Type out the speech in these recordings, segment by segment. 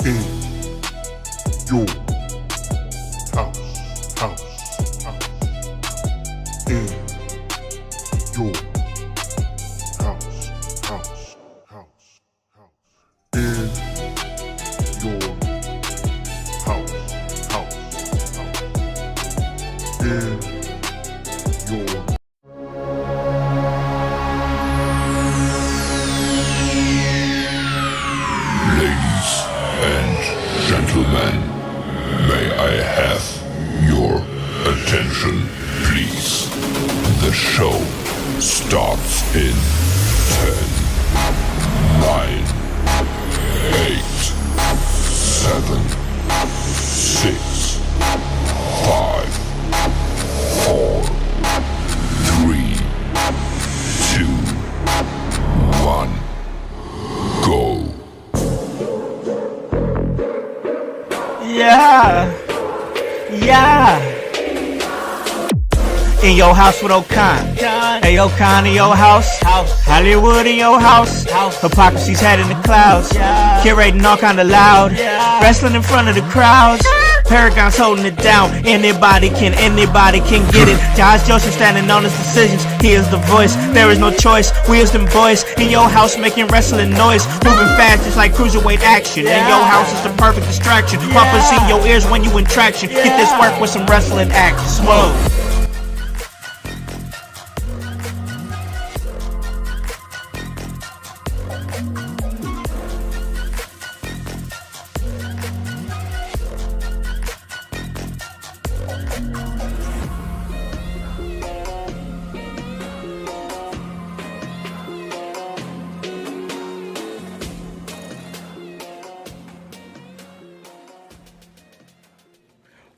in your house, in your house, in your in your Ladies and gentlemen, may I have your attention, please? The show starts in 10, 9, 8, 7, 6, 5, 4, 3, 2, 1, go. Yeah. In your house with O'Con. Hey, O'Con in your house. Hollywood in your house. Hypocrisy's head in the clouds. Curating all kind of loud. Wrestling in front of the crowds. Paragon's holding it down. Anybody can get it. Josh Joseph standing on his decisions. He is the voice. There is no choice. We is them boys in your house making wrestling noise. Moving fast just like cruiserweight action. In your house is the perfect distraction. Pumpers in your ears when you in traction. Get this work with some wrestling action. Smoke.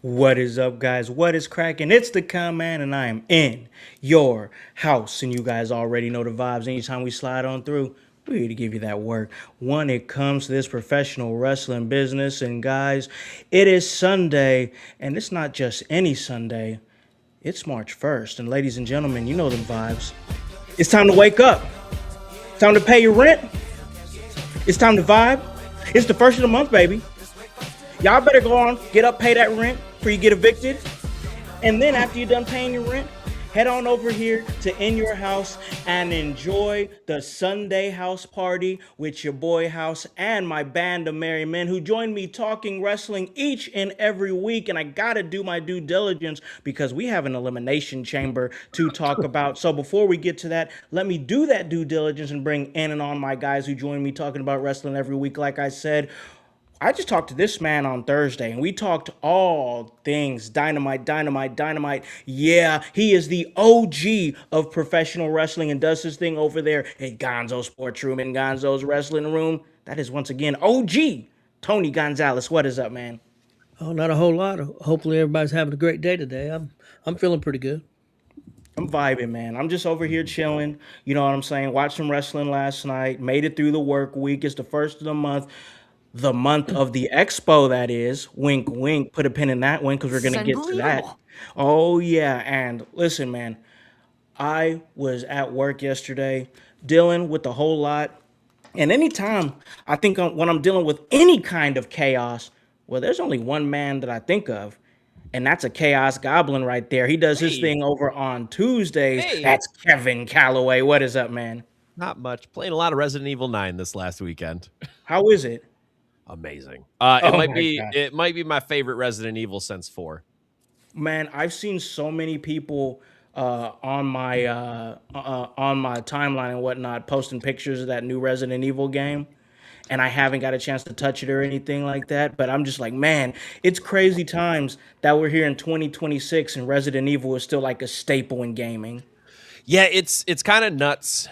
What is up, guys? What is cracking? It's the Con Man, and I am in your house. And you guys already know the vibes. Anytime we slide on through, we're here to give you that work. When it comes to this professional wrestling business, and guys, it is Sunday, and it's not just any Sunday. It's March 1st, and ladies and gentlemen, you know them vibes. It's time to wake up. It's time to pay your rent. It's time to vibe. It's the first of the month, baby. Y'all better go on, get up, pay that rent before you get evicted. And then after you're done paying your rent, head on over here to In Your House and enjoy the Sunday house party with your boy Howse and my band of merry men who join me talking wrestling each and every week. And I gotta do my due diligence because we have an elimination chamber to talk about. So before we get to that, let me do that due diligence and bring in and on my guys who join me talking about wrestling every week. Like I said, I just talked to this man on Thursday, and we talked all things dynamite. Yeah, he is the OG of professional wrestling and does his thing over there at Gonzo's Sports Room and Gonzo's Wrestling Room. That is once again OG Tony Gonzalez. What is up, man? Oh, not a whole lot. Hopefully, everybody's having a great day today. I'm feeling pretty good. I'm vibing, man. I'm just over here chilling. You know what I'm saying? Watched some wrestling last night. Made it through the work week. It's the first of the month. The month of the expo, that is. Wink, wink. Put a pin in that one because we're going to get to that. Oh, yeah. And listen, man, I was at work yesterday dealing with a whole lot. And anytime I think when I'm dealing with any kind of chaos, well, there's only one man that I think of. And that's a chaos goblin right there. He does his thing over on Tuesdays. That's Kevin Calloway. What is up, man? Not much. Playing a lot of Resident Evil 9 this last weekend. How is it? Amazing. Oh It might be my favorite Resident Evil since 4. Man, I've seen so many people on my timeline and whatnot posting pictures of that new Resident Evil game, and I haven't got a chance to touch it or anything like that. But I'm just like, man, it's crazy times that we're here in 2026 and Resident Evil is still like a staple in gaming. Yeah, it's kind of nuts.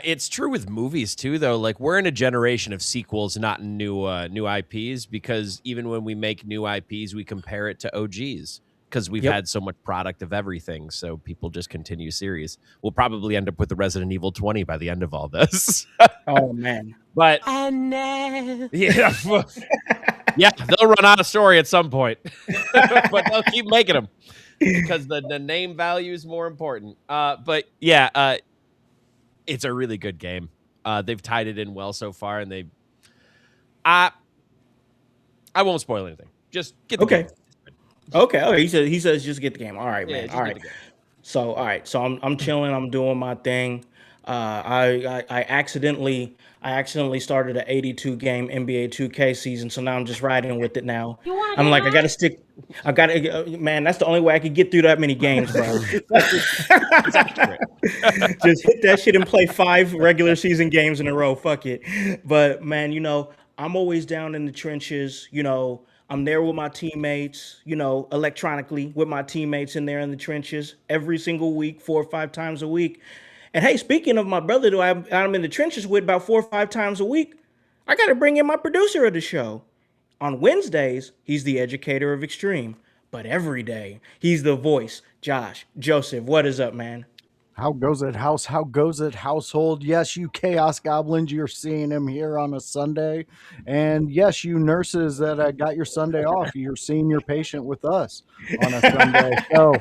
It's true with movies too, though. Like, we're in a generation of sequels, not new IPs, because even when we make new IPs, we compare it to OGs because we've had so much product of everything. So people just continue series. We'll probably end up with the Resident Evil 20 by the end of all this. Oh man! But I know. Yeah, yeah, they'll run out of story at some point, but they'll keep making them because the name value is more important. But yeah. It's a really good game. They've tied it in well so far, and I won't spoil anything. Just get the Okay. game. Okay. He says just get the game. All right, Yeah, man. just All get right. the game. So all right, so I'm chilling. I'm doing my thing. I accidentally started an 82 game NBA 2K season, so now I'm just riding with it now. I'm like I gotta stick. I gotta man. That's the only way I could get through that many games, bro. It's accurate. Just hit that shit and play 5 regular season games in a row. Fuck it. But man, I'm always down in the trenches. I'm there with my teammates, electronically with my teammates in there in the trenches every single week, 4 or 5 times a week. And hey, speaking of my brother, who I'm in the trenches with about 4 or 5 times a week, I got to bring in my producer of the show. On Wednesdays, he's the educator of Extreme. But every day, he's the voice. Josh, Joseph, what is up, man? How goes it, house? How goes it, household? Yes, you chaos goblins, you're seeing him here on a Sunday. And yes, you nurses that got your Sunday off, you're seeing your patient with us on a Sunday. So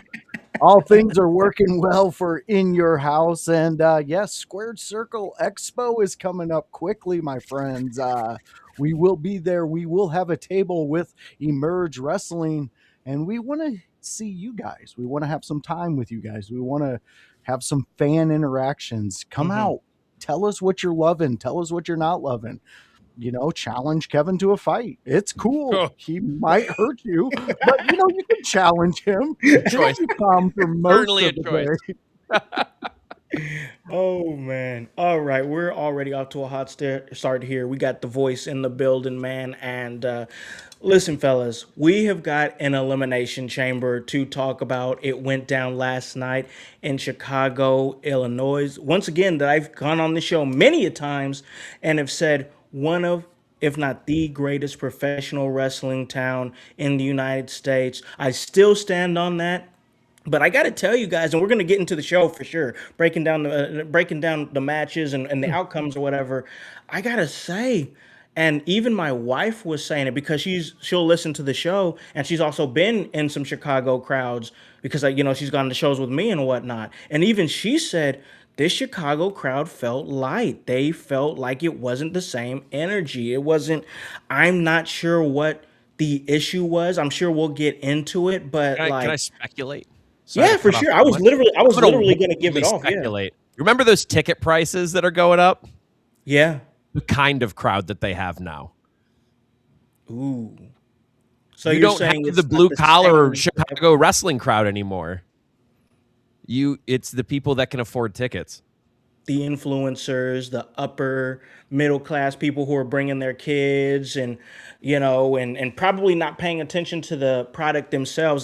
all things are working well for In Your House. And yes, Squared Circle Expo is coming up quickly, my friends. We will be there. We will have a table with Emerge Wrestling. And we want to see you guys. We want to have some time with you guys. We want to have some fan interactions. Come out. Tell us what you're loving. Tell us what you're not loving. Challenge Kevin to a fight. It's cool. Oh. He might hurt you, but you can challenge him. Choice. He'll be calm for most Certainly of a the choice. day. Oh man. All right, we're already off to a hot start here. We got the voice in the building, man. And listen, fellas, we have got an elimination chamber to talk about. It went down last night in Chicago, Illinois. Once again, that I've gone on the show many a times and have said one of, if not the greatest professional wrestling town in the United States. I still stand on that. But I got to tell you guys, and we're going to get into the show for sure, breaking down the matches and the outcomes or whatever. I got to say, and even my wife was saying it because she'll listen to the show, and she's also been in some Chicago crowds because she's gone to shows with me and whatnot. And even she said this Chicago crowd felt light. They felt like it wasn't the same energy. It wasn't. I'm not sure what the issue was. I'm sure we'll get into it, but Can I speculate? Yeah, for sure. I was literally going to give it off. Speculate. Remember those ticket prices that are going up? Yeah. The kind of crowd that they have now. Ooh. So you don't have the blue collar Chicago wrestling crowd anymore. It's the people that can afford tickets. The influencers, the upper middle class people who are bringing their kids and probably not paying attention to the product themselves.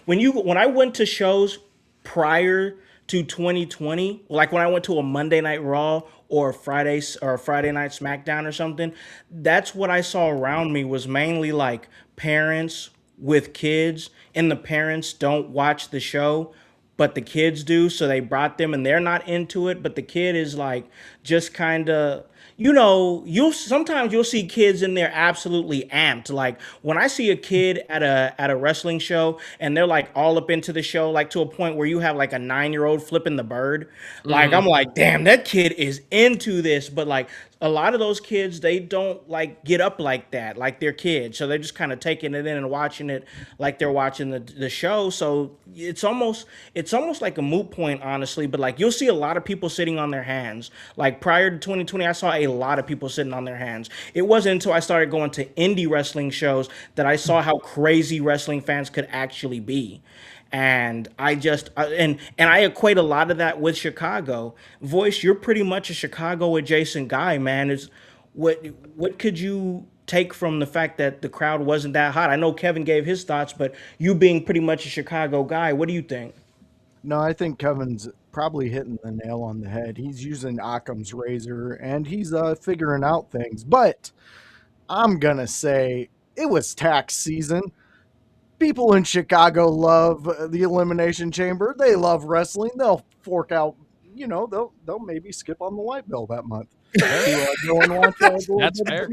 When I went to shows prior to 2020, like when I went to a Monday Night Raw or a Friday Night SmackDown or something, that's what I saw around me was mainly like parents with kids, and the parents don't watch the show, but the kids do, so they brought them and they're not into it, but the kid is like just kind of sometimes you'll see kids in there absolutely amped. Like when I see a kid at a wrestling show and they're like all up into the show, like to a point where you have like a 9-year-old flipping the bird. Like I'm like, damn, that kid is into this. But like a lot of those kids, they don't like get up like that, like they're kids. So they're just kind of taking it in and watching it like they're watching the show. So it's almost like a moot point, honestly. But like you'll see a lot of people sitting on their hands. Like prior to 2020, I saw a lot of people sitting on their hands. It wasn't until I started going to indie wrestling shows that I saw how crazy wrestling fans could actually be. And I equate a lot of that with Chicago. Voice, you're pretty much a Chicago adjacent guy, man. What could you take from the fact that the crowd wasn't that hot? I know Kevin gave his thoughts, but you being pretty much a Chicago guy, what do you think? No, I think Kevin's probably hitting the nail on the head. He's using Occam's razor and he's figuring out things. But I'm going to say it was tax season. People in Chicago love the Elimination Chamber. They love wrestling. They'll fork out, they'll maybe skip on the light bill that month. Go and watch That's fair.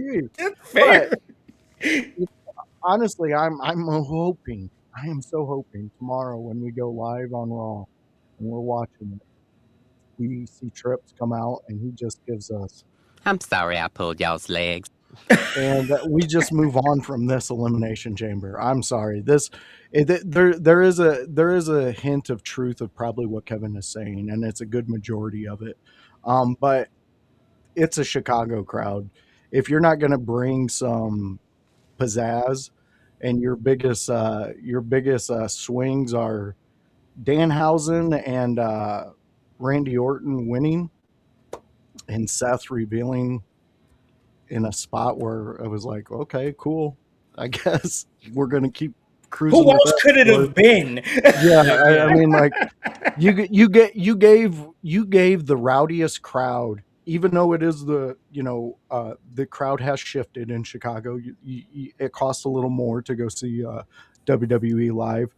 Fair. But, honestly, I'm hoping. I am so hoping tomorrow when we go live on Raw and we're watching it, we see Trips come out and he just gives us, I'm sorry I pulled y'all's legs. and we just move on from this Elimination Chamber. I'm sorry. There is a hint of truth of probably what Kevin is saying, and it's a good majority of it. But it's a Chicago crowd. If you're not going to bring some pizzazz, and your biggest swings are Danhausen and Randy Orton winning, and Seth revealing in a spot where I was like, okay, cool. I guess we're gonna keep cruising. Who else could it have been? Yeah, I mean, like you gave the rowdiest crowd, even though it is the crowd has shifted in Chicago. It costs a little more to go see WWE live.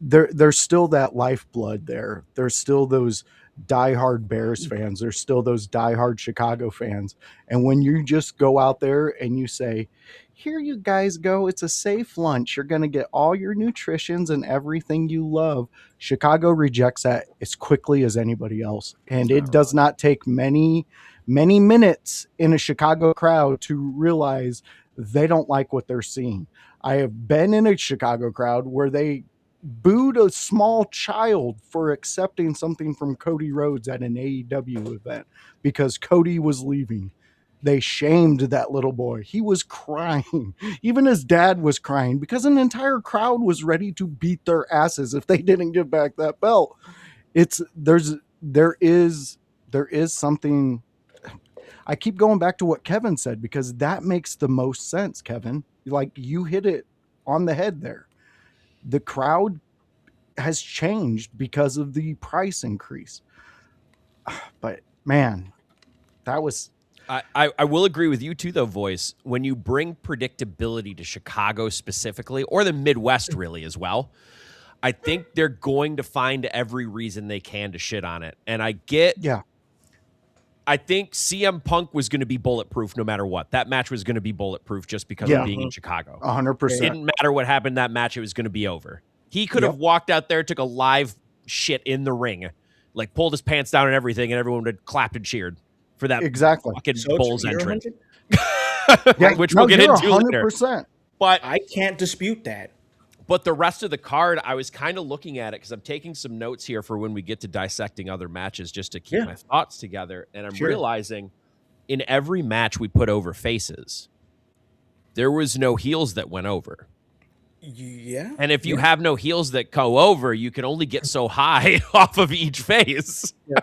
There's still that lifeblood there. There's still those diehard Bears fans. There's still those diehard Chicago fans. And when you just go out there and you say, here you guys go, it's a safe lunch. You're going to get all your nutritions and everything you love. Chicago rejects that as quickly as anybody else. And it does not take many minutes in a Chicago crowd to realize they don't like what they're seeing. I have been in a Chicago crowd where they booed a small child for accepting something from Cody Rhodes at an AEW event because Cody was leaving. They shamed that little boy. He was crying. Even his dad was crying because an entire crowd was ready to beat their asses if they didn't give back that belt. There is something. I keep going back to what Kevin said because that makes the most sense, Kevin. Like, you hit it on the head there. The crowd has changed because of the price increase. But man, that was... I will agree with you too, though, Voice. When you bring predictability to Chicago specifically, or the Midwest really as well, I think they're going to find every reason they can to shit on it. And I think CM Punk was going to be bulletproof no matter what. That match was going to be bulletproof just because of being in Chicago. 100%. It didn't matter what happened in that match. It was going to be over. He could have walked out there, took a live shit in the ring, like pulled his pants down and everything, and everyone would have clapped and cheered for that fucking Bulls entrance. Which we'll get into 100%. Later. But I can't dispute that. But the rest of the card, I was kind of looking at it because I'm taking some notes here for when we get to dissecting other matches just to keep my thoughts together. And I'm realizing in every match we put over faces, there was no heels that went over. Yeah. And if you have no heels that go over, you can only get so high off of each face. Yeah,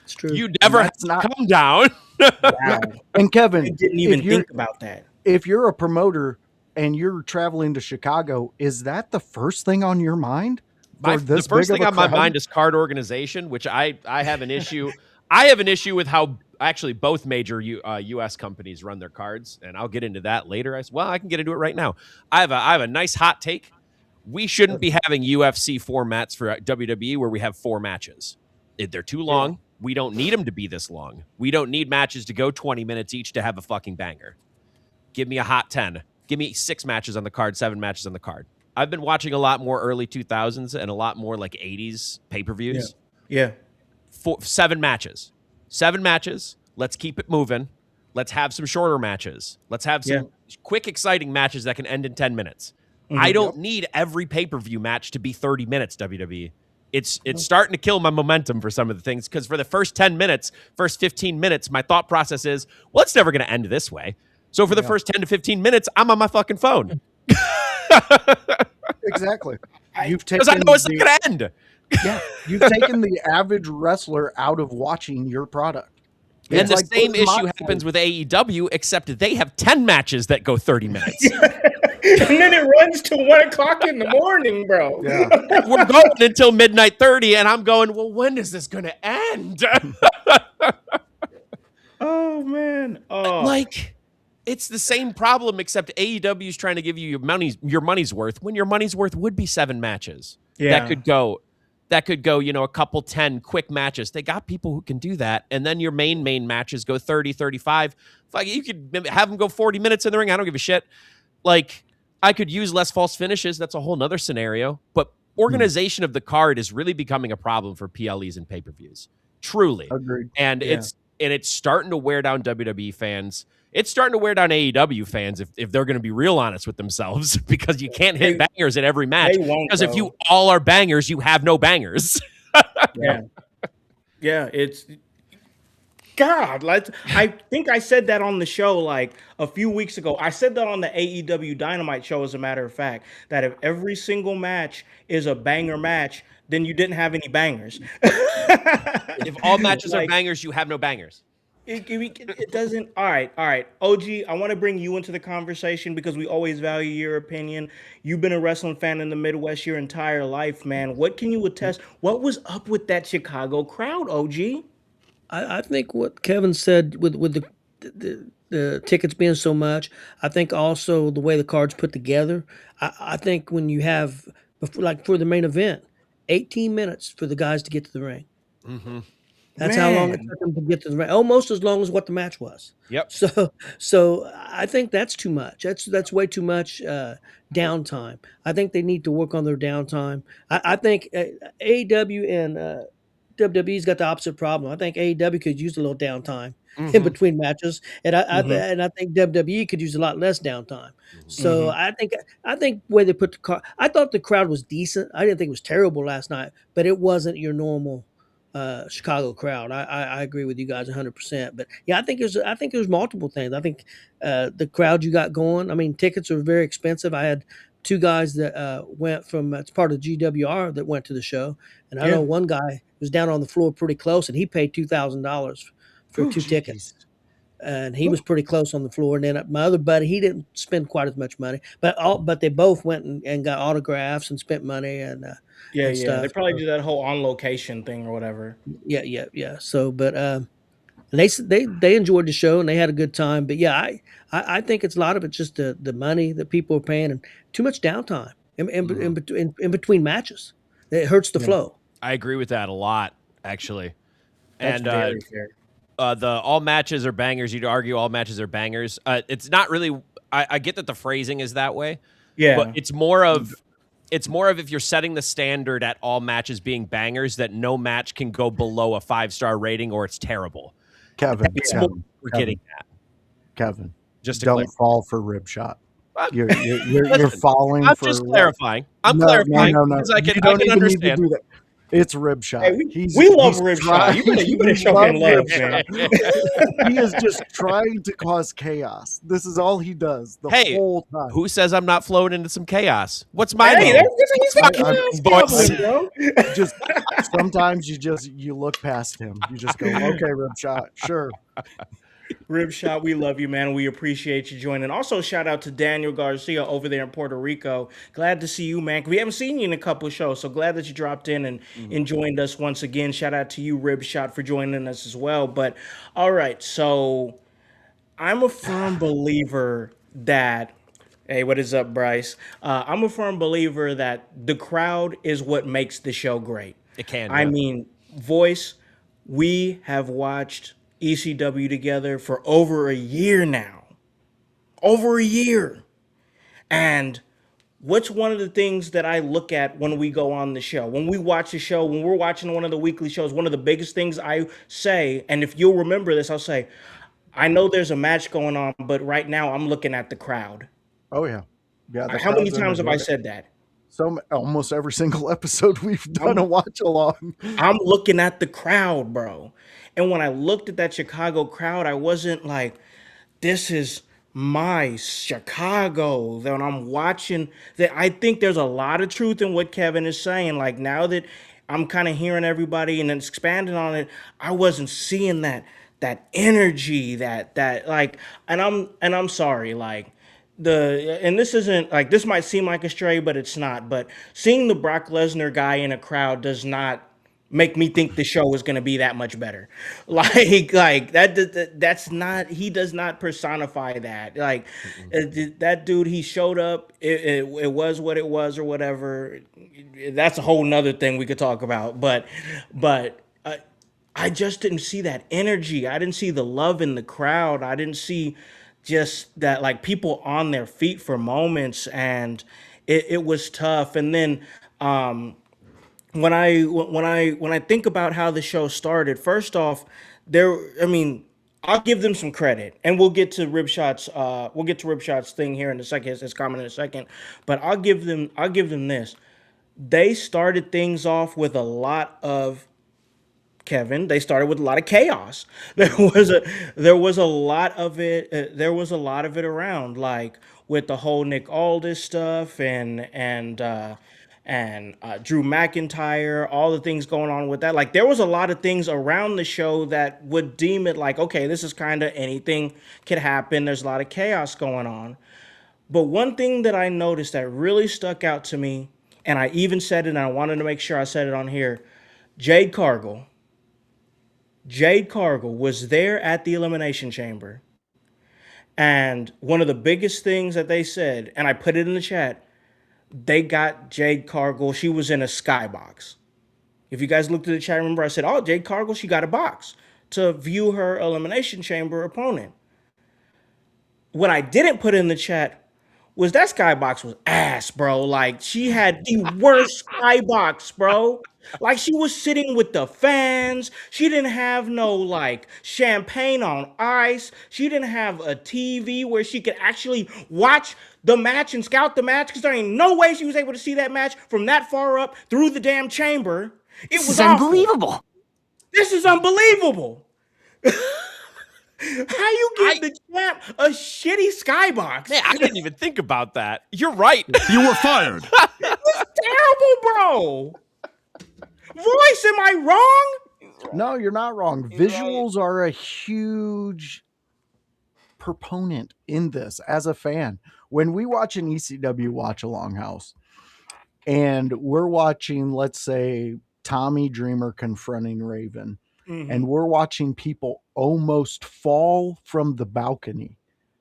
it's true. You never have to come down. Wow. And Kevin, I didn't even think about that. If you're a promoter and you're traveling to Chicago, is that the first thing on your mind? The first thing on my mind is card organization, which I have an issue. I have an issue with how actually both major U.S. companies run their cards, and I'll get into that later. I can get into it right now. I have a nice hot take. We shouldn't be having UFC formats for WWE where we have 4 matches. They're too long. Yeah. We don't need them to be this long. We don't need matches to go 20 minutes each to have a fucking banger. Give me a hot 10. Give me 6 matches on the card, 7 matches on the card. I've been watching a lot more early 2000s and a lot more like 80s pay-per-views. Yeah. 7 matches. 7 matches. Let's keep it moving. Let's have some shorter matches. Let's have some quick, exciting matches that can end in 10 minutes. Mm-hmm. I don't need every pay-per-view match to be 30 minutes, WWE. It's starting to kill my momentum for some of the things because for the first 10 minutes, first 15 minutes, my thought process is, well, it's never going to end this way. So for the first 10 to 15 minutes, I'm on my fucking phone. Exactly. Because I know it's not going to end. Yeah, you've taken the average wrestler out of watching your product. And the same issue happens with AEW, except they have 10 matches that go 30 minutes. And then it runs to 1 o'clock in the morning, bro. Yeah. We're going until midnight 30, and I'm going, well, when is this going to end? Oh, man. Oh. Like, it's the same problem, except AEW is trying to give you your money's worth, when your money's worth would be 7 matches. Yeah. That could go, a couple 10 quick matches. They got people who can do that. And then your main matches go 30, 35. Fuck, you could have them go 40 minutes in the ring. I don't give a shit. Like, I could use less false finishes. That's a whole nother scenario. But organization of the card is really becoming a problem for PLEs and pay-per-views. Truly. Agreed. And it's starting to wear down WWE fans. It's starting to wear down AEW fans if they're going to be real honest with themselves, because you can't hit bangers at every match. They won't, Because if you all are bangers, you have no bangers. Yeah. Yeah, it's God. Like, I think I said that on the show like a few weeks ago. I said that on the AEW Dynamite show, as a matter of fact, that if every single match is a banger match, then you didn't have any bangers. If all matches are Like, bangers, you have no bangers. it doesn't. All right, all right. OG, I want to bring you into the conversation because we always value your opinion. You've been a wrestling fan in the Midwest your entire life, man. What can you attest? What was up with that Chicago crowd, OG? I think what Kevin said with the tickets being so much, I think also the way the cards put together. I think when you have, like for the main event, 18 minutes for the guys to get to the ring. Mm-hmm. That's how long it Man. took them to get to the ring. Almost as long as what the match was. Yep. So I think that's too much. That's way too much downtime. I think they need to work on their downtime. I think AEW and WWE's got the opposite problem. I think AEW could use a little downtime in between matches, and I think WWE could use a lot less downtime. So I think where they put the car, I thought the crowd was decent. I didn't think it was terrible last night, but it wasn't your normal Chicago crowd. I agree with you guys 100%. But yeah, I think there's multiple things. I think the crowd you got going. I mean, tickets are very expensive. I had two guys that went from it's part of GWR that went to the show, and I know one guy was down on the floor pretty close, and he paid $2,000 for two tickets, and he was pretty close on the floor. And then my other buddy, he didn't spend quite as much money, but they both went and got autographs and spent money and Yeah, and yeah. stuff. They probably do that whole on location thing or whatever. Yeah. So, but and they enjoyed the show and they had a good time. But yeah, I think it's a lot of it just the money that people are paying and too much downtime in between matches. It hurts the flow. I agree with that a lot, actually. That's And very fair. the all matches are bangers. You'd argue all matches are bangers. It's not really. I get that the phrasing is that way. Yeah. But it's more of if you're setting the standard at all matches being bangers, that no match can go below a 5-star rating or it's terrible. Kevin, We're getting that. Kevin, Just to don't clarify. fall for rib shot. You're Listen, falling I'm for just what? clarifying. I'm No, clarifying no. because I You can don't even need to understand. do that. It's rib shot. Hey, we love rib shot. You better we show love him love, rib man. shot. He is just trying to cause chaos. This is all he does the Hey, whole time. Who says I'm not flowing into some chaos? What's my Hey, name? he's got I- chaos boys. goblin, bro. Just sometimes you look past him. You just go, okay, rib shot, sure. Rib Shot, we love you, man. We appreciate you joining. Also, shout out to Daniel Garcia over there in Puerto Rico. Glad to see you, man. We haven't seen you in a couple of shows, so glad that you dropped in and joined us once again. Shout out to you, Rib Shot, for joining us as well. But all right, so I'm a firm believer that. Hey, what is up, Bryce? I'm a firm believer that the crowd is what makes the show great. It can. I Yeah. mean, voice, we have watched ECW together for over a year now. Over a year. And what's one of the things that I look at when we go on the show? When we watch the show, when we're watching one of the weekly shows, one of the biggest things I say, and if you'll remember this, I'll say, I know there's a match going on, but right now I'm looking at the crowd. Oh yeah. The How many crowd's times have I energetic. said that? So almost every single episode we've done a watch along. I'm looking at the crowd, bro. And when I looked at that Chicago crowd, I wasn't like, this is my Chicago. Then I'm watching that. I think there's a lot of truth in what Kevin is saying. Like, now that I'm kind of hearing everybody and expanding on it, I wasn't seeing that energy, that like, and I'm sorry, like, and this isn't like, this might seem like a stray, but it's not. But seeing the Brock Lesnar guy in a crowd does not make me think the show is going to be that much better. Like that's not, he does not personify that. Like that dude, he showed up. It was what it was or whatever. That's a whole nother thing we could talk about. But I just didn't see that energy. I didn't see the love in the crowd. I didn't see just that, like, people on their feet for moments, and it was tough. And then when I think about how the show started, first off, I mean, I'll give them some credit, and we'll get to Ripshot's thing here in a second, his comment in a second. But I'll give them this. They started things off with a lot of Kevin. They started with a lot of chaos. There was a lot of it. There was a lot of it around, like with the whole Nick Aldis stuff and Drew McIntyre, all the things going on with that. Like there was a lot of things around the show that would deem it like, okay, this is kind of anything could happen. There's a lot of chaos going on. But one thing that I noticed that really stuck out to me, and I even said it, and I wanted to make sure I said it on here, Jade Cargill. Jade Cargill was there at the Elimination Chamber. And one of the biggest things that they said, and I put it in the chat, they got Jade Cargill. She was in a skybox. If you guys looked at the chat, remember I said, oh, Jade Cargill, she got a box to view her Elimination Chamber opponent. What I didn't put in the chat was that skybox was ass, bro. Like, she had the worst skybox, bro. Like, she was sitting with the fans. She didn't have no, like, champagne on ice. She didn't have a TV where she could actually watch the match and scout the match, because there ain't no way she was able to see that match from that far up through the damn chamber. It was unbelievable. This is unbelievable. How you give the champ a shitty skybox? Man, I didn't even think about that. You're right. You were fired. It was terrible, bro. Voice, am I wrong? No, you're not wrong. Visuals are a huge proponent in this as a fan. When we watch an ECW watch along house and we're watching, let's say, Tommy Dreamer confronting Raven, and we're watching people almost fall from the balcony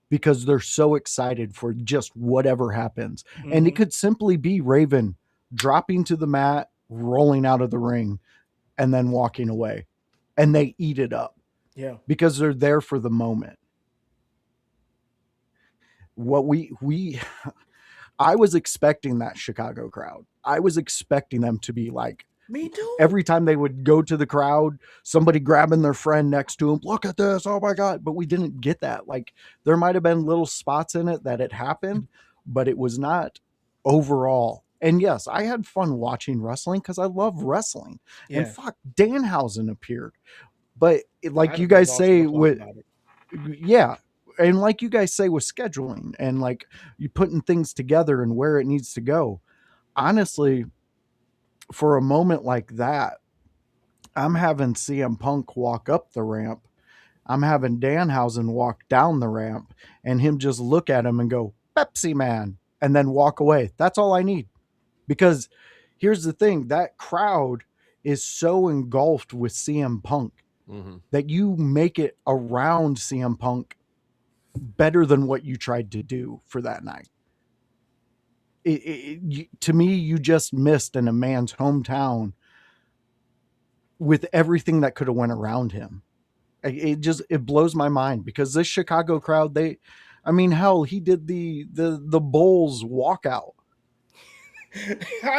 because they're so excited for just whatever happens. And it could simply be Raven dropping to the mat, rolling out of the ring, and then walking away. And they eat it up. Yeah. Because they're there for the moment. What I was expecting that Chicago crowd. I was expecting them to be like, me too. Every time they would go to the crowd, somebody grabbing their friend next to them, look at this, oh my God. But we didn't get that. Like, there might have been little spots in it that it happened, but it was not overall. And yes, I had fun watching wrestling because I love wrestling. Yeah. And fuck, Danhausen appeared. But like you guys say with, yeah. And like you guys say with scheduling and like you putting things together and where it needs to go. Honestly, for a moment like that, I'm having CM Punk walk up the ramp. I'm having Danhausen walk down the ramp and him just look at him and go, Pepsi Man, and then walk away. That's all I need. Because here's the thing, that crowd is so engulfed with CM Punk that you make it around CM Punk better than what you tried to do for that night. To me, you just missed in a man's hometown with everything that could have went around him. It blows my mind because this Chicago crowd, hell, he did the Bulls walkout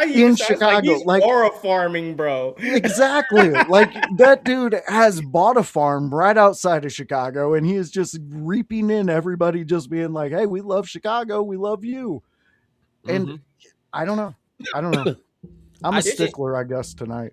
in Chicago. Like Aura farming, bro. Exactly. Like that dude has bought a farm right outside of Chicago and he is just reaping in everybody just being like, hey, we love Chicago. We love you. And I don't know. I'm a stickler, I guess, tonight.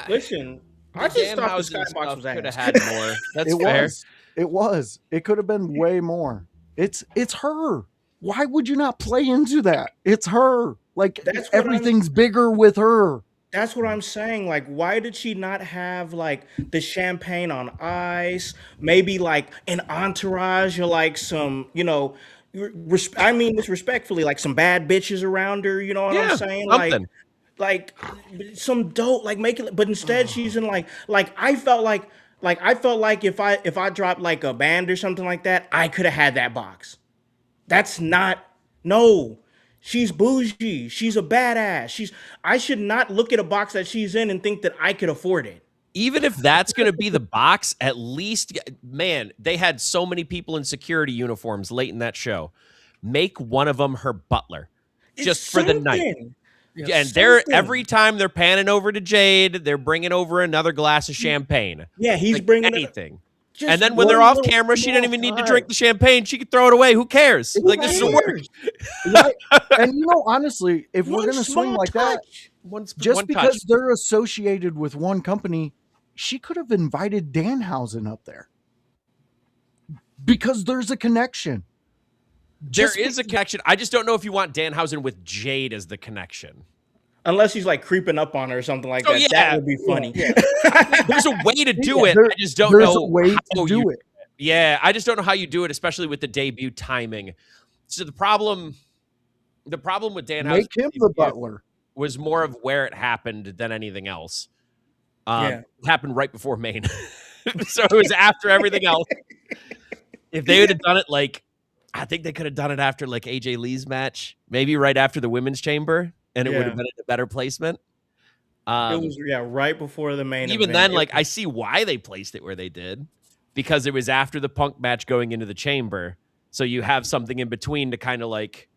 Listen, I just thought the skybox was could have had more. That's fair. It was. It could have been way more. It's her. Why would you not play into that? It's her. Like everything's bigger with her. That's what I'm saying. Like, why did she not have like the champagne on ice? Maybe like an entourage or like some, I mean this respectfully, like some bad bitches around her, you know what I'm saying? Something. Like some dope, like make it, but instead she's in like I felt like if I dropped like a band or something like that, I could have had that box. That's not, no. She's bougie. She's a badass. I should not look at a box that she's in and think that I could afford it. Even if that's going to be the box, at least, man, they had so many people in security uniforms late in that show. Make one of them her butler, just for the night. Yeah, and every time they're panning over to Jade, they're bringing over another glass of champagne. Yeah, he's bringing anything. Just And then when they're one off little camera, she didn't small even need to tie. drink the champagne. She could throw it away. Who cares? Who Like, this is a work. cares? Right? And honestly, if we're One gonna swing small like that, touch. just one because touch. they're associated with one company, she could have invited Danhausen up there because there's a connection. There is a connection. I just don't know if you want Danhausen with Jade as the connection. Unless he's like creeping up on her or something like Oh, that. yeah. That would be funny. There's a way to do it. I just don't There's know a way how to do it. Yeah, I just don't know how you do it, especially with the debut timing. So the problem with Danhausen Make him the butler. was more of where it happened than anything else. Yeah. It happened right before Maine. So it was after everything else. If they would have done it like, I think they could have done it after like AJ Lee's match, maybe right after the women's chamber, and it would have been a better placement. It was right before the main even event. then, like, I see why they placed it where they did, because it was after the Punk match going into the chamber. So you have something in between to kind of like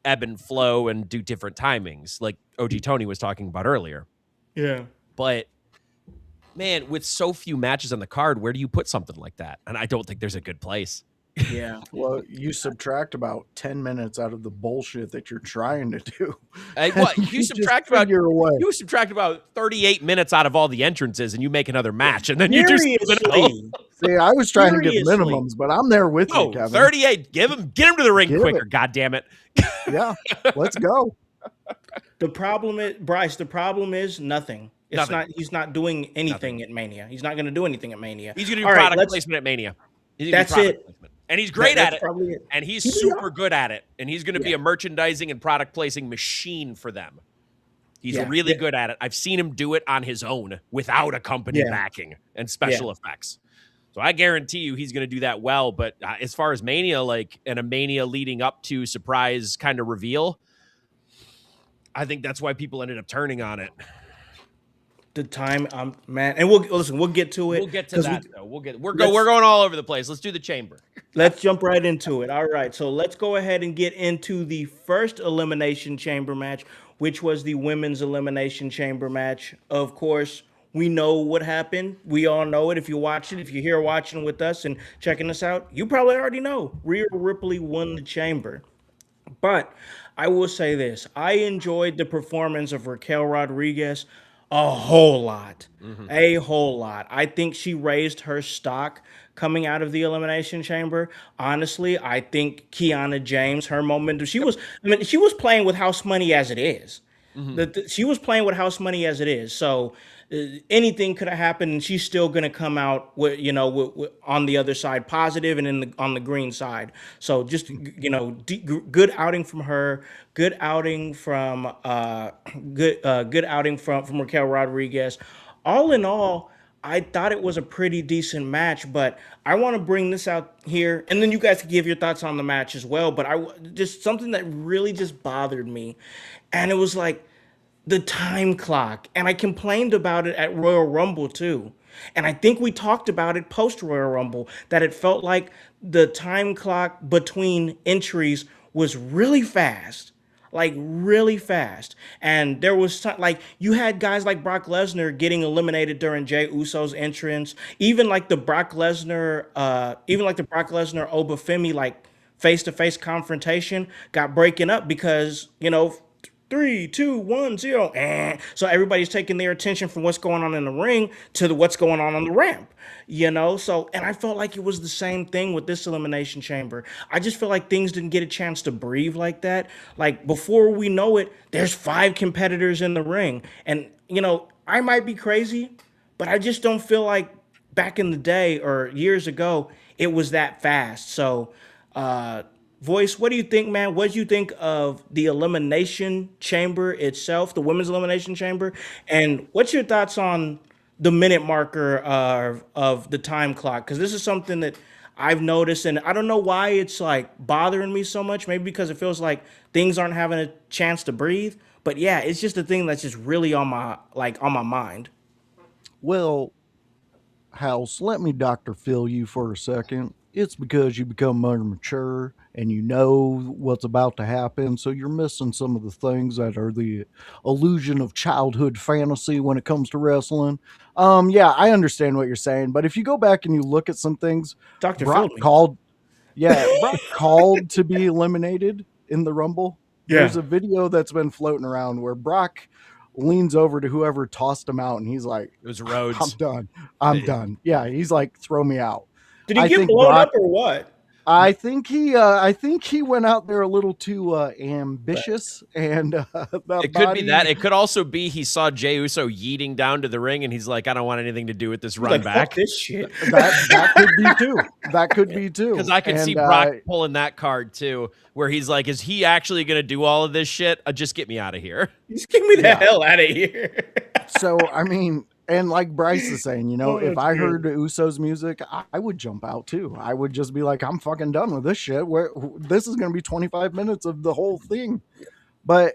ebb and flow and do different timings, like OG Tony was talking about earlier. Yeah. But man, with so few matches on the card, where do you put something like that? And I don't think there's a good place. Yeah. Well, you subtract about 10 minutes out of the bullshit that you're trying to do. You subtract about your way. you subtract about 38 minutes out of all the entrances, and you make another match, and then you do something else. See, I was trying to get Seriously. minimums, but I'm there with you, No, Kevin. 38. Get him to the ring Give quicker. it. God damn it. Yeah, let's go. The problem is, Bryce, the problem is nothing. It's Nothing. not, he's not doing anything at Mania. He's not going to do anything at Mania. He's going to do All right, product placement at Mania. He's gonna do That's product it. placement. And he's great at That's it. probably it. And he's super good at it. And he's going to be a merchandising and product placing machine for them. He's really good at it. I've seen him do it on his own without a company backing and special effects. So I guarantee you he's going to do that well. But as far as Mania, like, and a Mania leading up to surprise kind of reveal, I think that's why people ended up turning on it. The time, man, and we'll get to it. We'll get to that, though. We're going all over the place. Let's do the chamber. Let's jump right into it. All right, so let's go ahead and get into the first Elimination Chamber match, which was the Women's Elimination Chamber match. Of course, we know what happened. We all know it. If you watch it, if you're here watching with us and checking us out, you probably already know. Rhea Ripley won the chamber. But I will say this. I enjoyed the performance of Raquel Rodriguez a whole lot. A whole lot. I think she raised her stock coming out of the Elimination Chamber. Honestly, I think Kiana James, her momentum, she was playing with house money as it is. She was playing with house money as it is. So anything could have happened, and she's still going to come out with, on the other side positive and on the green side. So just good outing from her, good outing from Raquel Rodriguez. All in all, I thought it was a pretty decent match, but I want to bring this out here, and then you guys can give your thoughts on the match as well. But just something that really just bothered me, and it was like the time clock, and I complained about it at Royal Rumble too. And I think we talked about it post Royal Rumble, that it felt like the time clock between entries was really fast. Like really fast. And there was like, you had guys like Brock Lesnar getting eliminated during Jey Uso's entrance. Even like the Brock Lesnar Obafemi like face-to-face confrontation got breaking up because, 3, 2, 1, 0. So everybody's taking their attention from what's going on in the ring to what's going on the ramp, So, and I felt like it was the same thing with this Elimination Chamber. I just feel like things didn't get a chance to breathe like that. Like before we know it, there's 5 competitors in the ring. And, I might be crazy, but I just don't feel like back in the day or years ago, it was that fast. So, Voice, what do you think, man? What do you think of the Elimination Chamber itself, the Women's Elimination Chamber? And what's your thoughts on the minute marker of the time clock? Because this is something that I've noticed, and I don't know why it's like bothering me so much. Maybe because it feels like things aren't having a chance to breathe. But yeah, it's just a thing that's just really on my mind. Well, Howse, let me Dr. Phil you for a second. It's because you become more mature and you know what's about to happen. So you're missing some of the things that are the illusion of childhood fantasy when it comes to wrestling. Yeah, I understand what you're saying, but if you go back and you look at some things, Dr. Brock Phil me. called, yeah, Brock called to be eliminated in the Rumble. There's Yeah. a video that's been floating around where Brock leans over to whoever tossed him out and he's like, It was I'm Rhodes. done. I'm done. Yeah, he's like, throw me out. Did he I get think blown Brock up or what? I think he went out there a little too ambitious, and the It could be that. body. It could also be he saw Jey Uso yeeting down to the ring, and he's like, I don't want anything to do with this He's run like, back. fuck this shit. That could be too. That could be too. Because I could see Brock pulling that card too, where he's like, is he actually going to do all of this shit? Just get me out of here. Just get me the hell out of here. So I mean, and like Bryce is saying, if that's I good. heard Uso's music, I would jump out too. I would just be like, I'm fucking done with this shit. This is going to be 25 minutes of the whole thing. But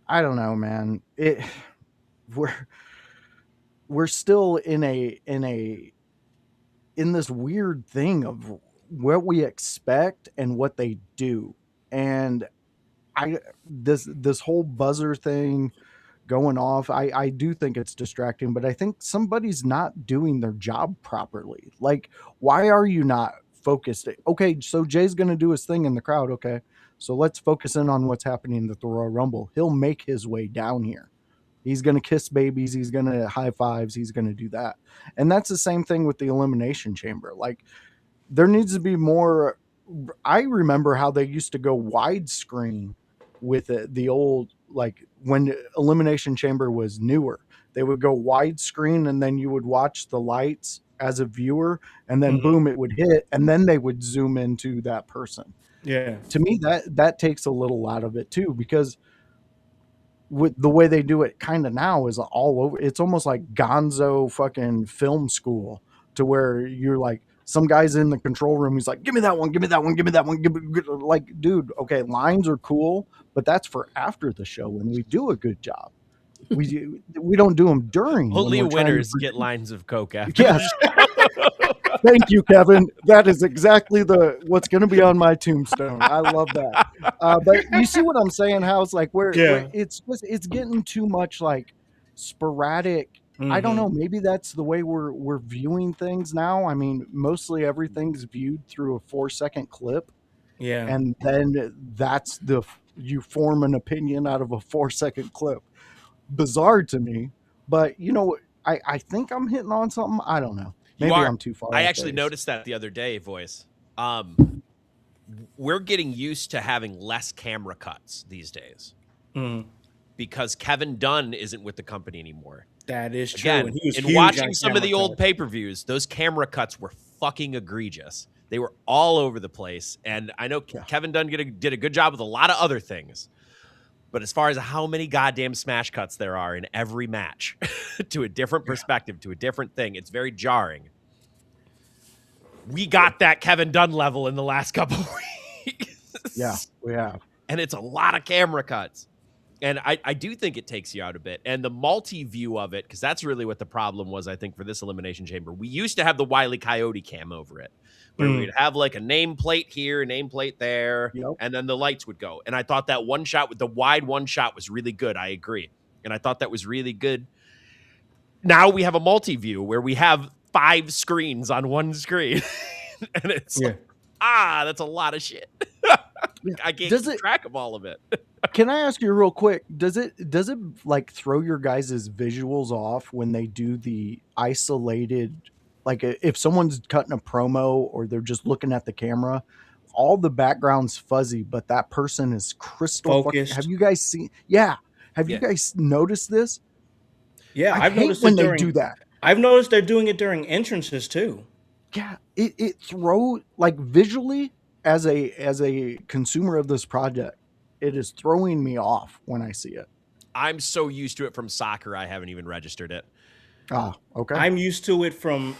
I don't know, man. We're still in this weird thing of what we expect and what they do. And this whole buzzer thing going off, I do think it's distracting, but I think somebody's not doing their job properly. Like, why are you not focused? Okay, so Jay's going to do his thing in the crowd. Okay, so let's focus in on what's happening at the Royal Rumble. He'll make his way down here. He's going to kiss babies. He's going to high fives. He's going to do that. And that's the same thing with the Elimination Chamber. Like, there needs to be more. I remember how they used to go widescreen with the old, like when Elimination Chamber was newer, they would go widescreen and then you would watch the lights as a viewer and then boom, it would hit and then they would zoom into that person. Yeah. To me, that takes a little out of it too, because with the way they do it kind of now is all over. It's almost like gonzo fucking film school, to where you're like, some guy's in the control room. He's like, give me that one, give me that one, give me that one. Like, dude, okay, lines are cool, but that's for after the show when we do a good job. We don't do them during. Only winners get lines of coke after. Yes. Thank you, Kevin. That is exactly what's going to be on my tombstone. I love that. But you see what I'm saying? How it's like where it's getting too much like sporadic. I don't know. Maybe that's the way we're viewing things now. I mean, mostly everything's viewed through a 4-second clip. Yeah. And then you form an opinion out of a 4-second clip. Bizarre to me, but I think I'm hitting on something. I don't know. Maybe I'm too far. I actually noticed that the other day, Voice. We're getting used to having less camera cuts these days because Kevin Dunn isn't with the company anymore. That is true. Again, and he was in huge watching on some of the camera old cuts. pay-per-views, those camera cuts were fucking egregious. They were all over the place. And I know Kevin Dunn did a good job with a lot of other things. But as far as how many goddamn smash cuts there are in every match to a different perspective, to a different thing, it's very jarring. We got that Kevin Dunn level in the last couple of weeks. Yeah, we have. And it's a lot of camera cuts. And I do think it takes you out a bit. And the multi-view of it, because that's really what the problem was, I think, for this Elimination Chamber. We used to have the Wile E. Coyote cam over it, where we'd have like a nameplate here, a nameplate there, and then the lights would go. And I thought that one shot with the wide one shot was really good. I agree. And I thought that was really good. Now we have a multi-view where we have 5 screens on one screen. And it's like, that's a lot of shit. I can't keep track of all of it. Can I ask you real quick? Does it like throw your guys' visuals off when they do the isolated, like if someone's cutting a promo or they're just looking at the camera, all the background's fuzzy, but that person is crystal focused. Have you guys seen? Yeah. Have you guys noticed this? Yeah, I've noticed when they do that. I've noticed they're doing it during entrances too. Yeah, it throw like visually as a consumer of this project, it is throwing me off when I see it. I'm so used to it from soccer, I haven't even registered it. Ah, okay. I'm used to it from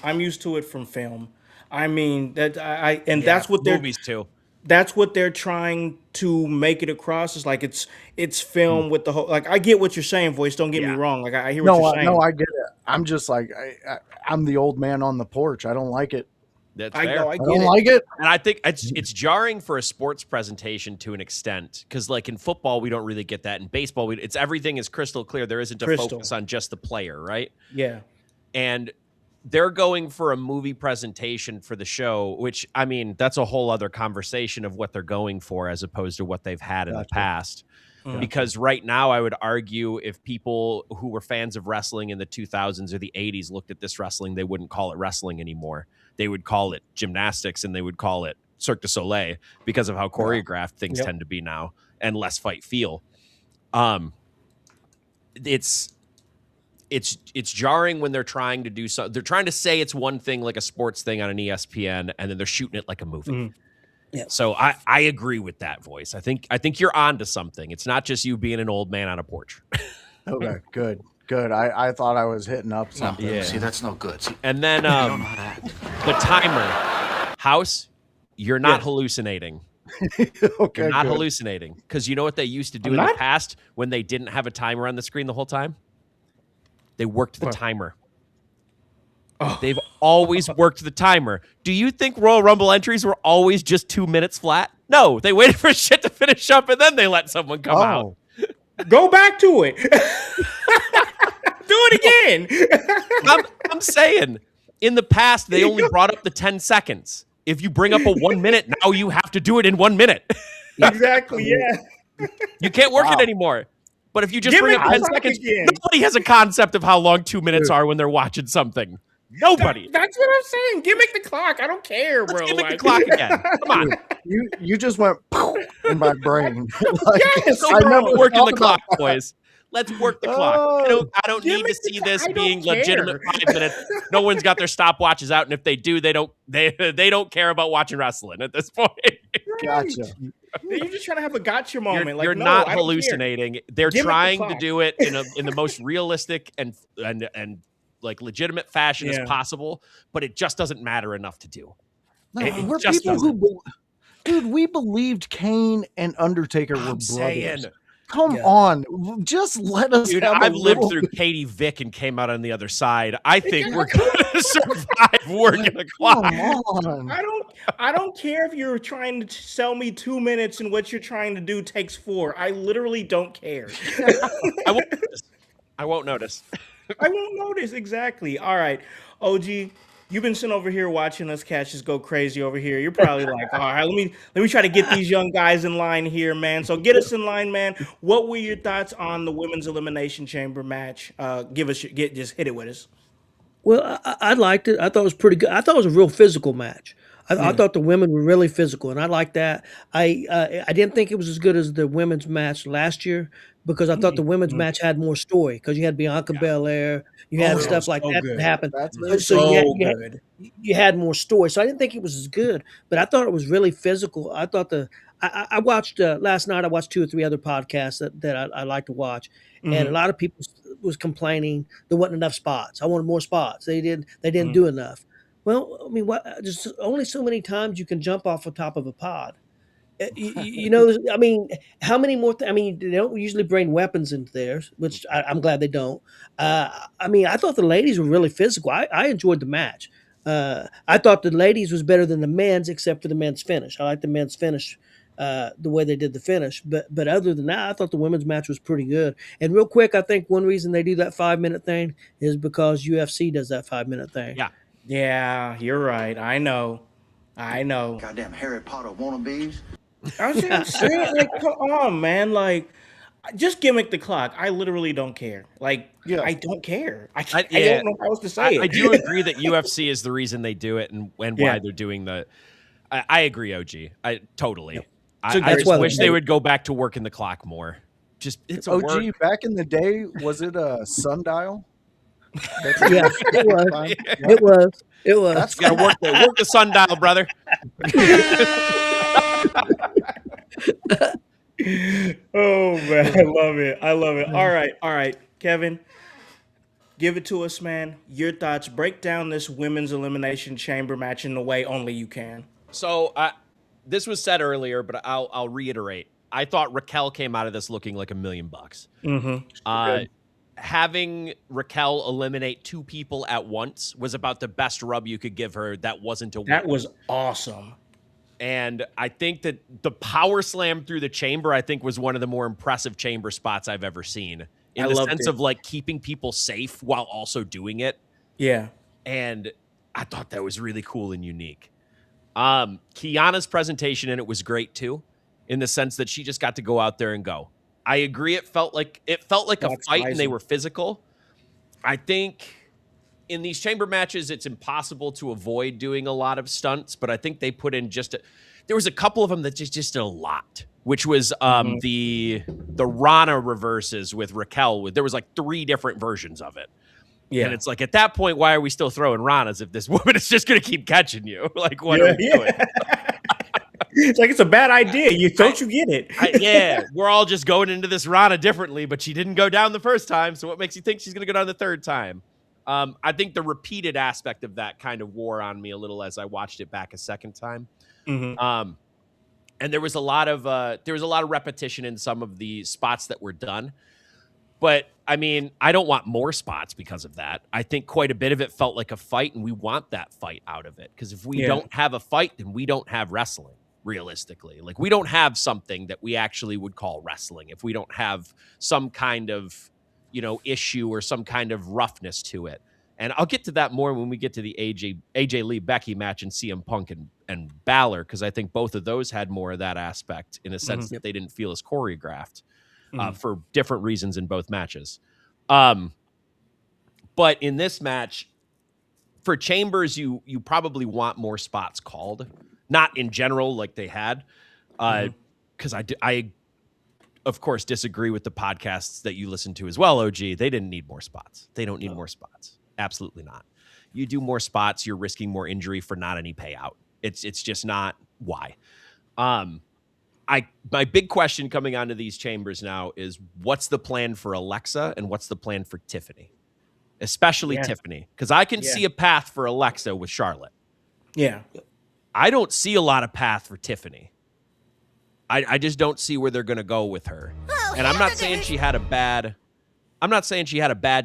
film. I mean that's what they're movies too. That's what they're trying to make it across. Is like it's film with the whole. Like I get what you're saying, Voice. Don't get me wrong. Like I hear what you're saying. No, I get it. I'm just like I'm the old man on the porch. I don't like it. That's I fair. know, I I get don't it. like it. And I think it's jarring for a sports presentation to an extent, because like in football we don't really get that. In baseball, it's everything is crystal clear. There isn't a focus on just the player, right? Yeah. And they're going for a movie presentation for the show, which I mean that's a whole other conversation of what they're going for as opposed to what they've had in the past. Because right now I would argue if people who were fans of wrestling in the 2000s or the 80s looked at this wrestling, they wouldn't call it wrestling anymore. They would call it gymnastics and they would call it Cirque du Soleil because of how choreographed things tend to be now and less fight feel. It's jarring when they're trying to do so. They're trying to say it's one thing like a sports thing on an ESPN, and then they're shooting it like a movie. Yeah. So I agree with that voice. I think you're onto something. It's not just you being an old man on a porch. Okay, good. I thought I was hitting up something. Yeah. See, that's no good. See, And then you don't know how to act. the timer. Howse, you're not hallucinating. Okay, You're not good. hallucinating. Because you know what they used to do in the past when they didn't have a timer on the screen the whole time? They worked the timer. Oh. They've always worked the timer. Do you think Royal Rumble entries were always just 2 minutes flat? No, they waited for shit to finish up and then they let someone come out. Go back to it. Do it again. I'm saying, in the past, they only brought up the 10 seconds. If you bring up a 1 minute, now you have to do it in 1 minute. Exactly, yeah. You can't work it anymore. But if you just bring up 10 seconds, again. nobody has a concept of how long 2 minutes are when they're watching something. Nobody. That's what I'm saying. Gimmick the clock. I don't care, bro. Let's gimmick the clock again. Come on. You just went in my brain. Like, Yes, So I we're never working thought the about clock, boys. Let's work the clock. I don't need to Gimmick the see clock. this I don't being care. legitimate 5 minutes. No one's got their stopwatches out, and if they do, they don't care about watching wrestling at this point. Gotcha. You're just trying to have a gotcha moment. You're no, not I don't care. hallucinating. They're Gimmick the trying to clock. do it in the most realistic and like legitimate fashion as possible, but it just doesn't matter enough to do. No, It we're just people doesn't. dude, we believed Kane and Undertaker were I'm brothers. saying. Come on, just let us. Dude, have I've a lived little through Katie Vick and came out on the other side. I think we're going to survive working the clock. Come on. I don't care if you're trying to sell me 2 minutes and what you're trying to do takes 4. I literally don't care. I won't notice. I won't notice. Exactly. All right. OG, you've been sitting over here watching us cats just go crazy over here. You're probably like, all right, let me try to get these young guys in line here, man. So get us in line, man. What were your thoughts on the women's elimination chamber match? Just hit it with us. Well, I liked it. I thought it was pretty good. I thought it was a real physical match. I thought the women were really physical, and I like that. I didn't think it was as good as the women's match last year because I thought the women's match had more story because you had Bianca Belair, you had stuff like that happen. That's So good. you had more story. So I didn't think it was as good, but I thought it was really physical. I thought I watched last night. I watched 2 or 3 other podcasts that I like to watch, and a lot of people was complaining there wasn't enough spots. I wanted more spots. They didn't do enough. Well, I mean, there's only so many times you can jump off the top of a pod. You know, I mean, how many more? I mean, they don't usually bring weapons into theirs, which I'm glad they don't. I mean, I thought the ladies were really physical. I enjoyed the match. I thought the ladies was better than the men's, except for the men's finish. I like the men's finish, the way they did the finish. But other than that, I thought the women's match was pretty good. And real quick, I think one reason they do that 5-minute thing is because UFC does that 5-minute thing. Yeah. Yeah, you're right. I know. Goddamn Harry Potter wannabes. I'm saying, like, come on, man. Like, just gimmick the clock. I literally don't care. Like, I don't care. I don't know how else to say it. I do agree that UFC is the reason they do it and why they're doing the. I agree, OG. I totally. Yep. I just wish they would go back to working the clock more. Just it's a OG work. back in the day, was it a sundial? Yeah, it was. It was. It was. That's gotta work the sundial, brother. Oh man, I love it. All right, Kevin, give it to us, man. Your thoughts. Break down this women's elimination chamber match in the way only you can. So this was said earlier, but I'll reiterate. I thought Raquel came out of this looking like $1 million. having Raquel eliminate 2 people at once was about the best rub you could give her that wasn't a win. That was awesome. And I think that the power slam through the chamber, I think, was one of the more impressive chamber spots I've ever seen. In the sense of like keeping people safe while also doing it. Yeah. And I thought that was really cool and unique. Kiana's presentation in it was great too, in the sense that she just got to go out there and go. I agree. It felt like a fight and they were physical. I think in these chamber matches, it's impossible to avoid doing a lot of stunts, but I think they put in there was a couple of them that just did a lot, which was the Rana reverses with Raquel. There was like 3 different versions of it. Yeah. And it's like, at that point, why are we still throwing Ranas if this woman is just going to keep catching you? Like, what are we doing? It's like, it's a bad idea. You get it. Yeah, we're all just going into this Rana differently, but she didn't go down the first time. So what makes you think she's going to go down the third time? I think the repeated aspect of that kind of wore on me a little as I watched it back a second time. Mm-hmm. And there was a lot of repetition in some of the spots that were done. But I mean, I don't want more spots because of that. I think quite a bit of it felt like a fight, and we want that fight out of it. Because if we don't have a fight, then we don't have wrestling, realistically. Like, we don't have something that we actually would call wrestling if we don't have some kind of, issue or some kind of roughness to it. And I'll get to that more when we get to the AJ Lee Becky match and CM Punk and Balor, because I think both of those had more of that aspect in a sense that they didn't feel as choreographed. For different reasons in both matches. But in this match, for chambers, you probably want more spots called. Not in general like they had. Because I, of course, disagree with the podcasts that you listen to as well, OG. They didn't need more spots. They don't need more spots. Absolutely not. You do more spots, you're risking more injury for not any payout. It's just not why. My big question coming onto these chambers now is, what's the plan for Alexa and what's the plan for Tiffany? Especially Tiffany, because I can see a path for Alexa with Charlotte. Yeah. I don't see a lot of path for Tiffany. I just don't see where they're going to go with her. And I'm not saying she had a bad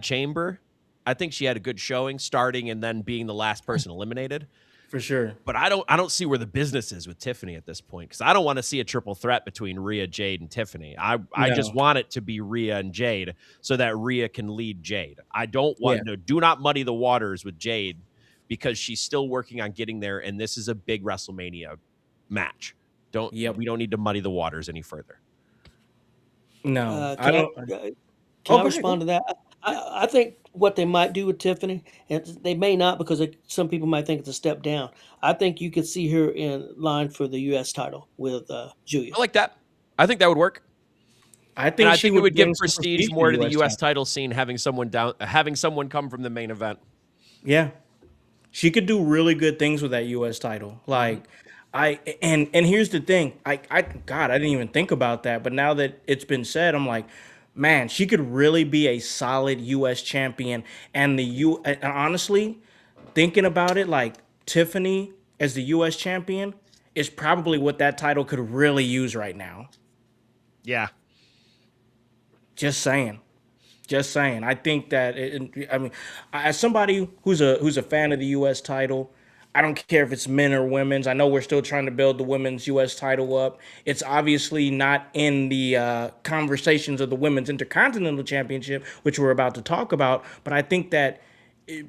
chamber. I think she had a good showing, starting and then being the last person eliminated. For sure. But I don't see where the business is with Tiffany at this point, because I don't want to see a triple threat between Rhea, Jade, and Tiffany. I just want it to be Rhea and Jade so that Rhea can lead Jade. I don't want to do not muddy the waters with Jade, because she's still working on getting there, and this is a big WrestleMania match. We don't need to muddy the waters any further. No. Can I respond to that? I think what they might do with Tiffany, and they may not, because some people might think it's a step down. I think you could see her in line for the U.S. title with Julia. I like that. I think that would work. I think it would give prestige more to the U.S. title scene, having someone come from the main event. Yeah, she could do really good things with that U.S. title. Like, and here's the thing. I didn't even think about that, but now that it's been said, I'm like, man, she could really be a solid U.S. champion. And honestly, thinking about it, like, Tiffany as the U.S. champion is probably what that title could really use right now. Yeah. Just saying. I think that, as somebody who's a fan of the U.S. title, I don't care if it's men or women's. I know we're still trying to build the women's U.S. title up. It's obviously not in the conversations of the women's Intercontinental Championship, which we're about to talk about. But I think that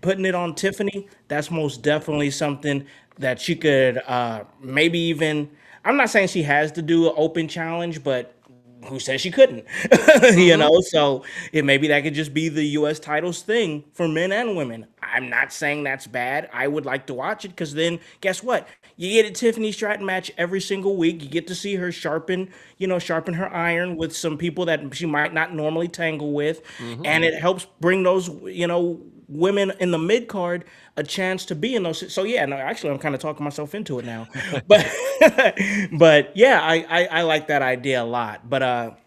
putting it on Tiffany, that's most definitely something that she could maybe even. I'm not saying she has to do an open challenge, but who says she couldn't? So maybe that could just be the U.S. titles thing for men and women. I'm not saying that's bad. I would like to watch it, because then guess what? You get a Tiffany Stratton match every single week. You get to see her sharpen her iron with some people that she might not normally tangle with. Mm-hmm. And it helps bring those, women in the mid card a chance to be in those. So actually I'm kind of talking myself into it now, but yeah, I like that idea a lot. But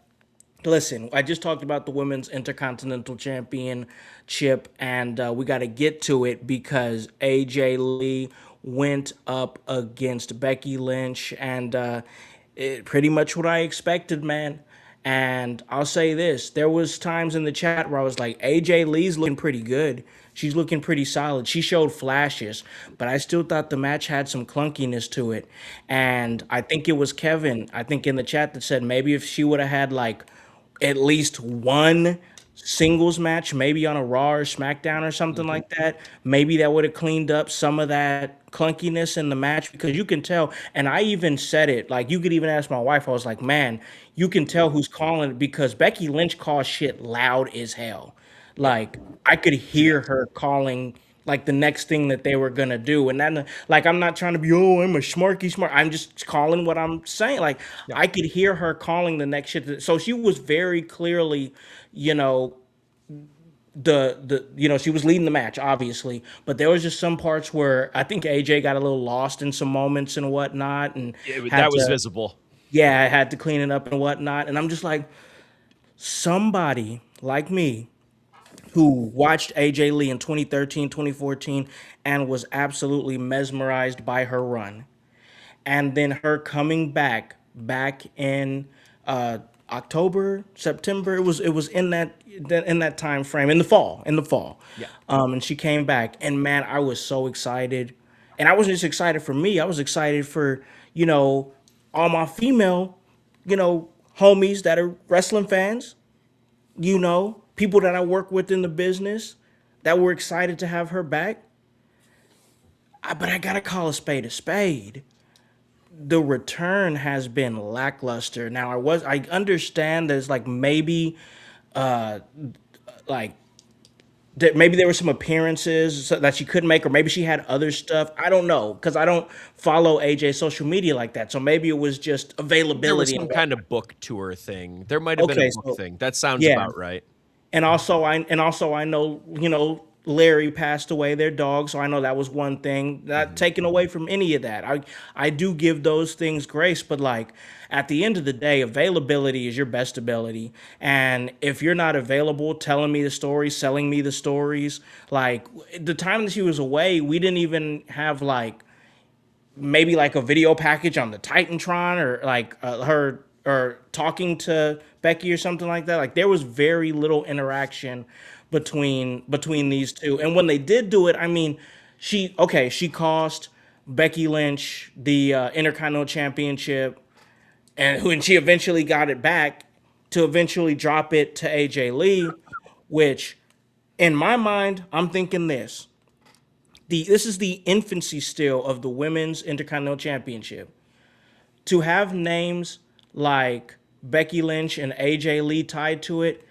listen, I just talked about the women's Intercontinental Championship, and we got to get to it because AJ Lee went up against Becky Lynch, and it pretty much what I expected, man. And I'll say this, there was times in the chat where I was like, AJ Lee's looking pretty good. She's looking pretty solid. She showed flashes, but I still thought the match had some clunkiness to it. And I think it was Kevin, I think in the chat, that said maybe if she would have had like at least one singles match, maybe on a Raw or SmackDown or something like that, maybe that would have cleaned up some of that clunkiness in the match, because you can tell. And I even said it, like, you could even ask my wife. I was like, man, you can tell who's calling it, because Becky Lynch calls shit loud as hell. Like, I could hear her calling like the next thing that they were gonna do. And then, like, I'm not trying to be, oh, I'm a smarky smart. I'm just calling what I'm saying. Like, I could hear her calling the next shit. So she was very clearly, you know, she was leading the match, obviously, but there was just some parts where I think AJ got a little lost in some moments and whatnot, and That was visible. yeah, I had to clean it up and whatnot. And I'm just like, somebody like me who watched AJ Lee in 2013, 2014, and was absolutely mesmerized by her run, and then her coming back in October, September. It was in that time frame, in the fall. Yeah. And she came back, and man, I was so excited. And I wasn't just excited for me. I was excited for, all my female, homies that are wrestling fans, people that I work with in the business that were excited to have her back. But I gotta call a spade a spade. The return has been lackluster. Now, I understand there's like maybe like that maybe there were some appearances that she couldn't make, or maybe she had other stuff. I don't know, because I don't follow AJ's social media like that. So maybe it was just availability. There was some kind of book tour thing. There might have been a book thing. That sounds about right. And also I know, Larry passed away, their dog, so I know that was one thing. Not taken away from any of that. I do give those things grace, but like at the end of the day, availability is your best ability. And if you're not available, telling me the stories, selling me the stories, like the time that she was away, we didn't even have like maybe like a video package on the Titantron, or like her or talking to Becky or something like that. Like there was very little interaction between these two. And when they did do it, I mean, she cost Becky Lynch the Intercontinental Championship, and when she eventually got it back to eventually drop it to AJ Lee, which in my mind, I'm thinking this is the infancy still of the Women's Intercontinental Championship. To have names like Becky Lynch and AJ Lee tied to it,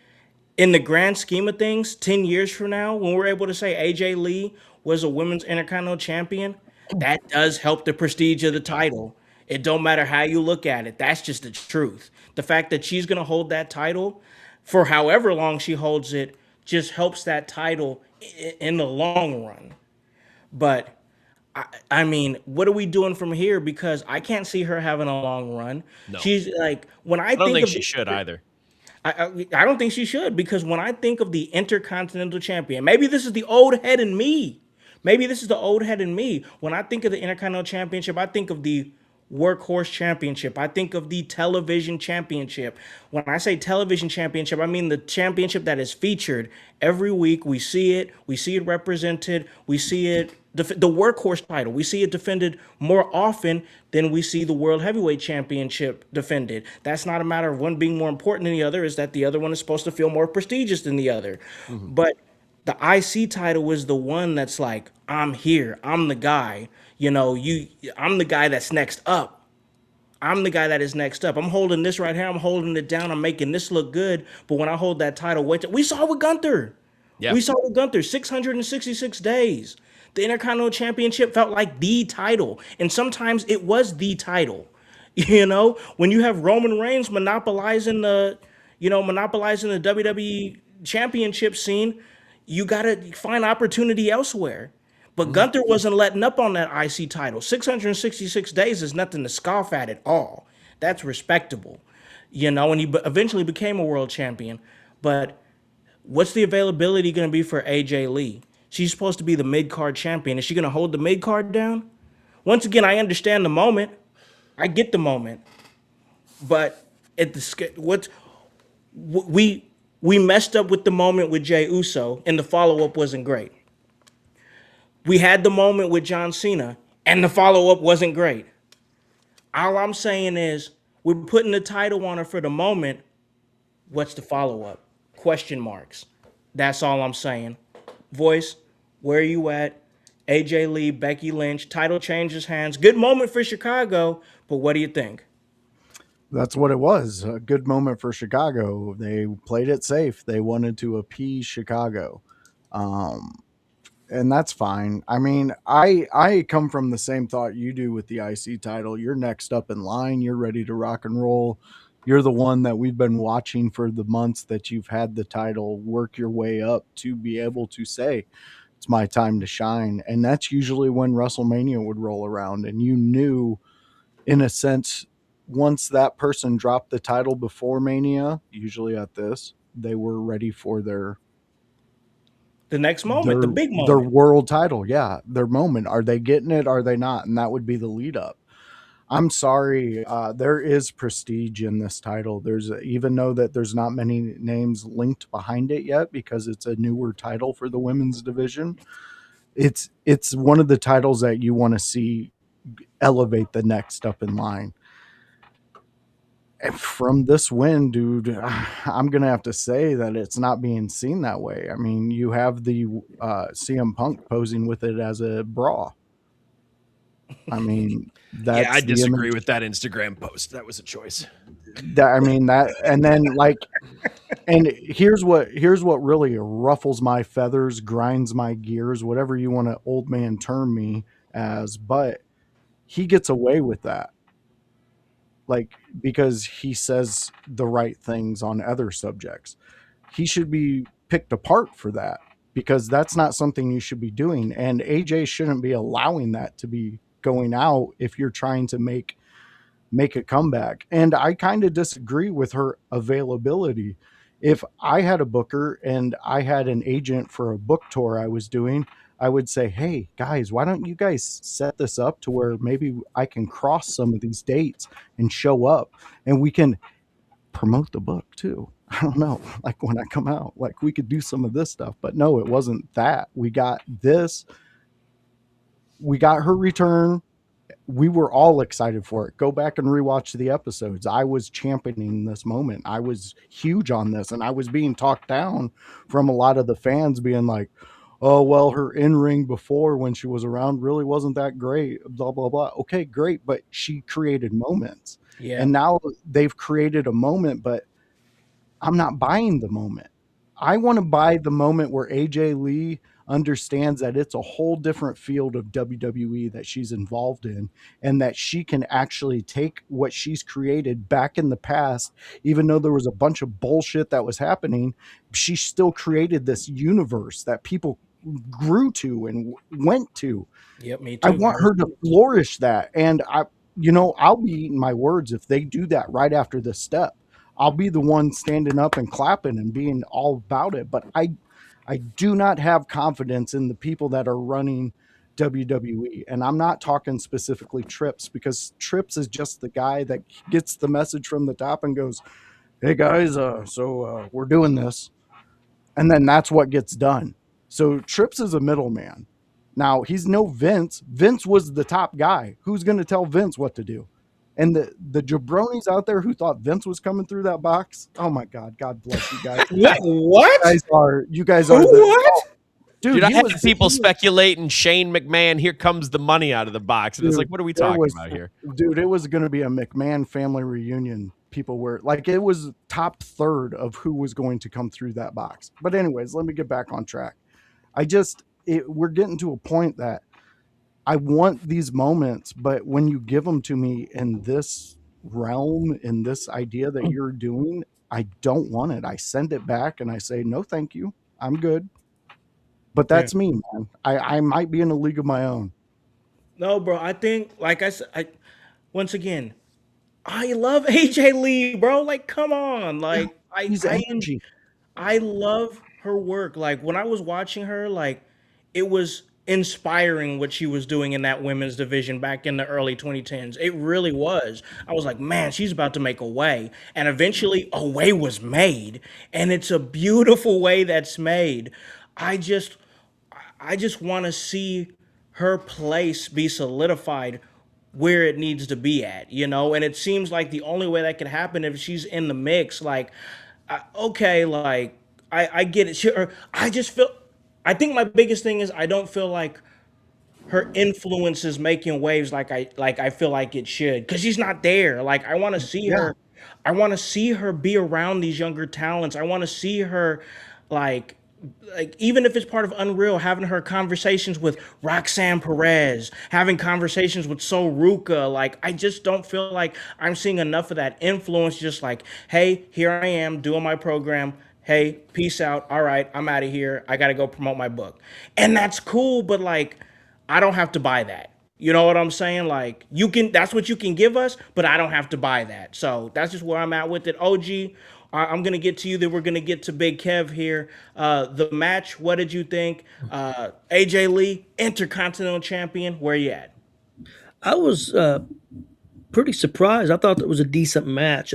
in the grand scheme of things, 10 years from now, when we're able to say AJ Lee was a Women's Intercontinental Champion, that does help the prestige of the title. It don't matter how you look at it. That's just the truth. The fact that she's going to hold that title for however long she holds it just helps that title in the long run. But I mean, what are we doing from here? Because I can't see her having a long run. No. She's like, when I don't think of she should either. I don't think she should, because when I think of the Intercontinental Champion, maybe this is the old head in me. Maybe this is the old head in me. When I think of the Intercontinental Championship, I think of the Workhorse Championship. I think of the Television Championship. When I say Television Championship, I mean the championship that is featured every week. We see it represented. We see it, the Workhorse title. We see it defended more often than we see the World Heavyweight Championship defended. That's not a matter of one being more important than the other. Is that the other one is supposed to feel more prestigious than the other. But the IC title is the one that's like, I'm here. I'm the guy. I'm the guy that's next up. I'm the guy that is next up. I'm holding this right here. I'm holding it down. I'm making this look good. But when I hold that title, we saw it with Gunther. Yeah. We saw it with Gunther, 666 days. The Intercontinental Championship felt like the title. And sometimes it was the title. When you have Roman Reigns monopolizing the WWE Championship scene, you got to find opportunity elsewhere. But Gunther wasn't letting up on that IC title. 666 days is nothing to scoff at all. That's respectable, and he eventually became a world champion. But what's the availability going to be for AJ Lee? She's supposed to be the mid-card champion. Is she going to hold the mid-card down? Once again, I understand the moment. I get the moment. But we messed up with the moment with Jey Uso, and the follow up wasn't great. We had the moment with John Cena, and the follow up wasn't great. All I'm saying is we're putting the title on her for the moment. What's the follow up? Question marks. That's all I'm saying. Voice, where are you at? AJ Lee, Becky Lynch, title changes hands. Good moment for Chicago, but what do you think? That's what it was. A good moment for Chicago. They played it safe. They wanted to appease Chicago. Um, and that's fine. I mean, I come from the same thought you do with the IC title. You're next up in line. You're ready to rock and roll. You're the one that we've been watching for the months that you've had the title. Work your way up to be able to say it's my time to shine. And that's usually when WrestleMania would roll around, and you knew, in a sense, once that person dropped the title before Mania, usually at this, they were ready for The next moment, the big their moment. world title. Yeah, their moment. Are they getting it? Are they not? And that would be the lead up. I'm sorry. There is prestige in this title. Even though that there's not many names linked behind it yet because it's a newer title for the women's division. It's one of the titles that you want to see elevate the next up in line. And from this win, dude, I'm gonna have to say that it's not being seen that way. I mean, you have the CM Punk posing with it as a bra. I mean, that's Yeah, I the disagree image. with that Instagram post. That was a choice. I mean that, and then like, and here's what really ruffles my feathers, grinds my gears, whatever you want to old man term me as, but he gets away with that, like, because he says the right things on other subjects. He should be picked apart for that, because that's not something you should be doing, and AJ shouldn't be allowing that to be going out if you're trying to make a comeback. And I kind of disagree with her availability. If I had a booker and I had an agent for a book tour I was doing, I would say, hey guys, why don't you guys set this up to where maybe I can cross some of these dates and show up, and we can promote the book too. I don't know, like when I come out, like we could do some of this stuff. But no, it wasn't that. We got this. We got her return. We were all excited for it. Go back and rewatch the episodes. I was championing this moment. I was huge on this, and I was being talked down from a lot of the fans being like, oh, well, her in-ring before when she was around really wasn't that great, blah, blah, blah. Okay, great, but she created moments. Yeah. And now they've created a moment, but I'm not buying the moment. I want to buy the moment where AJ Lee understands that it's a whole different field of WWE that she's involved in, and that she can actually take what she's created back in the past. Even though there was a bunch of bullshit that was happening, she still created this universe that people grew to and went to. Yep, me I too. want her to flourish that. And I'll be eating my words if they do that right after this step. I'll be the one standing up and clapping and being all about it. But I do not have confidence in the people that are running WWE. And I'm not talking specifically Trips, because Trips is just the guy that gets the message from the top and goes, hey guys, so we're doing this. And then that's what gets done. So Trips is a middleman. Now, he's no Vince. Vince was the top guy. Who's going to tell Vince what to do? And the jabronis out there who thought Vince was coming through that box, oh my God, God bless you guys. What? You guys are the What? Dude, I had people speculating Shane McMahon, here comes the money out of the box. And it's like, what are we talking about here? Dude, it was going to be a McMahon family reunion. People were like, it was top third of who was going to come through that box. But anyways, let me get back on track. We're getting to a point that I want these moments, but when you give them to me in this realm, in this idea that you're doing, I don't want it. I send it back and I say, no, thank you. I'm good. But that's me, man. I might be in a league of my own. No, bro. I think, like I said, once again, I love AJ Lee, bro. Like, come on. Like, He's energy. I love her work. Like, when I was watching her, like, it was inspiring what she was doing in that women's division back in the early 2010s. It really was. I was like, man, she's about to make a way. And eventually a way was made. And it's a beautiful way that's made. I just want to see her place be solidified where it needs to be at, you know? And it seems like the only way that could happen if she's in the mix, like, okay, like, I get it. I just feel, I think my biggest thing is I don't feel like her influence is making waves like I feel like it should, because she's not there. Like, I want to see Yeah. her. I want to see her be around these younger talents. I want to see her, like even if it's part of Unreal, having her conversations with Roxanne Perez, having conversations with Sol Ruka. Like, I just don't feel like I'm seeing enough of that influence. Just like, hey, here I am doing my program. Hey, peace out. All right, I'm out of here. I got to go promote my book. And that's cool, but like, I don't have to buy that. You know what I'm saying? Like, you can, that's what you can give us, but I don't have to buy that. So that's just where I'm at with it. OG, I'm going to get to you, then we're going to get to Big Kev here. The match, what did you think? AJ Lee, Intercontinental Champion, where you at? I was pretty surprised. I thought it was a decent match.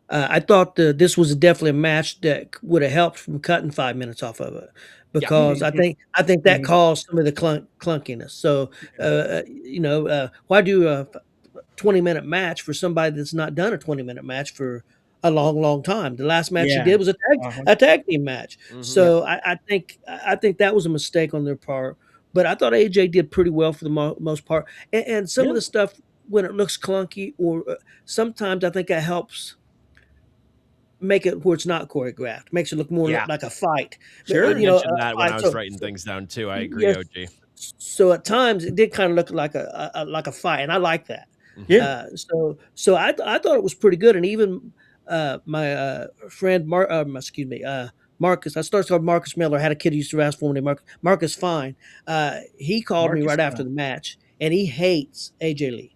I thought this was definitely a match that would have helped from cutting 5 minutes off of it, because I think that caused some of the clunkiness. So why do a 20-minute match for somebody that's not done a 20-minute match for a long time? The last match he Yeah. did was a tag team match. Mhm. So I think that was a mistake on their part. But I thought AJ did pretty well for the most part, and some of the stuff when it looks clunky, or sometimes I think that helps make it where it's not choreographed, makes it look more Yeah. like a fight. Sure. You know, Mentioned a that when fight. I was writing things down too. I agree, yes, OG. so at times it did kind of look like a fight, and I like that. Yeah. So I thought it was pretty good, and even my friend Marcus. I started calling Marcus Miller. I had a kid who used to wrestle for me. Marcus Fine. He called me Marcus right after Fine. the match, and he hates AJ Lee.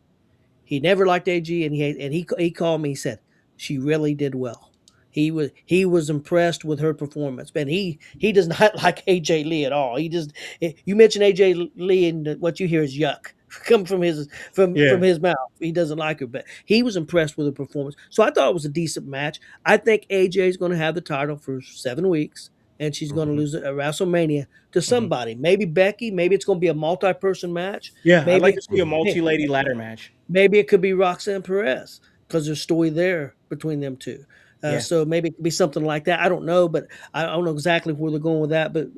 He never liked AG, and he called me. He said she really did well. He was impressed with her performance, but he does not like AJ Lee at all. You mention AJ Lee, and what you hear is yuck come from his from his mouth. He doesn't like her, but he was impressed with her performance. So I thought it was a decent match. I think AJ is going to have the title for 7 weeks, and she's going to lose it at WrestleMania to somebody. Maybe Becky. Maybe it's going to be a multi-person match. Yeah, I'd Maybe like to see a multi-lady ladder match. Maybe it could be Roxanne Perez, because there's a story there between them two. Yeah. So maybe it could be something like that. I don't know, but I don't know exactly where they're going with that. But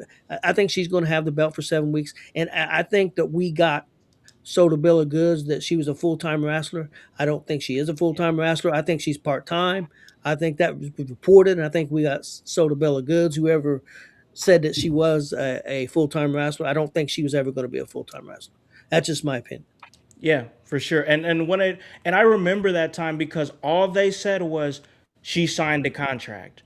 I think she's going to have the belt for 7 weeks. And I think that we got sold a bill of goods that she was a full-time wrestler. I don't think she is a full-time wrestler. I think she's part-time. I think that was reported, and I think we got sold a bill of goods. Whoever said that she was a full-time wrestler, I don't think she was ever going to be a full-time wrestler. That's just my opinion. Yeah, for sure. And I remember that time because all they said was she signed a contract.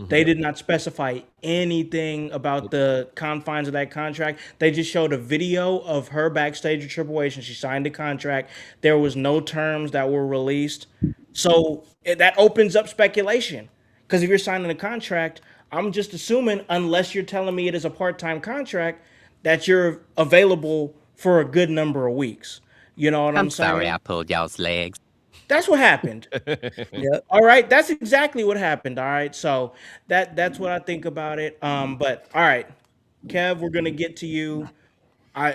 They did not specify anything about the confines of that contract. They just showed a video of her backstage at Triple H, and she signed a contract. There was no terms that were released. So that opens up speculation. Because if you're signing a contract, I'm just assuming, unless you're telling me it is a part-time contract, that you're available for a good number of weeks. You know what I'm saying? Sorry I pulled y'all's legs. That's what happened. Yep. All right, that's exactly what happened. All right, so that's what I think about it. But all right, Kev, we're gonna get to you.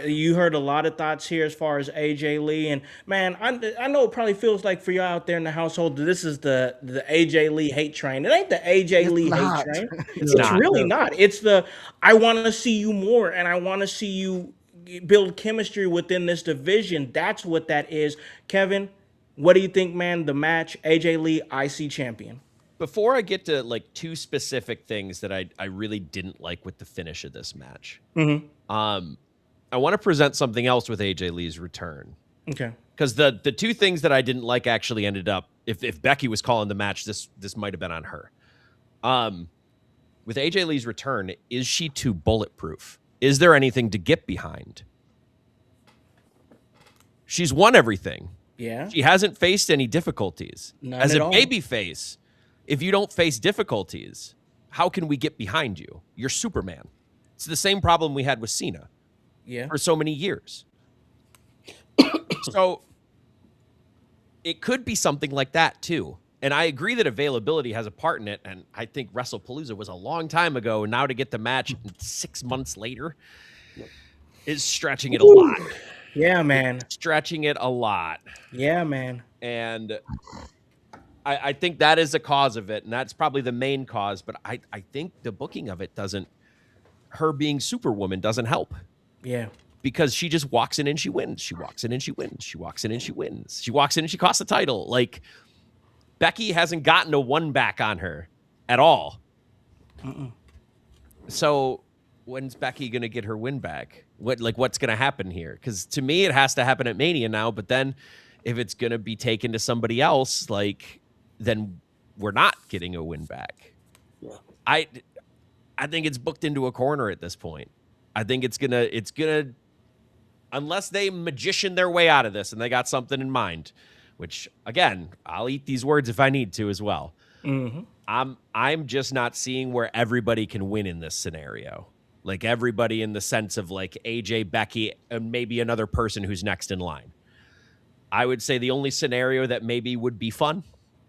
You heard a lot of thoughts here as far as AJ Lee, and man, I know it probably feels like for you out there in the household that this is the AJ Lee hate train. It ain't the AJ Lee not. hate train. It's It's not. really not. It's the I want to see you more, and I want to see you build chemistry within this division. That's what that is, Kevin. What do you think, man? The match, AJ Lee, IC champion. Before I get to like 2 specific things that I really didn't like with the finish of this match, I want to present something else with AJ Lee's return. Okay. Because the 2 things that I didn't like actually ended up, if Becky was calling the match, this might have been on her. With AJ Lee's return, is she too bulletproof? Is there anything to get behind? She's won everything. Yeah. She hasn't faced any difficulties. None As at a all. baby face, if you don't face difficulties, how can we get behind you? You're Superman. It's the same problem we had with Cena. Yeah. for so many years. So it could be something like that too. And I agree that availability has a part in it. And I think WrestlePalooza was a long time ago. And now to get the match 6 months later is stretching it a lot. Yeah, man. Stretching it a lot. Yeah, man. And I think that is the cause of it. And that's probably the main cause. But I think the booking of it doesn't, her being Superwoman doesn't help. Yeah. Because she just walks in and she wins. She walks in and she wins. She walks in and she wins. She walks in and she costs the title. Like, Becky hasn't gotten a one back on her at all. So when's Becky going to get her win back? What's going to happen here? Because to me, it has to happen at Mania now. But then if it's going to be taken to somebody else, then we're not getting a win back. Yeah. I think it's booked into a corner at this point. I think it's gonna, unless they magician their way out of this and they got something in mind, which again, I'll eat these words if I need to as well. Mm-hmm. I'm just not seeing where everybody can win in this scenario. Like everybody in the sense of like AJ, Becky, and maybe another person who's next in line. I would say the only scenario that maybe would be fun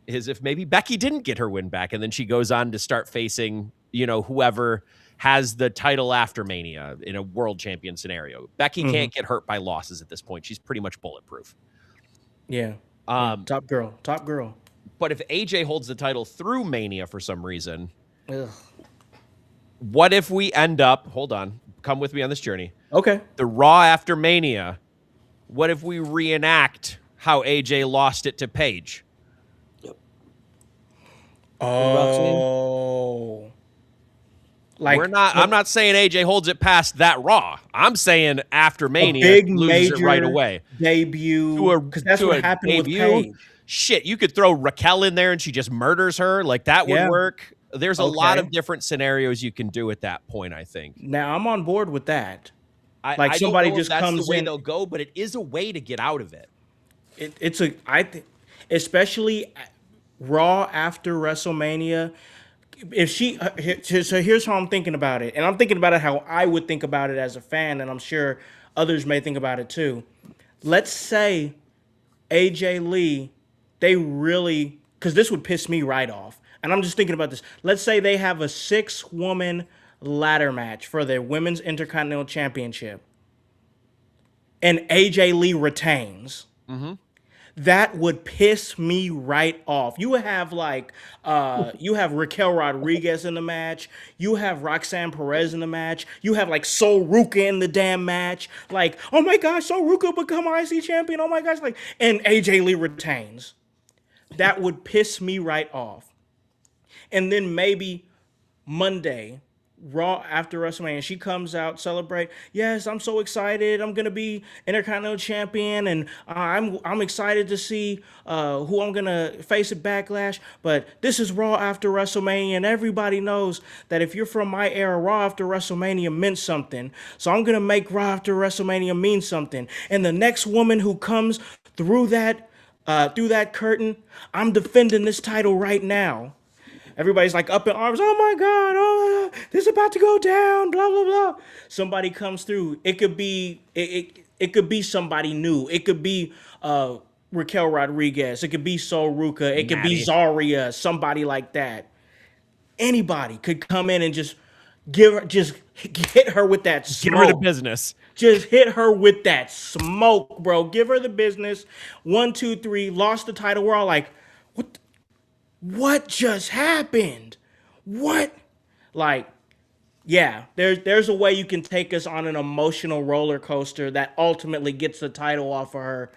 is if maybe Becky didn't get her win back and then she goes on to start facing, whoever has the title after Mania in a world champion scenario. Becky can't get hurt by losses at this point. She's pretty much bulletproof. Yeah. Top girl. But if AJ holds the title through Mania for some reason, Ugh. what if we end up, hold on, come with me on this journey. Okay. The Raw after Mania, what if we reenact how AJ lost it to Paige? Oh. I'm not saying AJ holds it past that Raw. I'm saying after Mania, big loses major it right away. Debut. Because that's what happened with Paige. Shit, you could throw Raquel in there and she just murders her. Like that would work. There's a lot of different scenarios you can do at that point, I think. Now I'm on board with that. I somebody don't know just if that's comes the way in. they'll go, but it is a way to get out of it. Especially Raw after WrestleMania. So here's how I'm thinking about it, and I'm thinking about it how I would think about it as a fan, and I'm sure others may think about it too. Let's say AJ Lee, because this would piss me right off, and I'm just thinking about this. Let's say they have a 6-woman ladder match for their Women's Intercontinental Championship, and AJ Lee retains. Mm-hmm. That would piss me right off. You would have you have Raquel Rodriguez in the match. You have Roxanne Perez in the match. You have Sol Ruka in the damn match. Oh my gosh, Sol Ruka become IC champion. Oh my gosh, and AJ Lee retains. That would piss me right off. And then maybe Monday, Raw after WrestleMania, she comes out, celebrate. Yes, I'm so excited. I'm gonna be Intercontinental Champion, and I'm excited to see who I'm gonna face at Backlash. But this is Raw after WrestleMania, and everybody knows that if you're from my era, Raw after WrestleMania meant something. So I'm gonna make Raw after WrestleMania mean something. And the next woman who comes through that curtain, I'm defending this title right now. Everybody's up in arms. Oh my God! Oh, this is about to go down. Blah blah blah. Somebody comes through. It could be it could be somebody new. It could be Raquel Rodriguez. It could be Sol Ruka. It could be Zarya. Somebody like that. Anybody could come in and just hit her with that smoke. Get rid of business. Just hit her with that smoke, bro. Give her the business. 1, 2, 3. Lost the title. We're all like, what? What just happened? What? There's a way you can take us on an emotional roller coaster that ultimately gets the title off of her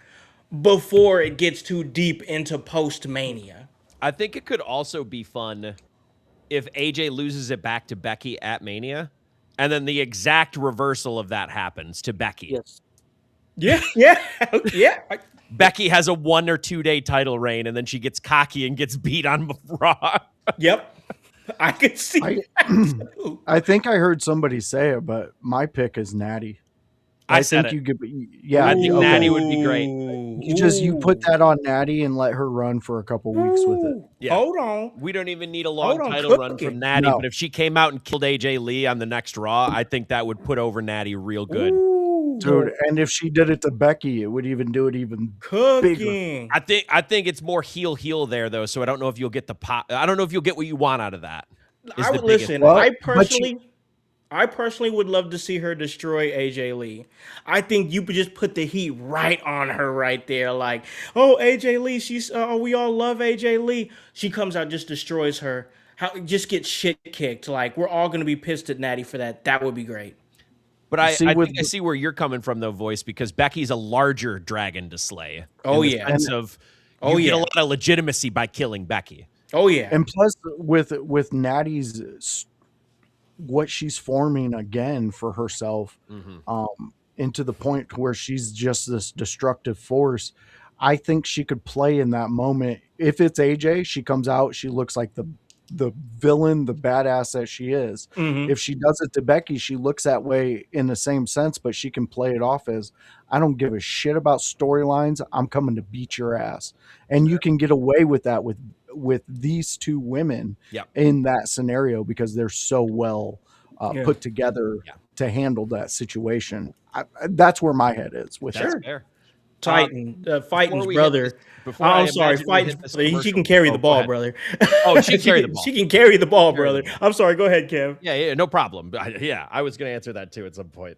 before it gets too deep into post-Mania. I think it could also be fun if AJ loses it back to Becky at Mania, and then the exact reversal of that happens to Becky. Yes. Yeah. Becky has a 1 or 2 day title reign, and then she gets cocky and gets beat on Raw. Yep. I could see that too. I think I heard somebody say it, but my pick is Natty. I think you could. I think Natty would be great. You put that on Natty and let her run for a couple weeks with it. Yeah. Hold on. We don't even need a long title run from Natty, but if she came out and killed AJ Lee on the next Raw, I think that would put over Natty real good. Dude, and if she did it to Becky, it would even do it even bigger. Cooking. I think it's more heel there though, so I don't know if you'll get the pop. I don't know if you'll get what you want out of that. I would listen. Well, I personally would love to see her destroy AJ Lee. I think you could just put the heat right on her right there. Like, oh, AJ Lee, she's we all love AJ Lee. She comes out, just destroys her. Just get shit kicked. Like, we're all gonna be pissed at Natty for that. That would be great. But I see where you're coming from though, Voice, because Becky's a larger dragon to slay. Oh in the yeah. sense of get a lot of legitimacy by killing Becky. Oh yeah. And plus with Natty's what she's forming again for herself, into the point where she's just this destructive force. I think she could play in that moment. If it's AJ, she comes out, she looks like the villain, the badass that she is. If she does it to Becky, she looks that way in the same sense, but she can play it off as, I don't give a shit about storylines. I'm coming to beat your ass. And you can get away with that with these two women in that scenario because they're so well put together to handle that situation. That's where my head is with That's that. fair. Fighting's brother. I'm sorry, Fighting's brother. She can carry the ball, brother. Oh, she can carry the ball. She can carry the ball, brother. I'm sorry. Go ahead, Kev. Yeah, no problem. I was going to answer that too at some point.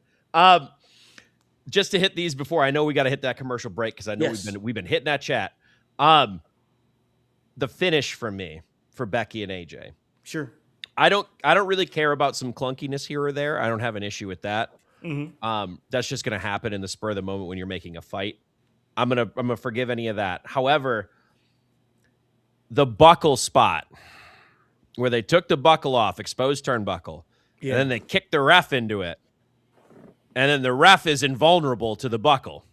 Just to hit these before, I know we got to hit that commercial break because I know we've been hitting that chat. The finish for me for Becky and AJ. Sure. I don't really care about some clunkiness here or there. I don't have an issue with that. That's just going to happen in the spur of the moment when you're making a fight. I'm gonna forgive any of that. However, the buckle spot where they took the buckle off, exposed turnbuckle, and then they kicked the ref into it, and then the ref is invulnerable to the buckle.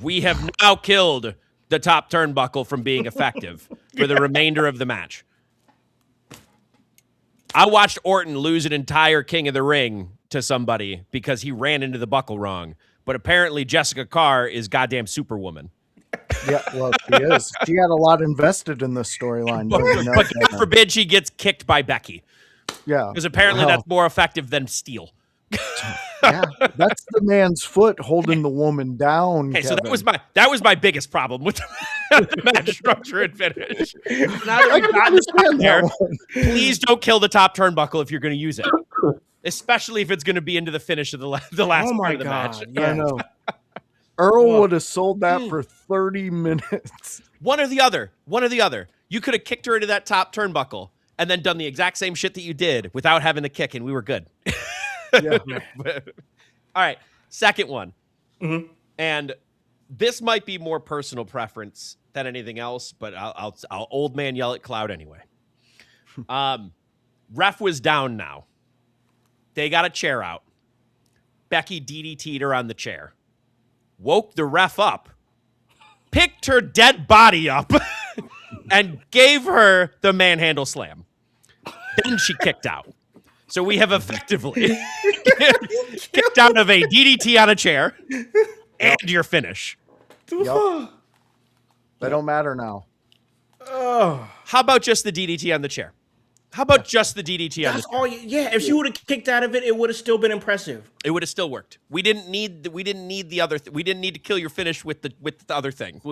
We have now killed the top turnbuckle from being effective for the remainder of the match. I watched Orton lose an entire King of the Ring to somebody because he ran into the buckle wrong. But apparently Jessica Carr is goddamn Superwoman. Yeah, well, she is. She had a lot invested in this storyline. But God forbid she gets kicked by Becky. Yeah. Because apparently that's more effective than steel. Yeah, that's the man's foot holding the woman down. Okay, Kevin. So that was my biggest problem with the match structure and finish. Now that we've gotten this there, please don't kill the top turnbuckle if you're going to use it. Especially if it's going to be into the finish of the last part of the match. Yeah. I know. Earl would have sold that for 30 minutes. One or the other. You could have kicked her into that top turnbuckle and then done the exact same shit that you did without having the kick, and we were good. Yeah. All right. Second one. And this might be more personal preference than anything else, but I'll old man yell at cloud anyway. Ref was down now. They got a chair out. Becky DDT'd her on the chair. Woke the ref up. Picked her dead body up. And gave her the manhandle slam. Then she kicked out. So we have effectively kicked out of a DDT on a chair and your finish. Yep. They don't matter now. How about just the DDT on the chair? How about just the DDT on the chair? If she would have kicked out of it, it would have still been impressive. It would have still worked. We didn't need the other. We didn't need to kill your finish with the other thing.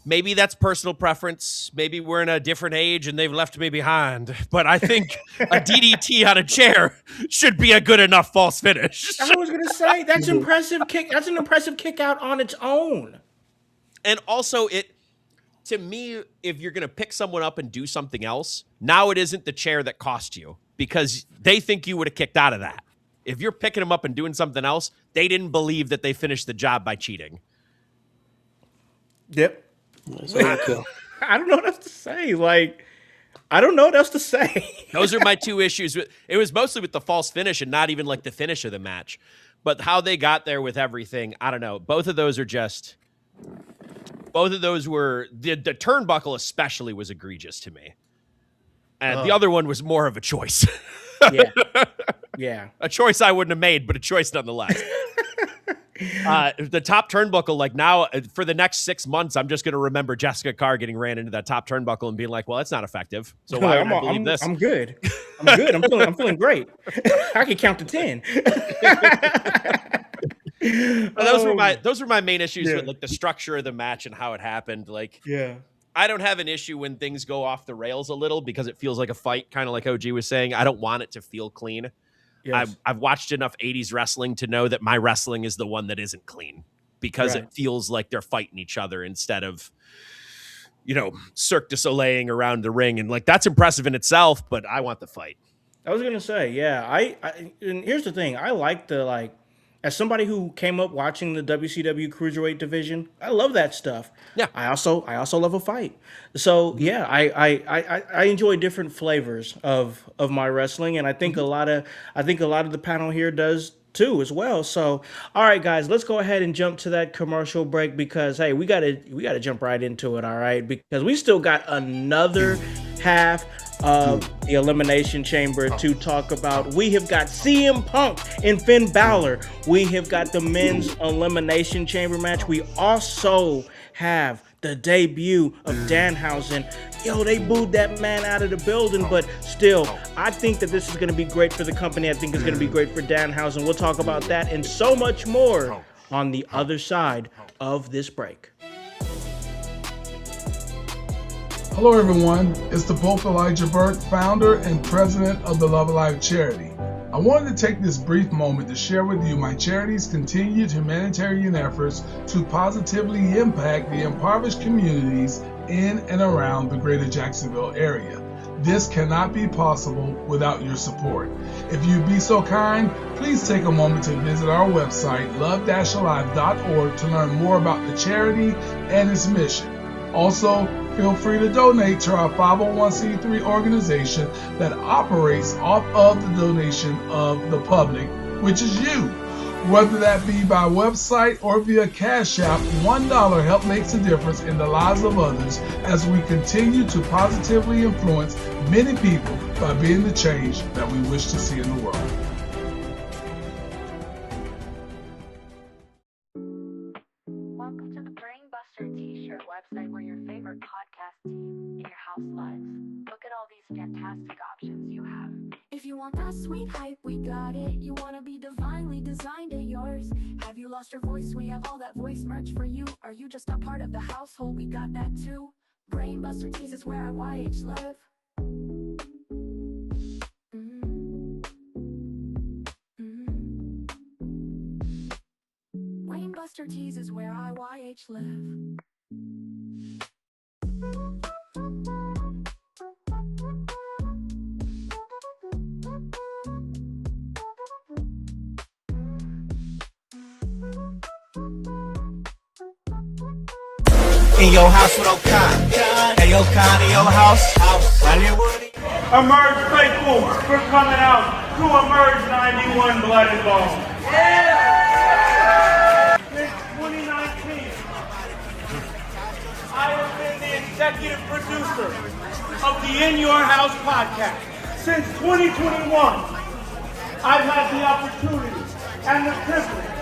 Maybe that's personal preference. Maybe we're in a different age and they've left me behind. But I think a DDT on a chair should be a good enough false finish. I was gonna say that's impressive kick. That's an impressive kick out on its own. And also, to me, if you're gonna pick someone up and do something else, now it isn't the chair that cost you because they think you would have kicked out of that. If you're picking them up and doing something else, they didn't believe that they finished the job by cheating. Yep. I don't know what else to say. I don't know what else to say. Those are my two issues. It was mostly with the false finish and not even like the finish of the match. But how they got there with everything, I don't know. Both of those were the turnbuckle especially was egregious to me. And the other one was more of a choice. Yeah. A choice I wouldn't have made, but a choice nonetheless. The top turnbuckle, like now for the next 6 months, I'm just going to remember Jessica Carr getting ran into that top turnbuckle and being like, well, that's not effective. So why would I believe this? I'm good. I'm feeling great. I can count to 10. But those were my main issues with like the structure of the match and how it happened. Like, I don't have an issue when things go off the rails a little because it feels like a fight, kind of like OG was saying. I don't want it to feel clean. Yes. I've watched enough 80s wrestling to know that my wrestling is the one that isn't clean because it feels like they're fighting each other instead of, Cirque du Soleil around the ring. And like, that's impressive in itself, but I want the fight. I was going to say, and here's the thing. I like as somebody who came up watching the WCW Cruiserweight division, I love that stuff. Yeah. I also love a fight. So yeah, I enjoy different flavors of my wrestling, and I think a lot of the panel here does too as well. So all right, guys, let's go ahead and jump to that commercial break because hey, we gotta jump right into it. All right, because we still got another half of the Elimination Chamber to talk about. We have got CM Punk and Finn Balor. We have got the men's Elimination Chamber match. We also have the debut of Danhausen. Yo, they booed that man out of the building, but still, I think that this is going to be great for the company. I think it's going to be great for Danhausen. We'll talk about that and so much more on the other side of this break. Hello everyone, it's the Pope Elijah Burke, founder and president of the Love Alive charity. I wanted to take this brief moment to share with you my charity's continued humanitarian efforts to positively impact the impoverished communities in and around the greater Jacksonville area. This cannot be possible without your support. If you'd be so kind, please take a moment to visit our website, love-alive.org, to learn more about the charity and its mission. Also, feel free to donate to our 501c3 organization that operates off of the donation of the public, which is you. Whether that be by website or via Cash App, $1 help makes a difference in the lives of others as we continue to positively influence many people by being the change that we wish to see in the world. Welcome to the Brainbuster T-shirt website where your favorite podcast team in your house lives. Look at all these fantastic options you have. If you want that sweet hype, we got it. You want to be divinely designed at yours. Have you lost your voice? We have all that voice merch for you. Are you just a part of the household? We got that too. Brainbuster Tees is where YH live. Brainbuster Tees is where YH live. In your house with O'Con. Hey, O'Con, in your house. Hollywood. Emerge faithful, we're coming out to Emerge 91 Blood and Bone. Since 2019, I have been the executive producer of the In Your House podcast. Since 2021, I've had the opportunity and the privilege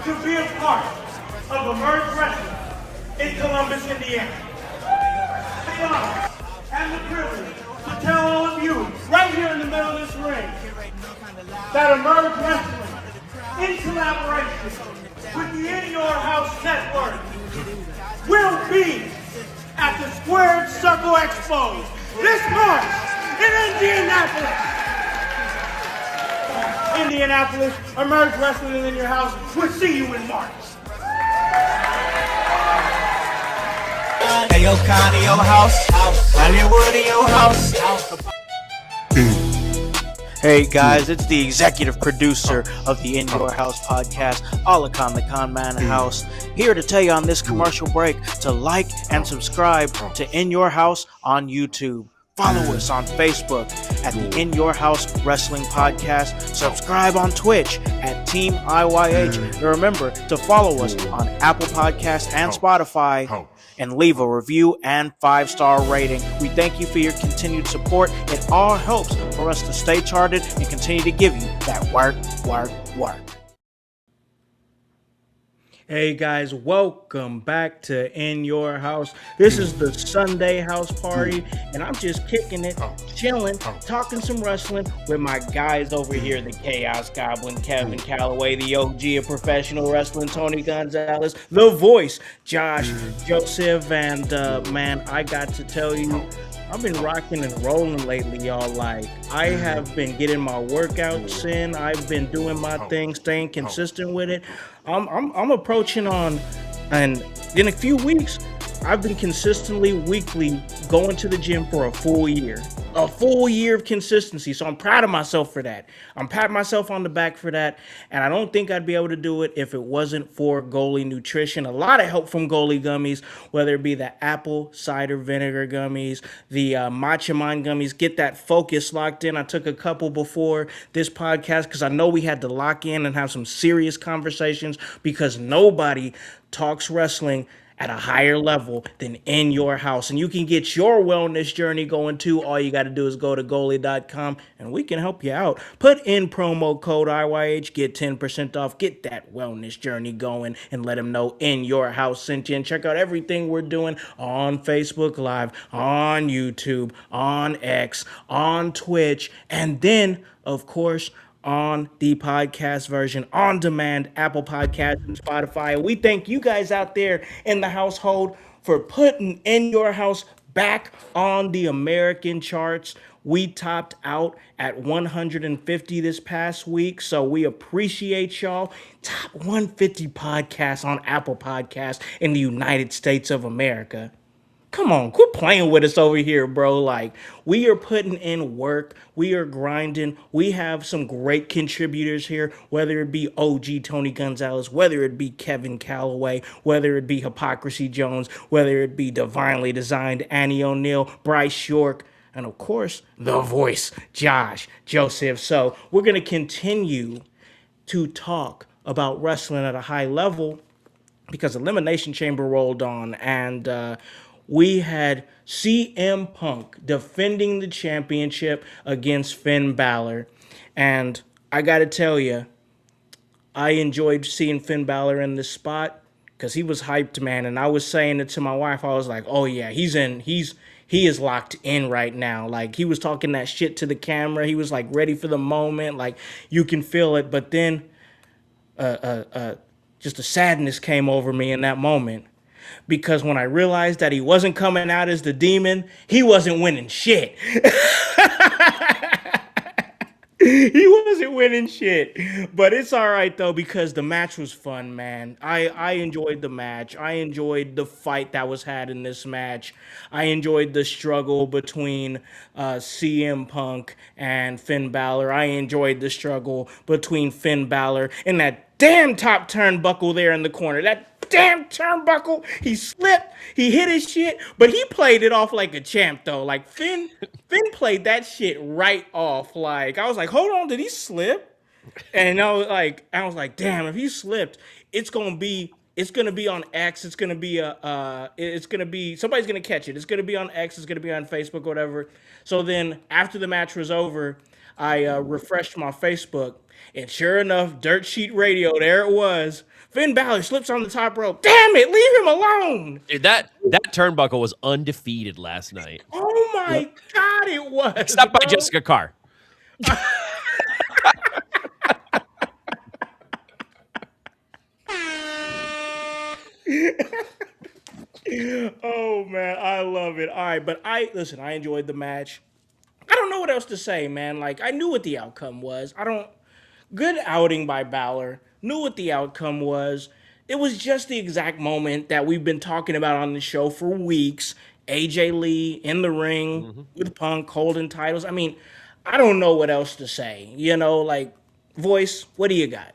to be a part of Emerge Wrestling in Columbus, Indiana. The honor and the privilege to tell all of you, right here in the middle of this ring, that Emerge Wrestling, in collaboration with the In Your House Network, will be at the Squared Circle Expo this March in Indianapolis. Indianapolis, Emerge Wrestling in your house. We'll see you in March. Hey, O'Con, in your house. Hollywood, in your house. Hey guys, it's the executive producer of the In Your House podcast, Alakon the Con Man House, here to tell you on this commercial break to like and subscribe to In Your House on YouTube. Follow us on Facebook at the In Your House Wrestling Podcast. Subscribe on Twitch at Team IYH. And remember to follow us on Apple Podcasts and Spotify. And leave a review and 5-star rating. We thank you for your continued support. It all helps for us to stay charted and continue to give you that work. Hey guys, welcome back to In Your House. This is the Sunday house party, and I'm just kicking it, chilling, talking some wrestling with my guys over here, the Chaos Goblin, Kevin Calloway, the OG of professional wrestling, Tony Gonzalez, the voice, Josh Joseph, and man, I got to tell you, I've been rocking and rolling lately, y'all. Like, I have been getting my workouts in. I've been doing my thing, staying consistent with it. I'm approaching on, and in a few weeks, I've been consistently weekly going to the gym for a full year of consistency. So I'm proud of myself for that. I'm patting myself on the back for that. And I don't think I'd be able to do it if it wasn't for Goalie Nutrition. A lot of help from Goalie Gummies, whether it be the apple cider vinegar gummies, the matcha mind gummies. Get that focus locked in. I took a couple before this podcast because I know we had to lock in and have some serious conversations because nobody talks wrestling at a higher level than In Your House. And you can get your wellness journey going too. All you got to do is go to goalie.com and we can help you out. Put in promo code IYH, get 10% off, get that wellness journey going, and let them know In Your House sent you. And check out everything we're doing on Facebook Live, on YouTube, on X, on Twitch, and then, of course, on the podcast version, on demand, Apple Podcasts and Spotify. And we thank you guys out there in the household for putting In Your House back on the American charts. We topped out at 150 this past week, so we appreciate y'all. Top 150 podcasts on Apple Podcasts in the United States of America. Come on, quit playing with us over here, bro. Like, we are putting in work. We are grinding. We have some great contributors here, whether it be OG Tony Gonzalez, whether it be Kevin Calloway, whether it be Hypocrisy Jones, whether it be Divinely Designed Annie O'Neill, Bryce York, and of course, the voice, Josh Joseph. So we're going to continue to talk about wrestling at a high level because Elimination Chamber rolled on, and we had CM Punk defending the championship against Finn Balor. And I got to tell you, I enjoyed seeing Finn Balor in this spot because he was hyped, man. And I was saying it to my wife. I was like, oh, yeah, he is locked in right now. Like, he was talking that shit to the camera. He was, like, ready for the moment. Like, you can feel it. But then just a sadness came over me in that moment. Because when I realized that he wasn't coming out as the demon, he wasn't winning shit. He wasn't winning shit. But it's all right, though, because the match was fun, man. I enjoyed the match. I enjoyed the fight that was had in this match. I enjoyed the struggle between CM Punk and Finn Balor. I enjoyed the struggle between Finn Balor and that damn top turnbuckle there in the corner. That damn turnbuckle. He slipped. He hit his shit, but he played it off like a champ, though. Like, Finn played that shit right off. Like, I was like, hold on, did he slip? And I was like, damn, if he slipped, it's gonna be on X. It's gonna be somebody's gonna catch it. It's gonna be on X. It's gonna be on Facebook, whatever. So then after the match was over, I refreshed my Facebook, and sure enough, Dirt Sheet Radio, there it was. Finn Balor slips on the top rope. Damn it, leave him alone. Dude, that turnbuckle was undefeated last night. Oh my God, it was. Except by Jessica Carr. Oh man, I love it. All right, but I enjoyed the match. I don't know what else to say, man. Like, I knew what the outcome was. Good outing by Balor. Knew what the outcome was. It was just the exact moment that we've been talking about on the show for weeks. AJ Lee in the ring with Punk holding titles. I mean, I don't know what else to say. Like, voice, what do you got?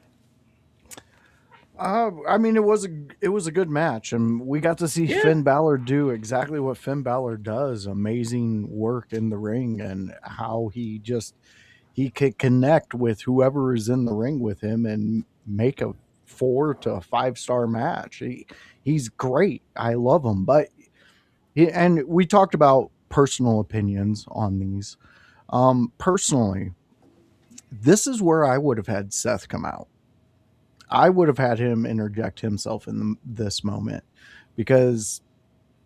I mean, it was a good match, and we got to see Finn Balor do exactly what Finn Balor does: amazing work in the ring, and how he could connect with whoever is in the ring with him and make a 4 to 5-star match. He's great. I love him, and we talked about personal opinions on these. Personally, this is where I would have had Seth come out. I would have had him interject himself in this moment because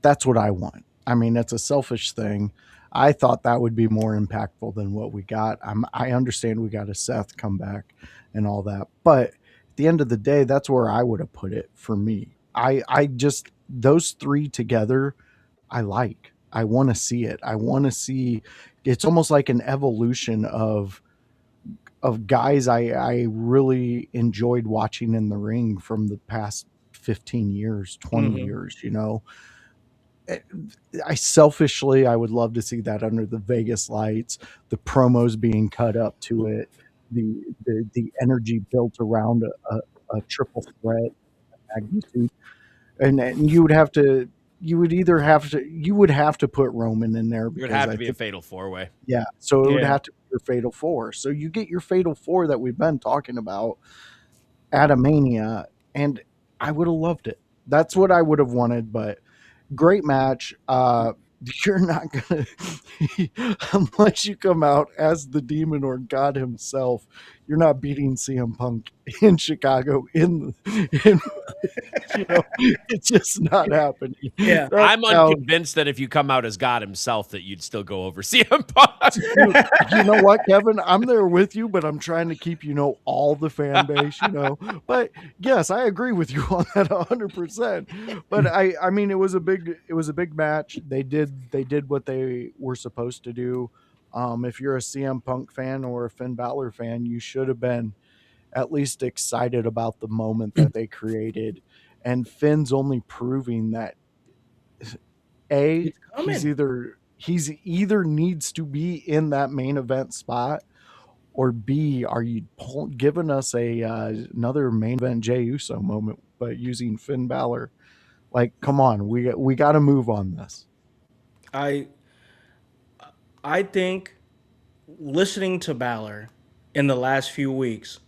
that's what I want. I mean, it's a selfish thing. I thought that would be more impactful than what we got. I understand we got a Seth come back and all that, but at the end of the day, that's where I would have put it for me. I just, those three together, I like. I want to see it. I want to see. It's almost like an evolution of guys I really enjoyed watching in the ring from the past 15 years, 20 years, you know. I would love to see that under the Vegas lights, the promos being cut up to it, the energy built around a triple threat magnitude. And you would have to put Roman in there It would because have I to be a think, fatal 4-way. yeah, so it would Yeah. have to be your fatal four. So you get your fatal four that we've been talking about at a Mania, and I would have loved it. That's what I would have wanted, but great match. You're not gonna unless you come out as the demon or God himself, you're not beating CM Punk in Chicago in you know, it's just not happening. Yeah. I'm unconvinced that if you come out as God himself, that you'd still go over CM Punk. Dude, you know what, Kevin? I'm there with you, but I'm trying to keep, all the fan base, But yes, I agree with you on that 100%. But I mean, it was a big match. They did what they were supposed to do. If you're a CM Punk fan or a Finn Balor fan, you should have been at least excited about the moment that they created. And Finn's only proving that It's coming. he's either needs to be in that main event spot, or B, are you giving us another main event Jey Uso moment, but using Finn Balor? Like, come on, we got to move on this. I think listening to Balor in the last few weeks,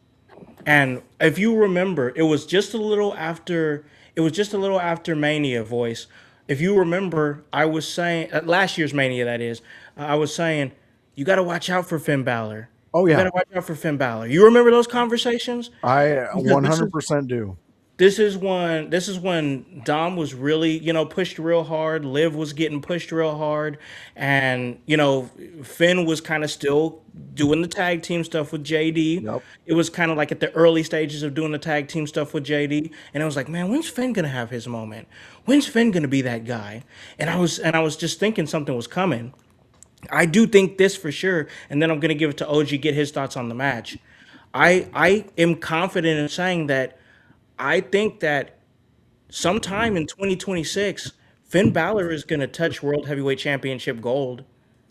and if you remember, it was just a little after Mania, voice. If you remember, I was saying at last year's Mania, that is, I was saying you got to watch out for Finn Balor. Oh You yeah, got to watch out for Finn Balor. You remember those conversations? I Because 100% do. This is when Dom was really, pushed real hard. Liv was getting pushed real hard, and Finn was kind of still doing the tag team stuff with JD. Yep. It was kind of like at the early stages of doing the tag team stuff with JD, and I was like, man, when's Finn gonna have his moment? When's Finn gonna be that guy? And I was just thinking something was coming. I do think this for sure, and then I'm gonna give it to OG, get his thoughts on the match. I am confident in saying that I think that sometime in 2026, Finn Balor is going to touch World Heavyweight Championship gold.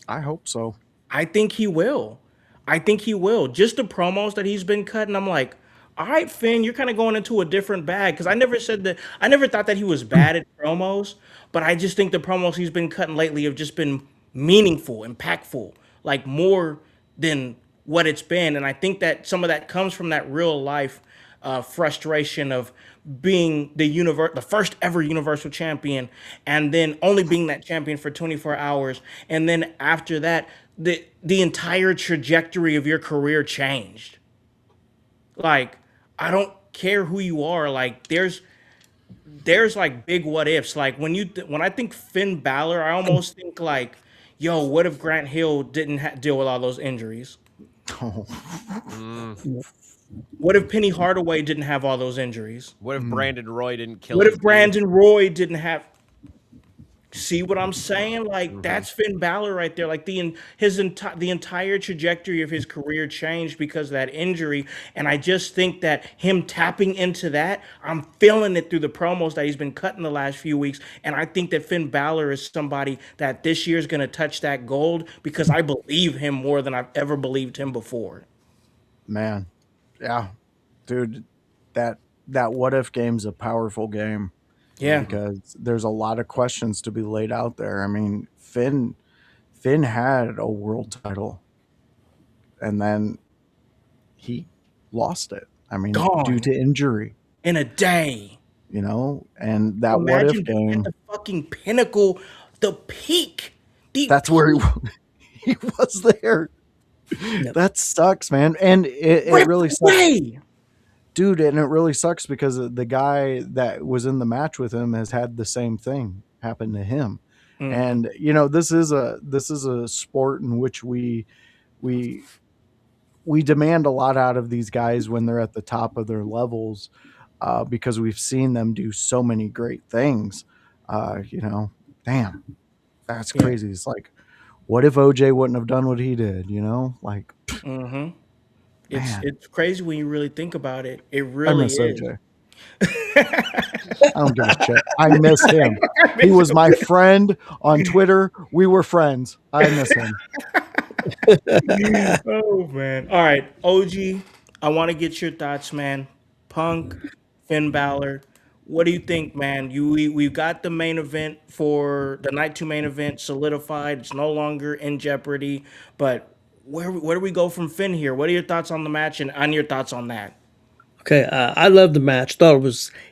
I hope so. I think he will. Just the promos that he's been cutting, I'm like, all right, Finn, you're kind of going into a different bag. Because I never thought that he was bad at promos, but I just think the promos he's been cutting lately have just been meaningful, impactful, like more than what it's been. And I think that some of that comes from that real life frustration of being the first ever Universal Champion, and then only being that champion for 24 hours, and then after that, the entire trajectory of your career changed. Like, I don't care who you are. Like, there's like big what ifs. Like when I think Finn Balor, I almost think like, yo, what if Grant Hill didn't deal with all those injuries? Oh. What if Penny Hardaway didn't have all those injuries? What if Brandon Roy didn't kill What his if Brandon Roy didn't have? See what I'm saying? Like, that's Finn Balor right there. Like the entire trajectory of his career changed because of that injury. And I just think that him tapping into that, I'm feeling it through the promos that he's been cutting the last few weeks. And I think that Finn Balor is somebody that this year is going to touch that gold because I believe him more than I've ever believed him before. Man, yeah, dude, that what if game's a powerful game. Yeah, because there's a lot of questions to be laid out there. I mean, Finn had a world title, and then he lost it. I mean, Gone. due to injury in a day. And that Imagine what if being game, at the fucking pinnacle, the peak. That's where he was there. That sucks, man. And it really sucks. dude, and it really sucks because the guy that was in the match with him has had the same thing happen to him. And this is a sport in which we demand a lot out of these guys when they're at the top of their levels, because we've seen them do so many great things. Damn, that's crazy. It's like, what if OJ wouldn't have done what he did? Like, It's crazy when you really think about it. It I really miss is. OJ. I don't give a shit. I miss him. He was my friend on Twitter. We were friends. I miss him. Oh man. All right, OG, I want to get your thoughts, man. Punk, Finn Balor. What do you think, man? We've got the main event for the night 2 main event solidified. It's no longer in jeopardy. But where do we go from Finn here? What are your thoughts on the match and on your thoughts on that? Okay, I love the match. Thought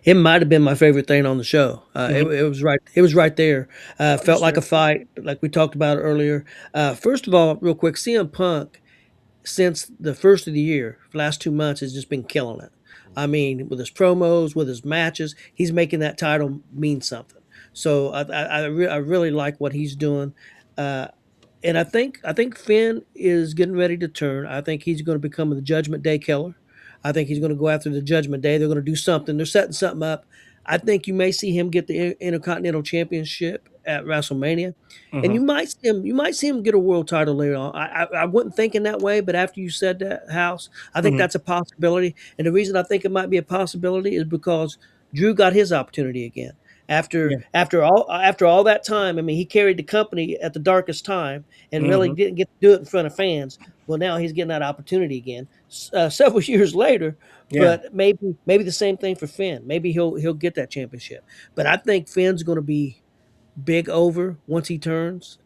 it might have been my favorite thing on the show. It was right. It was right there. Felt like a fight, like we talked about earlier. First of all, real quick, CM Punk, since the first of the year, last 2 months, has just been killing it. I mean, with his promos, with his matches, he's making that title mean something. So I really like what he's doing. And I think Finn is getting ready to turn. I think he's going to become the Judgment Day killer. I think he's going to go after the Judgment Day. They're going to do something. They're setting something up. I think you may see him get the Intercontinental Championship at WrestleMania, and you might see him get a world title later on. I wasn't thinking that way, but after you said that, House, I think that's a possibility. And the reason I think it might be a possibility is because Drew got his opportunity again. After all that time, I mean, he carried the company at the darkest time and really didn't get to do it in front of fans. Well, now he's getting that opportunity again, several years later. But maybe the same thing for Finn. Maybe he'll get that championship. But I think Finn's going to be big over once he turns.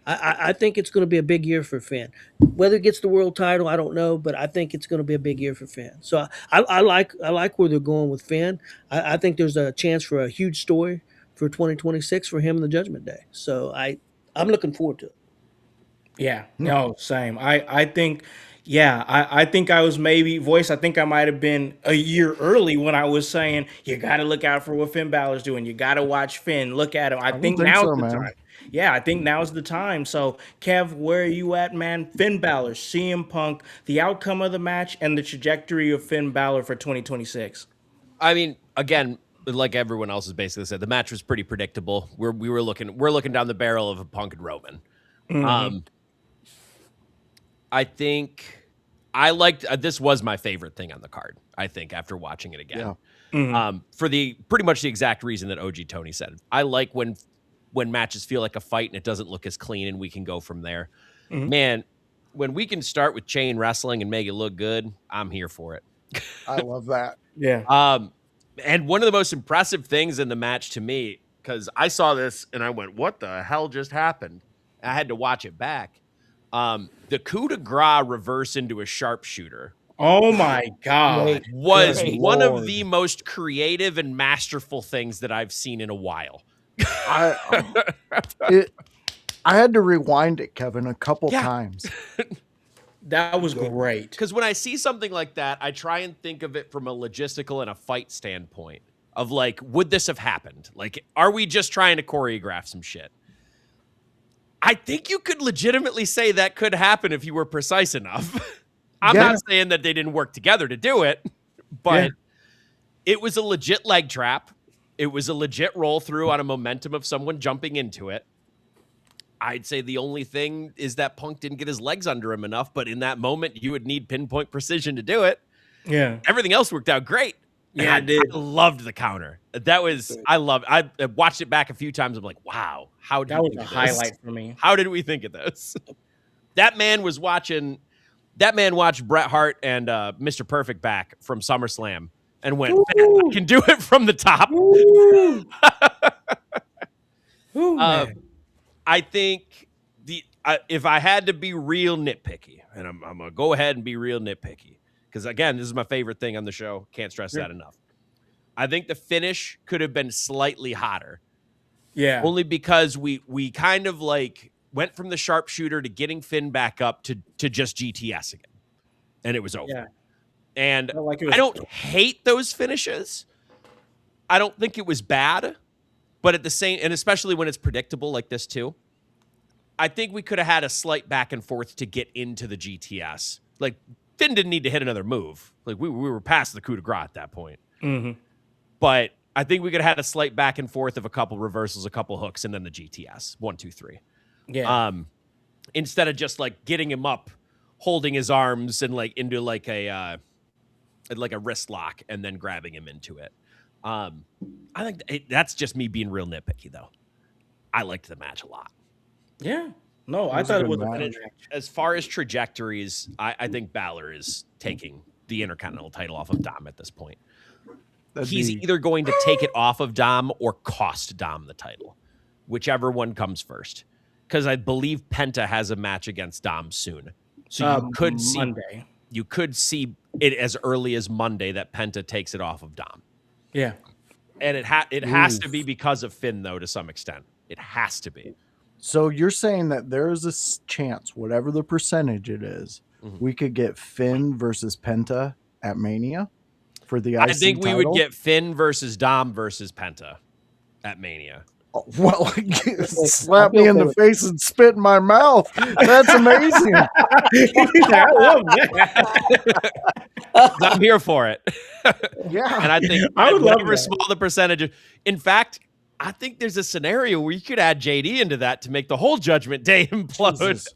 I think it's going to be a big year for Finn. Whether he gets the world title, I don't know, but I think it's going to be a big year for Finn. So I like where they're going with Finn. I think there's a chance for a huge story for 2026 for him in the Judgment Day. So I'm looking forward to it. Yeah, no, same. I think, I think I was maybe voice. I think I might have been a year early when I was saying you got to look out for what Finn Balor's doing. You got to watch Finn. Look at him. I think now's so, the man. time. Yeah, I think now's the time. So, Kev, where are you at, man? Finn Balor, CM Punk, the outcome of the match, and the trajectory of Finn Balor for 2026. I mean, again, like everyone else has basically said, the match was pretty predictable. We're looking down the barrel of a Punk and Roman. I think I liked this was my favorite thing on the card. I think after watching it again, for the pretty much the exact reason that OG Tony said. I like when matches feel like a fight and it doesn't look as clean, and we can go from there. Man, when we can start with chain wrestling and make it look good, I'm here for it. I love that. Yeah. And one of the most impressive things in the match to me, because I saw this and I went, "What the hell just happened?" I had to watch it back. The coup de grace reverse into a sharpshooter. Oh my God. Was one of the most creative and masterful things that I've seen in a while. I had to rewind it, Kevin, a couple times. That was great. Because when I see something like that, I try and think of it from a logistical and a fight standpoint of like, would this have happened? Like, are we just trying to choreograph some shit? I think you could legitimately say that could happen if you were precise enough. I'm not saying that they didn't work together to do it, but it was a legit leg trap. It was a legit roll through on a momentum of someone jumping into it. I'd say the only thing is that Punk didn't get his legs under him enough, but in that moment, you would need pinpoint precision to do it. Yeah. Everything else worked out great. Yeah, I loved the counter. That was, I watched it back a few times. I'm like, wow, how did that was think a of highlight this? for me. How did we think of this? That man watched Bret Hart and Mr. Perfect back from SummerSlam and went, man, I can do it from the top. I think if I had to be real nitpicky, and I'm going to go ahead and be real nitpicky, because, again, this is my favorite thing on the show. Can't stress that enough. I think the finish could have been slightly hotter. Yeah. Only because we kind of like went from the sharpshooter to getting Finn back up to just GTS again. And it was over. And Like I don't hate those finishes. I don't think it was bad, but at the same, and especially when it's predictable like this too, I think we could have had a slight back and forth to get into the GTS. Like Finn didn't need to hit another move. Like we were past the coup de grace at that point. Mm-hmm. But I think we could have had a slight back and forth of a couple reversals, a couple hooks, and then the GTS 1, 2, 3. Yeah. Instead of just like getting him up, holding his arms and like into like a wrist lock and then grabbing him into it. I think that's just me being real nitpicky though. I liked the match a lot. Yeah. No, I thought it was a match. good match. As far as trajectories, I think Balor is taking the Intercontinental title off of Dom at this point. He's either going to take it off of Dom or cost Dom the title, whichever one comes first. Because I believe Penta has a match against Dom soon, so you could see Monday. You could see it as early as Monday that Penta takes it off of Dom. Yeah, and it has to be because of Finn though to some extent. It has to be. So you're saying that there is a chance, whatever the percentage it is, we could get Finn versus Penta at Mania for the IC I think we title? would get Finn versus Dom versus Penta at Mania. Oh, well, slap me in the face and spit in my mouth. That's amazing. I love that. I'm here for it. Yeah, and I think I would love whatever that. small the percentage. In fact, I think there's a scenario where you could add JD into that to make the whole Judgment Day implode. Jesus.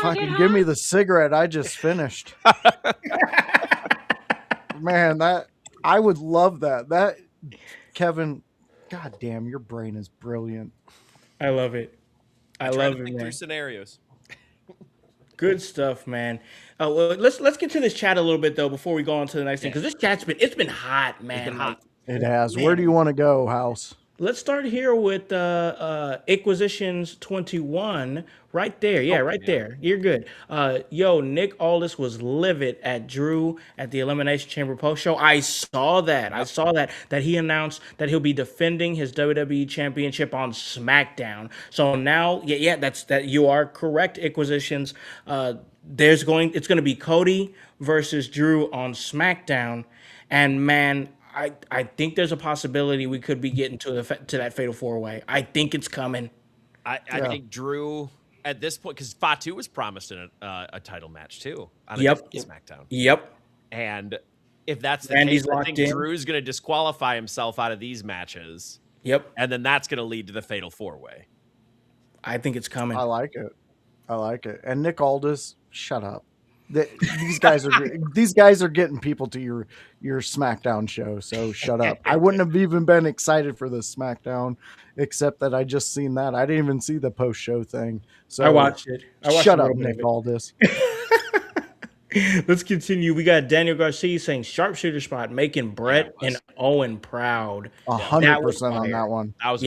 Fucking give me the cigarette I just finished. Man, that I would love that. That Kevin, God damn, your brain is brilliant. I love it. I Try love to it, think man. through scenarios. Good stuff, man. Well, let's get to this chat a little bit though before we go on to the next thing, because this chat's been hot, man. It's been hot. It has. Man. Where do you want to go, House? Let's start here with Acquisitions 21. Right there. Yeah, there. You're good. Nick Aldis was livid at Drew at the Elimination Chamber post show. I saw that. That he announced that he'll be defending his WWE Championship on SmackDown. So now, that you are correct, Acquisitions. It's going to be Cody versus Drew on SmackDown. And man, I think there's a possibility we could be getting to that Fatal 4-Way. I think it's coming. I think Drew at this point, because Fatu was promised a title match too. On SmackDown. Yep. And if that's the Randy's case, I locked think in. Drew's going to disqualify himself out of these matches. Yep. And then that's going to lead to the Fatal 4-Way. I think it's coming. I like it. And Nick Aldis, shut up. These guys are getting people to your SmackDown show, so shut up. I wouldn't have even been excited for the SmackDown, except that I just seen that. I didn't even see the post show thing. So I watched it. Shut up, Nick Aldis. Let's continue. We got Daniel Garcia saying sharpshooter spot, making Brett and Owen proud. 100% on that one. That was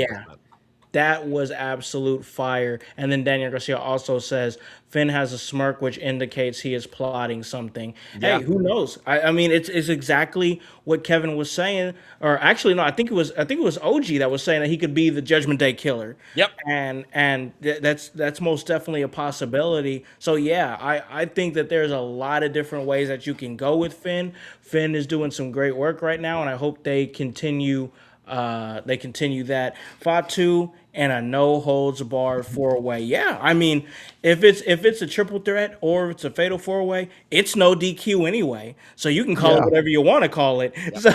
That was absolute fire. And then Daniel Garcia also says Finn has a smirk, which indicates he is plotting something. Yeah. Hey, who knows? I mean, it's exactly what Kevin was saying. Or actually, no, I think it was OG that was saying that he could be the Judgment Day killer. Yep. And that's most definitely a possibility. So yeah, I think that there's a lot of different ways that you can go with Finn. Finn is doing some great work right now, and I hope they continue that. Fatu and a no holds barred 4-way. Yeah, I mean, if it's a triple threat or if it's a fatal 4-way, it's no DQ anyway. So you can call it whatever you want to call it. So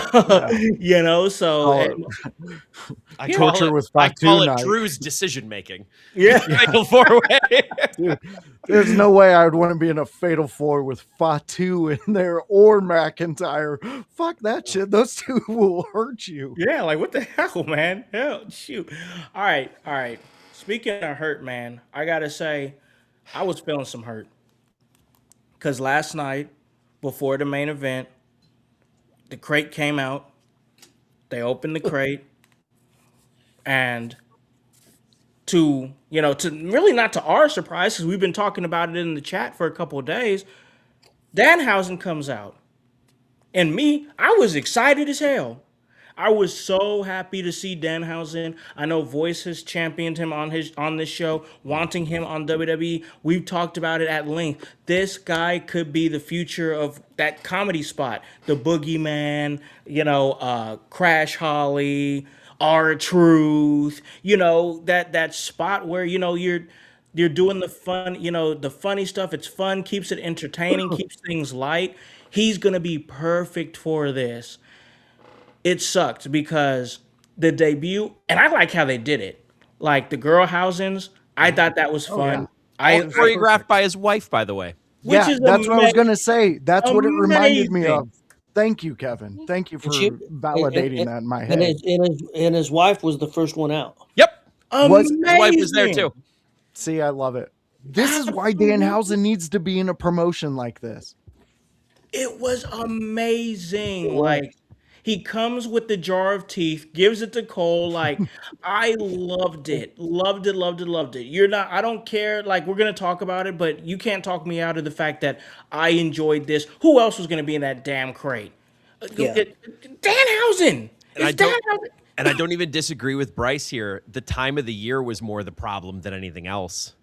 I call it Drew's decision making. Yeah. Fatal 4-Way. Dude, there's no way I would want to be in a fatal 4 with Fatu in there or McIntyre. Fuck that shit. Those two will hurt you. Yeah, like what the hell, man? Hell, shoot. All right. Speaking of hurt, man, I gotta say, I was feeling some hurt. Because last night, before the main event, the crate came out. They opened the crate. And to really not to our surprise, because we've been talking about it in the chat for a couple of days, Danhausen comes out. And me, I was excited as hell. I was so happy to see Danhausen. I know Voice has championed him on this show, wanting him on WWE. We've talked about it at length. This guy could be the future of that comedy spot. The Boogeyman, Crash Holly, R-Truth, that spot where, you're doing the fun, the funny stuff. It's fun, keeps it entertaining, keeps things light. He's going to be perfect for this. It sucked because the debut, and I like how they did it. Like the girl housings, I thought that was fun. All choreographed by his wife, by the way. Which is that's what I was going to say. That's what it reminded me of. Thank you, Kevin. Thank you for validating that in my head. And his wife was the first one out. Yep. His wife was there too. See, I love it. This is why Danhausen needs to be in a promotion like this. It was amazing. Like, he comes with the jar of teeth, gives it to Cole. Like, I loved it. Loved it. I don't care. Like, we're going to talk about it, but you can't talk me out of the fact that I enjoyed this. Who else was going to be in that damn crate? Danhausen. And I don't even disagree with Bryce here. The time of the year was more the problem than anything else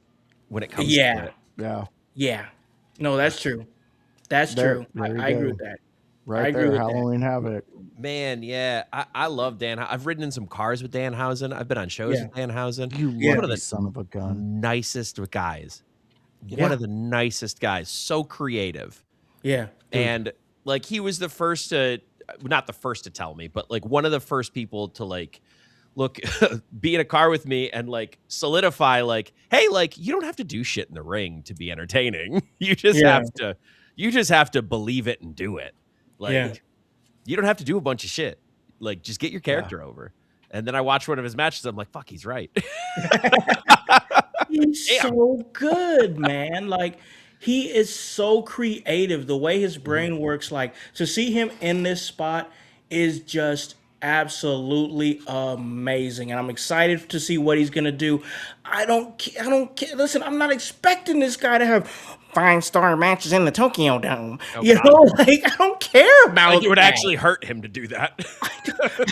when it comes to it. Yeah. No, that's true. That's true. I agree with that. Right there, Halloween Havoc. Man, yeah. I love Danhausen. I've ridden in some cars with Danhausen. I've been on shows with Danhausen. One of the son of a gun. Nicest guys. One of the nicest guys. So creative. Yeah. And like he was the first to, not the first to tell me, but like one of the first people to like look, be in a car with me and like solidify like, hey, like you don't have to do shit in the ring to be entertaining. You just have to believe it and do it. Like you don't have to do a bunch of shit. Like just get your character over. And then I watched one of his matches. I'm like, fuck, he's right. He's so good, man. Like he is so creative. The way his brain works, like to see him in this spot is just absolutely amazing. And I'm excited to see what he's going to do. I don't care. Listen, I'm not expecting this guy to have 5-star matches in the Tokyo Dome. Like I don't care about like it would actually hurt him to do that.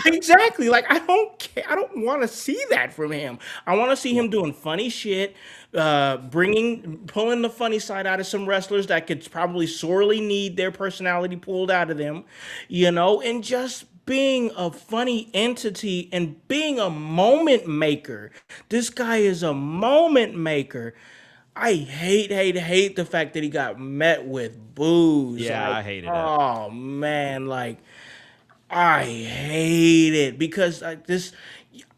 Exactly. Like I don't care. I don't want to see that from him. I want to see him doing funny shit, pulling the funny side out of some wrestlers that could probably sorely need their personality pulled out of them, and just being a funny entity and being a moment maker. This guy is a moment maker. I hate the fact that he got met with boos. Yeah, like, I hated it. Oh man, like I hate it because like this.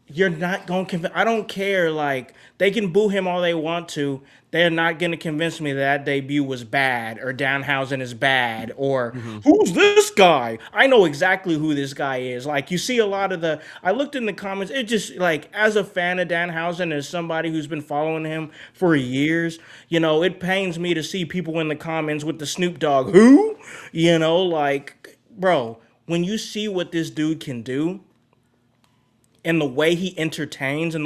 You're not going to convince. I don't care. Like they can boo him all they want to. They're not going to convince me that debut was bad or Danhausen is bad or who's this guy? I know exactly who this guy is. Like you see a lot of I looked in the comments. It just like as a fan of Danhausen, as somebody who's been following him for years, it pains me to see people in the comments with the Snoop Dogg who, like bro, when you see what this dude can do. And the way he entertains, I'm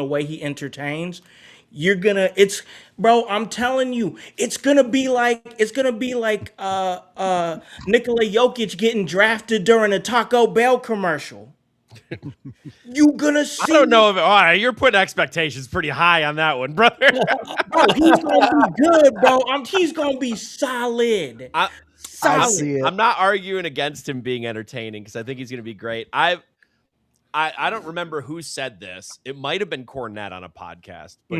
telling you, it's gonna be like Nikola Jokic getting drafted during a Taco Bell commercial. You gonna see? I don't know if you're putting expectations pretty high on that one, brother. Bro, he's gonna be good, bro. He's gonna be solid. I'm not arguing against him being entertaining because I think he's gonna be great. I don't remember who said this. It might have been Cornette on a podcast, but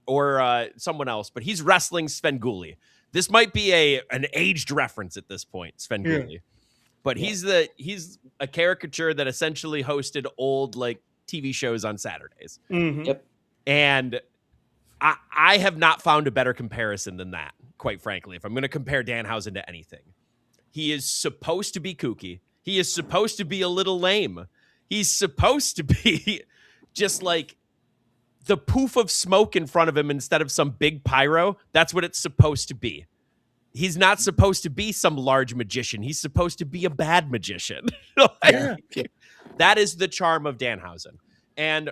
or someone else. But he's wrestling Svengoolie. This might be an aged reference at this point, Svengoolie. But he's a caricature that essentially hosted old like TV shows on Saturdays. Yep. And I have not found a better comparison than that. Quite frankly, if I'm going to compare Danhausen to anything, he is supposed to be kooky. He is supposed to be a little lame. He's supposed to be just like the poof of smoke in front of him instead of some big pyro. That's what it's supposed to be. He's not supposed to be some large magician. He's supposed to be a bad magician. That is the charm of Danhausen. And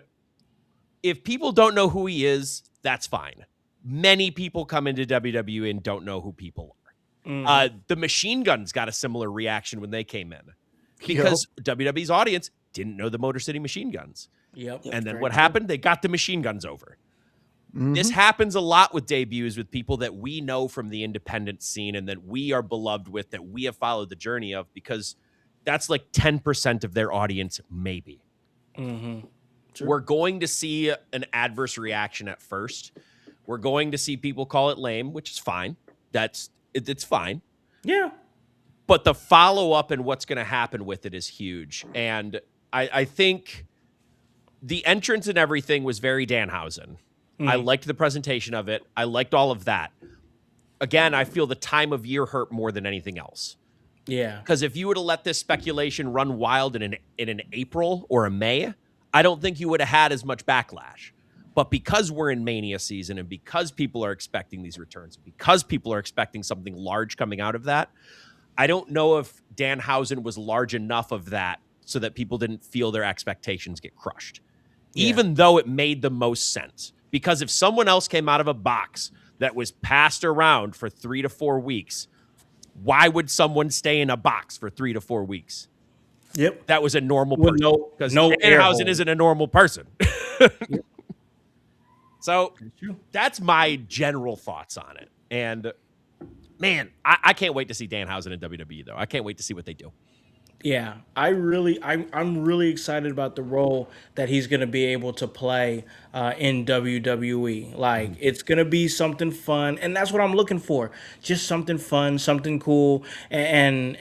if people don't know who he is, that's fine. Many people come into WWE and don't know who people are. The Machine Guns got a similar reaction when they came in. Because WWE's audience didn't know the Motor City Machine Guns. Yep. And then what happened? They got the Machine Guns over. Mm-hmm. This happens a lot with debuts with people that we know from the independent scene and that we are beloved with, that we have followed the journey of, because that's like 10% of their audience, maybe. Mm-hmm. Sure. We're going to see an adverse reaction at first. We're going to see people call it lame, which is fine. It's fine. Yeah. But the follow-up and what's going to happen with it is huge. And I think the entrance and everything was very Danhausen. I liked the presentation of it. I liked all of that. Again, I feel the time of year hurt more than anything else. Yeah. Because if you were to let this speculation run wild in an April or a May, I don't think you would have had as much backlash. But because we're in Mania season and because people are expecting these returns, because people are expecting something large coming out of that, I don't know if Danhausen was large enough of that so that people didn't feel their expectations get crushed. Yeah. Even though it made the most sense. Because if someone else came out of a box that was passed around for 3 to 4 weeks, why would someone stay in a box for 3 to 4 weeks? Yep. That was a normal person. Because no Danhausen isn't a normal person. Yep. So that's my general thoughts on it. And man, I can't wait to see Danhausen in WWE, though. I can't wait to see what they do. Yeah, I'm really excited about the role that he's going to be able to play in WWE. Like, it's going to be something fun, and that's what I'm looking for. Just something fun, something cool, and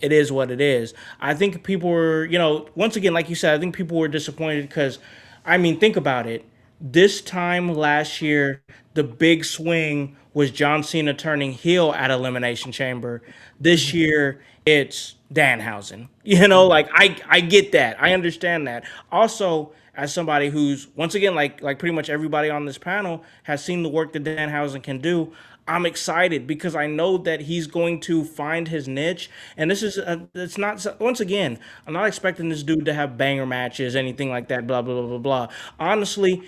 it is what it is. I think people were, once again, like you said, I think people were disappointed because, I mean, think about it. This time last year, the big swing was John Cena turning heel at Elimination Chamber. This year, it's Danhausen. Like I get that. I understand that. Also, as somebody who's, once again, like pretty much everybody on this panel has seen the work that Danhausen can do, I'm excited because I know that he's going to find his niche. And this is, it's not, once again, I'm not expecting this dude to have banger matches, anything like that, blah, blah, blah, blah, blah. Honestly,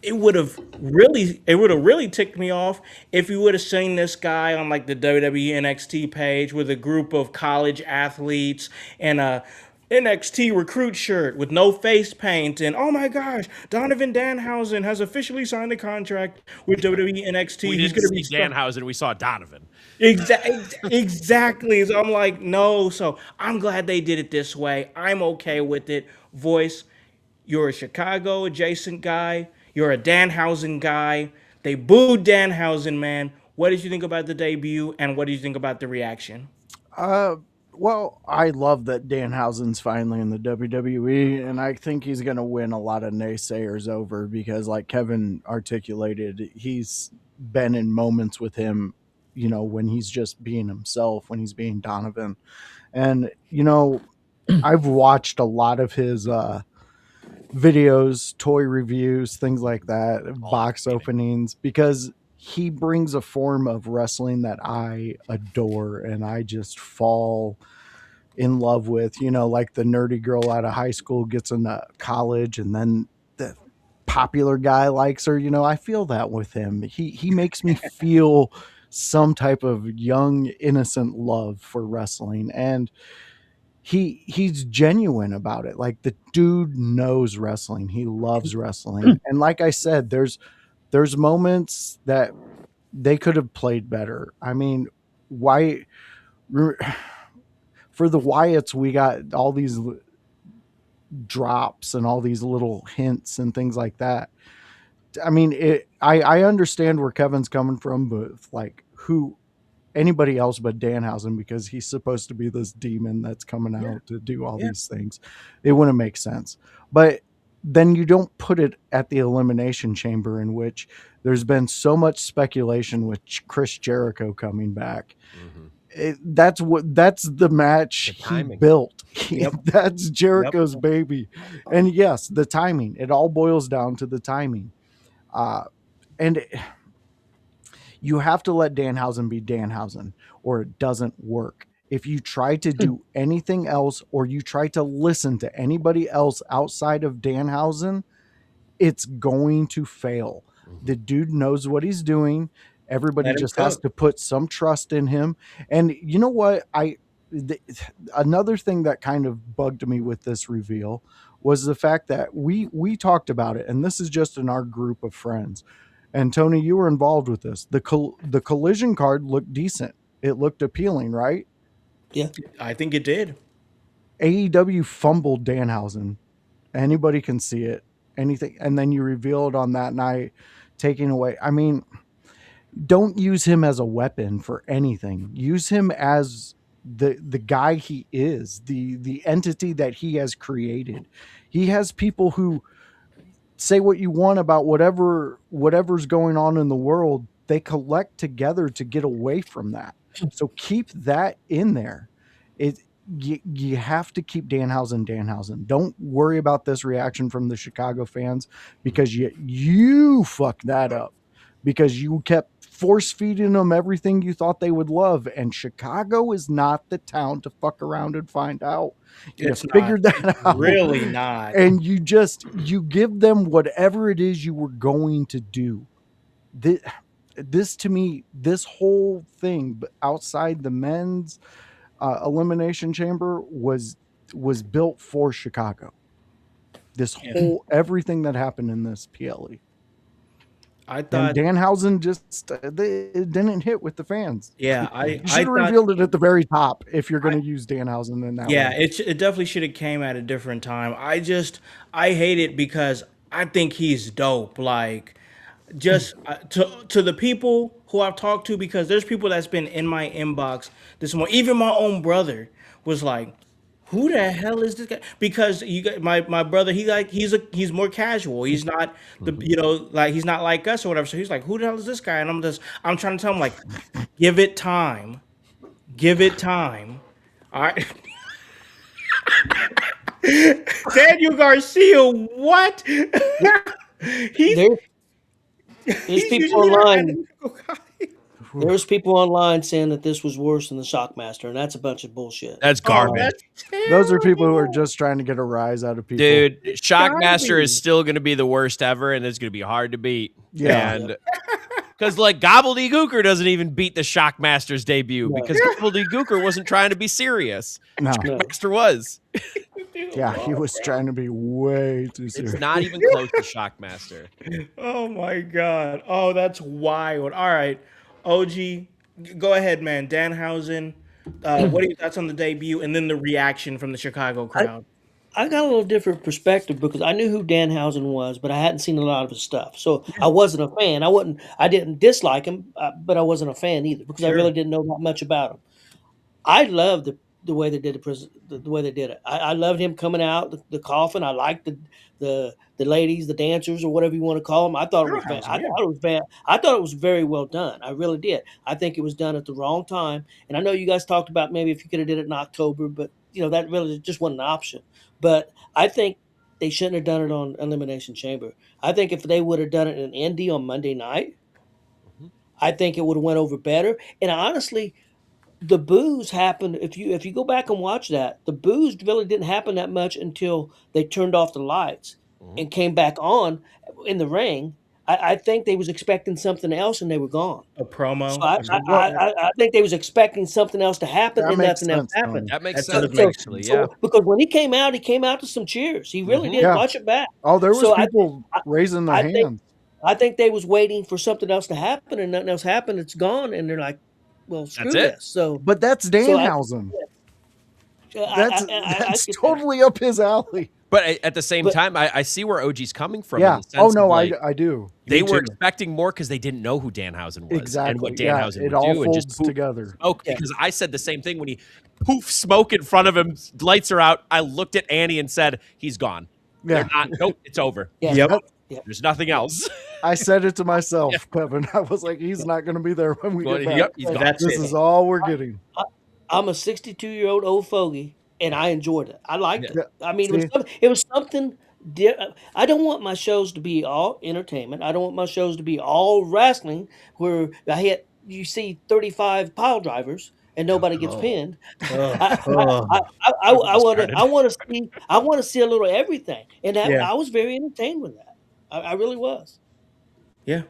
it would have really ticked me off if you would have seen this guy on like the WWE NXT page with a group of college athletes and a NXT recruit shirt with no face paint and, oh my gosh, Donovan Danhausen has officially signed a contract with WWE NXT. He's going to be Danhausen. We saw Donovan. Exactly. So I'm like, no. So I'm glad they did it this way. I'm okay with it. Voice, you're a Chicago adjacent guy. You're a Danhausen guy. They booed Danhausen, man. What did you think about the debut, and what did you think about the reaction? Well, I love that Danhausen's finally in the WWE, and I think he's going to win a lot of naysayers over because, like Kevin articulated, he's been in moments with him, when he's just being himself, when he's being Donovan. And, I've watched a lot of his videos, toy reviews, things like that, box openings, because he brings a form of wrestling that I adore and I just fall in love with, like the nerdy girl out of high school gets into college and then the popular guy likes her. I feel that with him. He makes me feel some type of young, innocent love for wrestling. And he's genuine about it. Like, the dude knows wrestling. He loves wrestling. And like I said, there's moments that they could have played better. I mean, why for the Wyatts, we got all these drops and all these little hints and things like that. I mean, I understand where Kevin's coming from, but like anybody else but Danhausen, because he's supposed to be this demon that's coming out to do all these things. It wouldn't make sense. But then you don't put it at the Elimination Chamber, in which there's been so much speculation with Chris Jericho coming back. That's the match he built. That's Jericho's baby. And yes, the timing. It all boils down to the timing. You have to let Danhausen be Danhausen, or it doesn't work. If you try to do anything else, or you try to listen to anybody else outside of Danhausen, it's going to fail. The dude knows what he's doing. Everybody just has to put some trust in him. And you know what? another thing that kind of bugged me with this reveal was the fact that we talked about it, and this is just in our group of friends. And Tony, you were involved with this. The collision card looked decent. It looked appealing, right? Yeah. I think it did. AEW fumbled Danhausen. Anybody can see it. Anything, and then you reveal it on that night, taking away. I mean, don't use him as a weapon for anything. Use him as the guy he is, the entity that he has created. He has people who say what you want about whatever's going on in the world. They collect together to get away from that. So keep that in there. You have to keep Danhausen. Don't worry about this reaction from the Chicago fans, because you fucked that up, because you kept force feeding them everything you thought they would love, and Chicago is not the town to fuck around and find out. You figured that out. Really not. And you give them whatever it is you were going to do. This to me, this whole thing outside the men's Elimination Chamber was built for Chicago. This whole everything that happened in this PLE. I thought Danhausen just it didn't hit with the fans. Yeah, you should have revealed it at the very top if you're going to use Danhausen in that. Yeah, way. it definitely should have came at a different time. I hate it because I think he's dope. Like, just to the people who I've talked to, because there's people that's been in my inbox this morning. Even my own brother was like, "Who the hell is this guy?" Because you got my brother. He's more casual. He's not he's not like us or whatever. So he's like, "Who the hell is this guy?" And I'm trying to tell him, like, give it time. All right. Daniel Garcia, what? There's people online. There's people online saying that this was worse than the Shockmaster, and that's a bunch of bullshit. That's garbage. Those are people who are just trying to get a rise out of people. Dude, Shockmaster is still going to be the worst ever, and it's going to be hard to beat. Yeah. And because like Gobbledygooker doesn't even beat the Shockmaster's debut because Gobbledygooker wasn't trying to be serious. No. Shockmaster was. Yeah, he was trying to be way too serious. It's not even close to Shockmaster. Oh my god. Oh, that's wild. All right, OG, go ahead, man. Danhausen. What are your thoughts on the debut and then the reaction from the Chicago crowd? I got a little different perspective because I knew who Danhausen was, but I hadn't seen a lot of his stuff, so I wasn't a fan. I didn't dislike him, but I wasn't a fan either because I really didn't know that much about him. I loved the way they did the way they did it. I loved him coming out the coffin. I liked the ladies, the dancers, or whatever you want to call them. I thought it was bad. I thought it was very well done. I really did. I think it was done at the wrong time. And I know you guys talked about maybe if you could have did it in October, but that really just wasn't an option. But I think they shouldn't have done it on Elimination Chamber. I think if they would have done it in Indy on Monday night, I think it would have went over better. And honestly, the boos happened. If you go back and watch that, the boos really didn't happen that much until they turned off the lights and came back on in the ring. I think they was expecting something else and they were gone. A promo. So I think they was expecting something else to happen and nothing else happened. That makes sense. Because when he came out to some cheers. He really did. Watch it back. Oh, there was people raising their hands. I think they was waiting for something else to happen and nothing else happened. It's gone, and they're like, "Well, screw this." So, but that's Danhausen. That's totally up his alley. But at the same time, I see where OG's coming from. Yeah. In the sense of, I do. They were expecting more because they didn't know who Danhausen was exactly. and what Danhausen it would all do, and just together. Smoke, because I said the same thing when he poof smoke in front of him. Lights are out. I looked at Annie and said, "He's gone." Yeah. Nope. It's over. Yeah. Yep. There's nothing else. I said it to myself, Kevin. I was like, he's not going to be there when we get back. Yep, he's gone. This is all we're getting. I'm a 62-year-old old fogey, and I enjoyed it. I liked it. I mean, it was something. I don't want my shows to be all entertainment. I don't want my shows to be all wrestling, where you see 35 pile drivers and nobody gets pinned. I want to see a little everything, and I was very entertained with that. I really was. Yeah.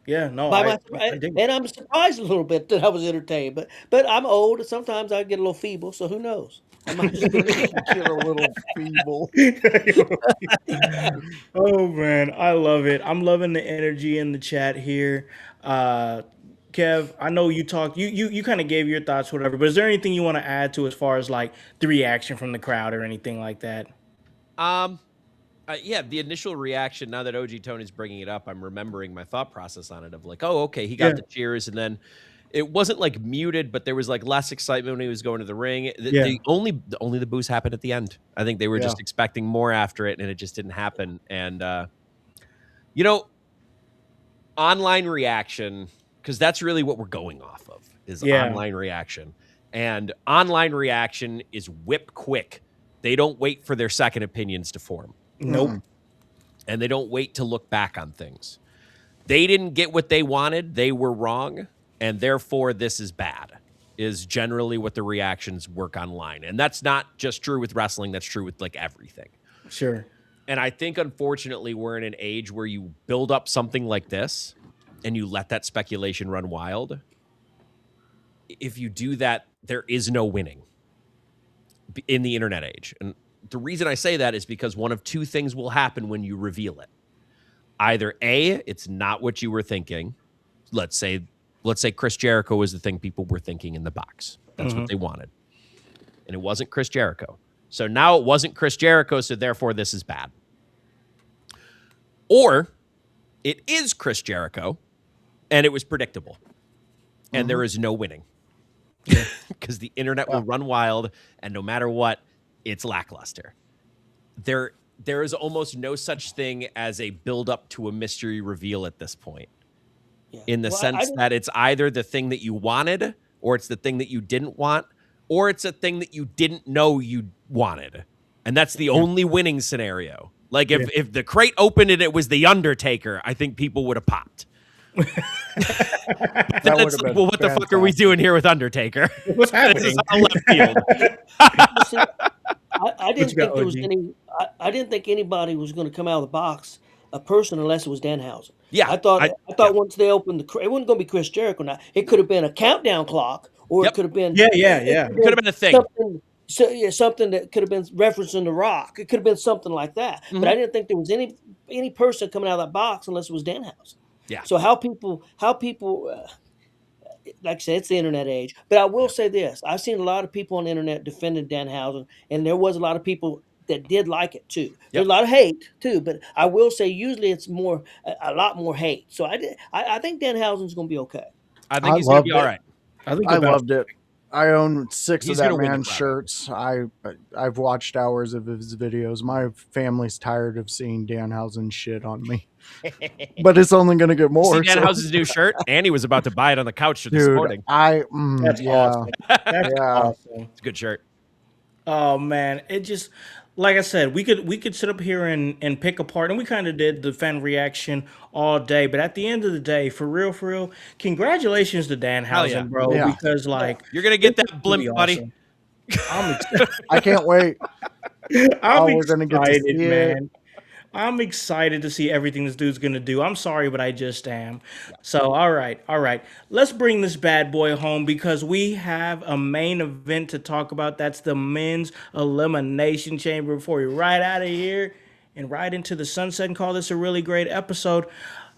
Yeah, no, By I, my I dig it. and I'm surprised a little bit that I was entertained, but I'm old and sometimes I get a little feeble, so who knows? I might just be me. Get a little feeble. Oh man, I love it. I'm loving the energy in the chat here. Uh Kev, I know you talked you kind of gave your thoughts, whatever, but is there anything you want to add to as far as like the reaction from the crowd or anything like that? Yeah, the initial reaction, now that OG Tony's bringing it up, I'm remembering my thought process on it of like, oh, okay, he got the cheers, and then it wasn't like muted, but there was like less excitement when he was going to the ring. The only the booze happened at the end. I think they were just expecting more after it, and it just didn't happen. And you know, online reaction, because that's really what we're going off of, is online reaction. And online reaction is whip quick. They don't wait for their second opinions to form. Nope. And they don't wait to look back on things. They didn't get what they wanted. They were wrong. And therefore, this is bad, is generally what the reactions work online. And that's not just true with wrestling. That's true with like everything. Sure. And I think, unfortunately, we're in an age where you build up something like this and you let that speculation run wild. If you do that, there is no winning in the internet age. And the reason I say that is because one of two things will happen when you reveal it. Either A, it's not what you were thinking. Let's say Chris Jericho was the thing people were thinking in the box. That's what they wanted. And it wasn't Chris Jericho. So now it wasn't Chris Jericho, so therefore this is bad. Or it is Chris Jericho, and it was predictable. And there is no winning. Because the internet will run wild, and no matter what, it's lackluster. There is almost no such thing as a build-up to a mystery reveal at this point. Yeah. In the sense that it's either the thing that you wanted, or it's the thing that you didn't want, or it's a thing that you didn't know you wanted. And that's the only winning scenario. Like if the crate opened and it was The Undertaker, I think people would have popped. Then it's like, well, what the fuck are we doing here with Undertaker? What's happening? This is on left field. See, I didn't think there was any. I didn't think anybody was going to come out of the box a person unless it was Danhausen. Yeah, I thought once they opened it wasn't going to be Chris Jericho. Now it could have been a countdown clock, or it could have been it could have been a thing. Something that could have been referencing The Rock. It could have been something like that. But I didn't think there was any person coming out of that box unless it was Danhausen. Yeah. So how people like I said, it's the internet age. But I will say this: I've seen a lot of people on the internet defending Danhausen, and there was a lot of people that did like it too. There's a lot of hate too, but I will say usually it's a lot more hate. So I think Danhausen's going to be okay. I think he's going to be all right. I loved it. I own 6 of gonna that win the man's crowd. shirts. I've watched hours of his videos. My family's tired of seeing Danhausen shit on me. But it's only going to get more. See Danhausen's new shirt? Andy was about to buy it on the couch this morning. That's awesome. That's awesome. It's a good shirt. Oh man, it just like I said, we could sit up here and pick apart, and we kind of did the fan reaction all day. But at the end of the day, for real, congratulations to Danhausen, bro. Yeah. Because like you're gonna get that blimp, buddy. Awesome. I can't wait. I'm we're gonna get to excited, see man. it. I'm excited to see everything this dude's gonna do. I'm sorry, but I just am. So, all right. Let's bring this bad boy home because we have a main event to talk about. That's the men's elimination chamber. Before we ride out of here and ride into the sunset and call this a really great episode.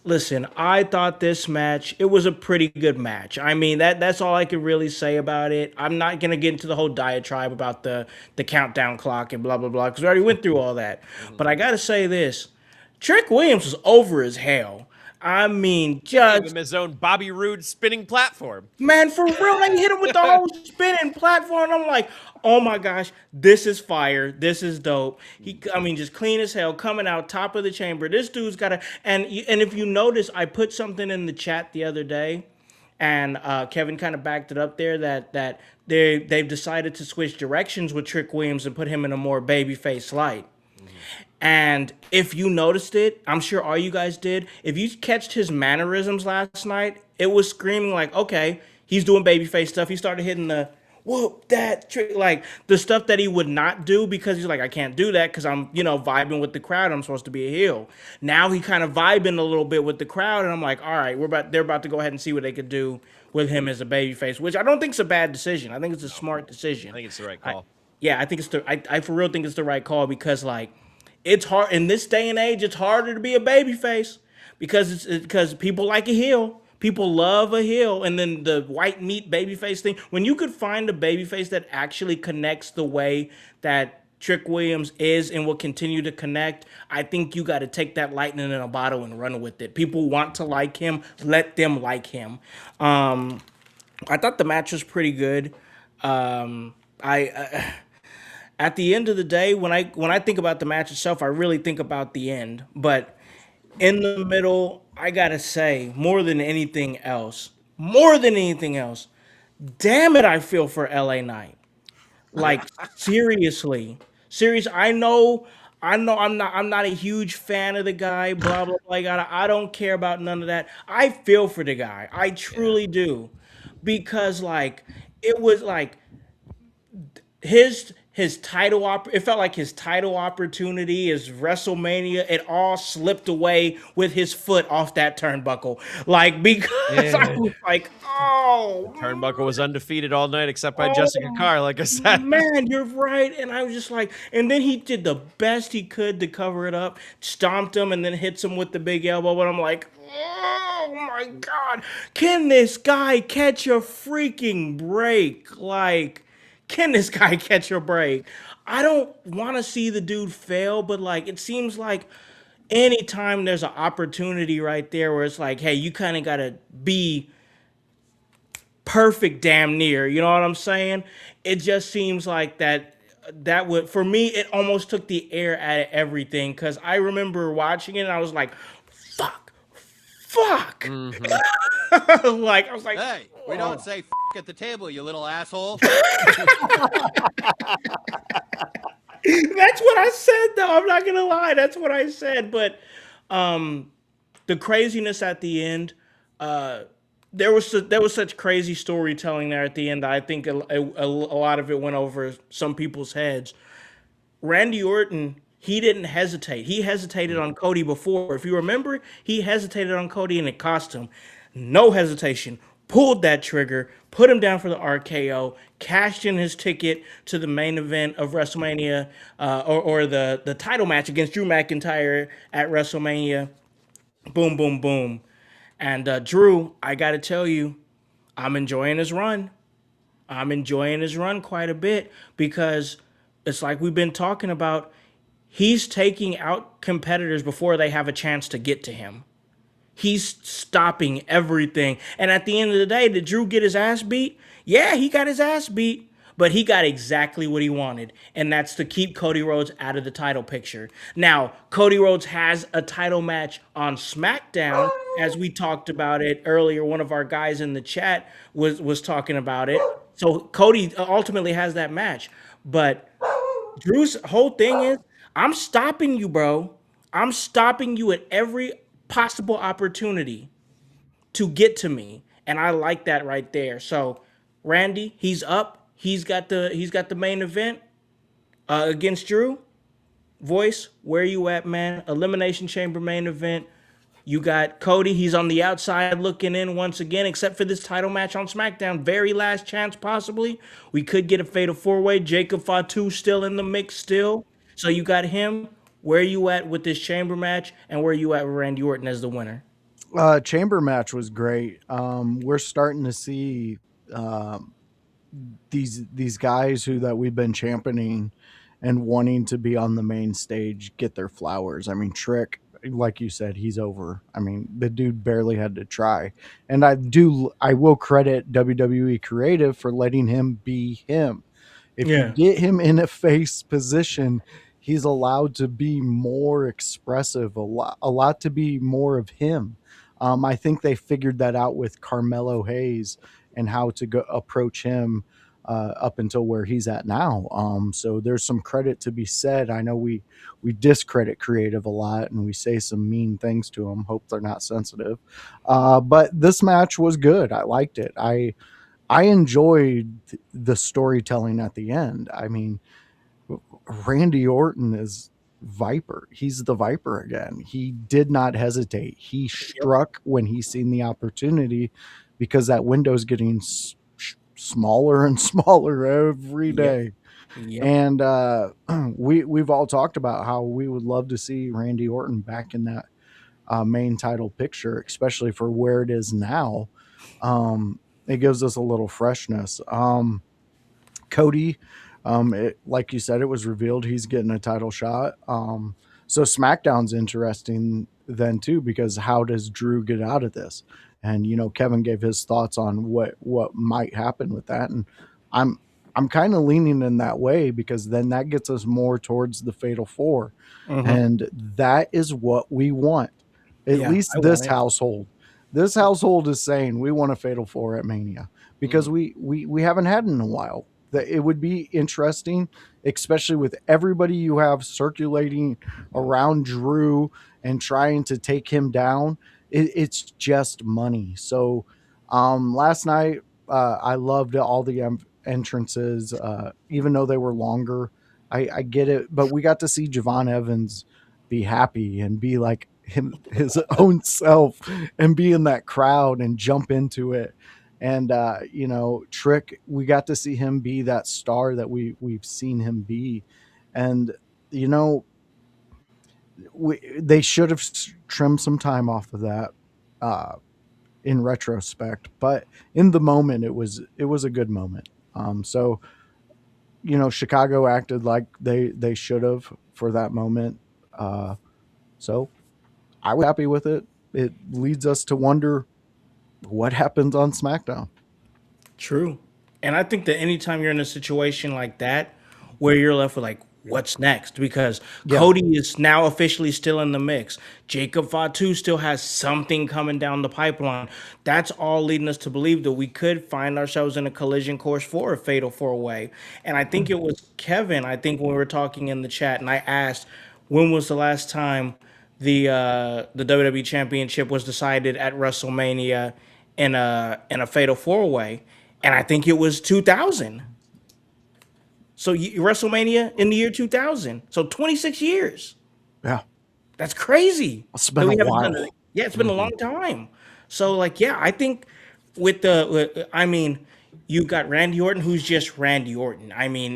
Listen, I thought this match, it was a pretty good match. I mean, that's all I can really say about it. I'm not going to get into the whole diatribe about the countdown clock and blah, blah, blah, because we already went through all that. But I got to say this. Trick Williams was over as hell. I mean, Gave him his own Bobby Roode spinning platform. Man, for real, they hit him with the whole spinning platform. I'm like, oh my gosh, this is fire. This is dope. Just clean as hell, coming out top of the chamber. This dude's got to, and if you notice, I put something in the chat the other day, and Kevin kind of backed it up there that they've decided to switch directions with Trick Williams and put him in a more babyface light. And if you noticed it, I'm sure all you guys did, if you catched his mannerisms last night, it was screaming like, okay, he's doing babyface stuff. He started hitting the whoop that trick, like the stuff that he would not do because he's like, I can't do that because I'm, vibing with the crowd. I'm supposed to be a heel. Now he kind of vibing a little bit with the crowd, and I'm like, all right, they're about to go ahead and see what they could do with him as a babyface, which I don't think is a bad decision. I think it's a smart decision. I think it's the right call. Yeah, I think I for real think it's the right call because like it's hard in this day and age. It's harder to be a babyface because because people like a heel. People love a heel, and then the white meat babyface thing. When you could find a babyface that actually connects the way that Trick Williams is and will continue to connect, I think you got to take that lightning in a bottle and run with it. People want to like him. Let them like him. I thought the match was pretty good. I at the end of the day, when I think about the match itself, I really think about the end. But in the middle, I gotta say, more than anything else, damn it, I feel for LA Knight. Like seriously, serious. I'm not a huge fan of the guy. Blah blah blah. Like, I don't care about none of that. I feel for the guy. I truly do, because like it was like his it felt like his title opportunity, his WrestleMania, it all slipped away with his foot off that turnbuckle. Like, because I was like, oh, Turnbuckle was undefeated all night except by Jessica Carr, like I said. man, you're right. And I was just like, and then he did the best he could to cover it up, stomped him, and then hits him with the big elbow. But I'm like, oh my God, can this guy catch a freaking break? Like, can this guy catch a break? I don't want to see the dude fail, but like it seems like anytime there's an opportunity right there where it's like, hey, you kind of got to be perfect damn near, you know what I'm saying? It just seems like that would, for me, it almost took the air out of everything, because I remember watching it and I was like, fuck. Like, I was like, hey, we don't say at the table, you little asshole. That's what I said, though. I'm not gonna lie. That's what I said. But the craziness at the end, there was such crazy storytelling there at the end. I think a lot of it went over some people's heads. Randy Orton, he didn't hesitate. He hesitated on Cody before. If you remember, he hesitated on Cody and it cost him. No hesitation. Pulled that trigger, put him down for the RKO, cashed in his ticket to the main event of WrestleMania, or the title match against Drew McIntyre at WrestleMania. Boom, boom, boom. And Drew, I got to tell you, I'm enjoying his run. I'm enjoying his run quite a bit, because it's like we've been talking about. He's taking out competitors before they have a chance to get to him. He's stopping everything. And at the end of the day, did Drew get his ass beat? Yeah, he got his ass beat, but he got exactly what he wanted, and that's to keep Cody Rhodes out of the title picture. Now, Cody Rhodes has a title match on SmackDown, as we talked about it earlier. One of our guys in the chat was talking about it. So Cody ultimately has that match. But Drew's whole thing is, I'm stopping you, bro. I'm stopping you at every possible opportunity to get to me, and I like that right there. So Randy, he's up. He's got the main event against Drew. Voice, where you at, man? Elimination Chamber main event. You got Cody. He's on the outside looking in once again, except for this title match on SmackDown. Very last chance, possibly. We could get a fatal four-way. Jacob Fatu still in the mix still. So you got him. Where you at with this chamber match, and where you at with Randy Orton as the winner? Chamber match was great. We're starting to see these guys that we've been championing and wanting to be on the main stage get their flowers. I mean, Trick, like you said, he's over. I mean, the dude barely had to try. And I will credit WWE Creative for letting him be him. If you get him in a face position, he's allowed to be more expressive, a lot to be more of him. I think they figured that out with Carmelo Hayes and how to go approach him up until where he's at now. So there's some credit to be said. I know we discredit Creative a lot and we say some mean things to them. Hope they're not sensitive. But this match was good. I liked it. I enjoyed the storytelling at the end. I mean, Randy Orton is Viper. He's the Viper again. He did not hesitate. He struck when he seen the opportunity, because that window's getting smaller and smaller every Yep. day. Yep. And we've all talked about how we would love to see Randy Orton back in that main title picture, especially for where it is now. It gives us a little freshness. Cody, like you said, it was revealed he's getting a title shot. So SmackDown's interesting then too, because how does Drew get out of this? And Kevin gave his thoughts on what might happen with that, and I'm kind of leaning in that way, because then that gets us more towards the Fatal 4, and that is what we want. At least this household. This household is saying we want a Fatal 4 at Mania, because we haven't had it in a while. That it would be interesting, especially with everybody you have circulating around Drew and trying to take him down. It's just money. So last night, I loved all the entrances, even though they were longer. I get it, but we got to see Javon Evans be happy and be like his own self, and be in that crowd and jump into it. And Trick, we got to see him be that star that we've seen him be. And they should have trimmed some time off of that in retrospect, but in the moment it was a good moment. So Chicago acted like they should have for that moment. So I was happy with it. It leads us to wonder what happens on SmackDown. True. And I think that anytime you're in a situation like that, where you're left with like, what's next? Because Cody is now officially still in the mix. Jacob Fatu still has something coming down the pipeline. That's all leading us to believe that we could find ourselves in a collision course for a Fatal 4-Way. And I think it was Kevin, I think when we were talking in the chat, and I asked, when was the last time the WWE Championship was decided at WrestleMania in a Fatal 4-Way? And I think it was 2000. So WrestleMania in the year 2000. So 26 years. Yeah. That's crazy. It's been a while. It's been a long time. So like, yeah, I think you got Randy Orton, who's just Randy Orton. I mean,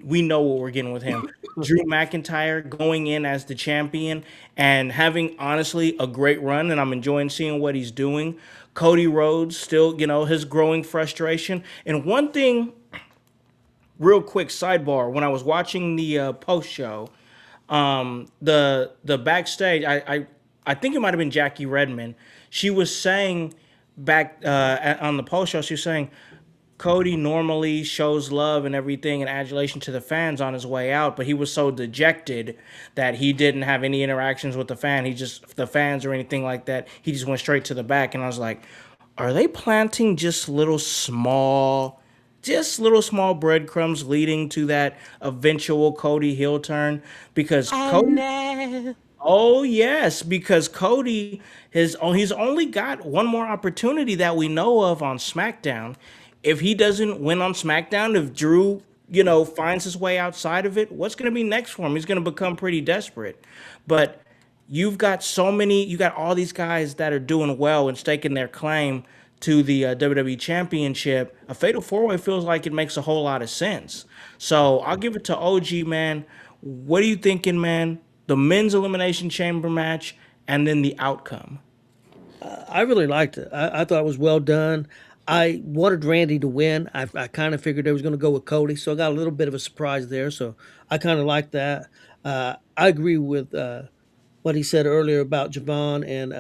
we know what we're getting with him. Drew McIntyre going in as the champion and having honestly a great run, and I'm enjoying seeing what he's doing. Cody Rhodes still, his growing frustration. And one thing, real quick sidebar, when I was watching the post show, the backstage, I think it might have been Jackie Redmond. She was saying back on the post show, she was saying Cody normally shows love and everything and adulation to the fans on his way out, but he was so dejected that he didn't have any interactions with the fans or anything like that. He just went straight to the back. And I was like, are they planting just little small breadcrumbs leading to that eventual Cody heel turn? Because oh yes, because Cody he's only got one more opportunity that we know of on SmackDown. If he doesn't win on SmackDown, if Drew, finds his way outside of it, what's going to be next for him? He's going to become pretty desperate. But you got all these guys that are doing well and staking their claim to the WWE Championship. A Fatal 4-Way feels like it makes a whole lot of sense. So I'll give it to OG, man. What are you thinking, man? The men's Elimination Chamber match and then the outcome. I really liked it. I thought it was well done. I wanted Randy to win. I kind of figured they was going to go with Cody, so I got a little bit of a surprise there. So I kind of like that. I agree with what he said earlier about Javon, and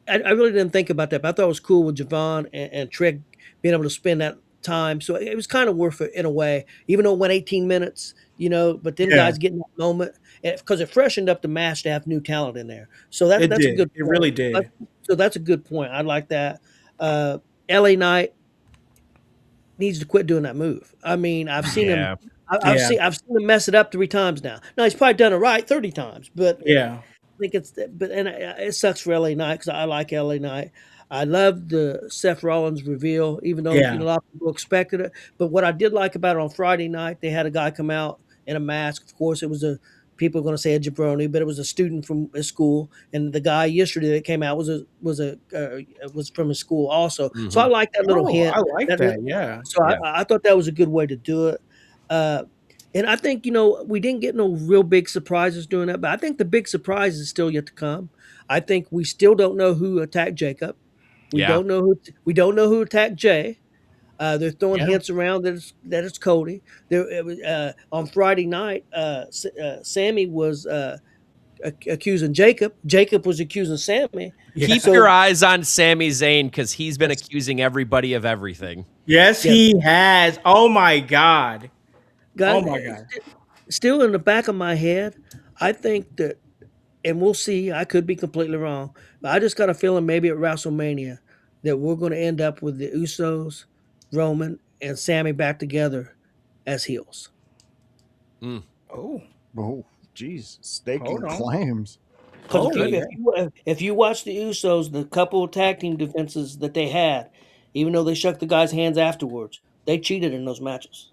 I really didn't think about that, but I thought it was cool with Javon and Trick being able to spend that time. So it was kind of worth it in a way, even though it went 18 minutes, but then guys getting that moment, because it freshened up the match to have new talent in there. So that's a good point. It really did. So that's a good point. I like that. LA Knight needs to quit doing that move. I mean, I've seen him. I've seen him mess it up 3 times now. Now he's probably done it right 30 times, but I think it sucks for LA Knight because I like LA Knight. I love the Seth Rollins reveal, even though Yeah. a lot of people expected it. But what I did like about it on Friday night, they had a guy come out in a mask. Of course, it was people are going to say a jabroni, but it was a student from a school. And the guy yesterday that came out was from his school also. So I Mhm. like that little Oh, hint. I like That, that. Yeah. so Yeah. I thought that was a good way to do it. Uh, and I think, we didn't get no real big surprises doing that, but I think the big surprise is still yet to come. I think we still don't know who attacked Jacob. We Yeah. don't know who attacked Jay. They're throwing Yeah. hints around that it's Cody. On Friday night, Sammy was accusing Jacob. Jacob was accusing Sammy. Keep So your eyes on Sami Zayn because he's been accusing everybody of everything. Yes, yes, he has. Oh my God. Oh guys, my God. still in the back of my head, I think that, and we'll see. I could be completely wrong, but I just got a feeling maybe at WrestleMania that we're going to end up with the Usos, Roman, and Sammy back together as heels. Mm. Oh, Oh, geez, hold staking on. claims. Because Oh, yeah. if you watch the Usos, the couple of tag team defenses that they had, even though they shook the guy's hands afterwards, they cheated in those matches.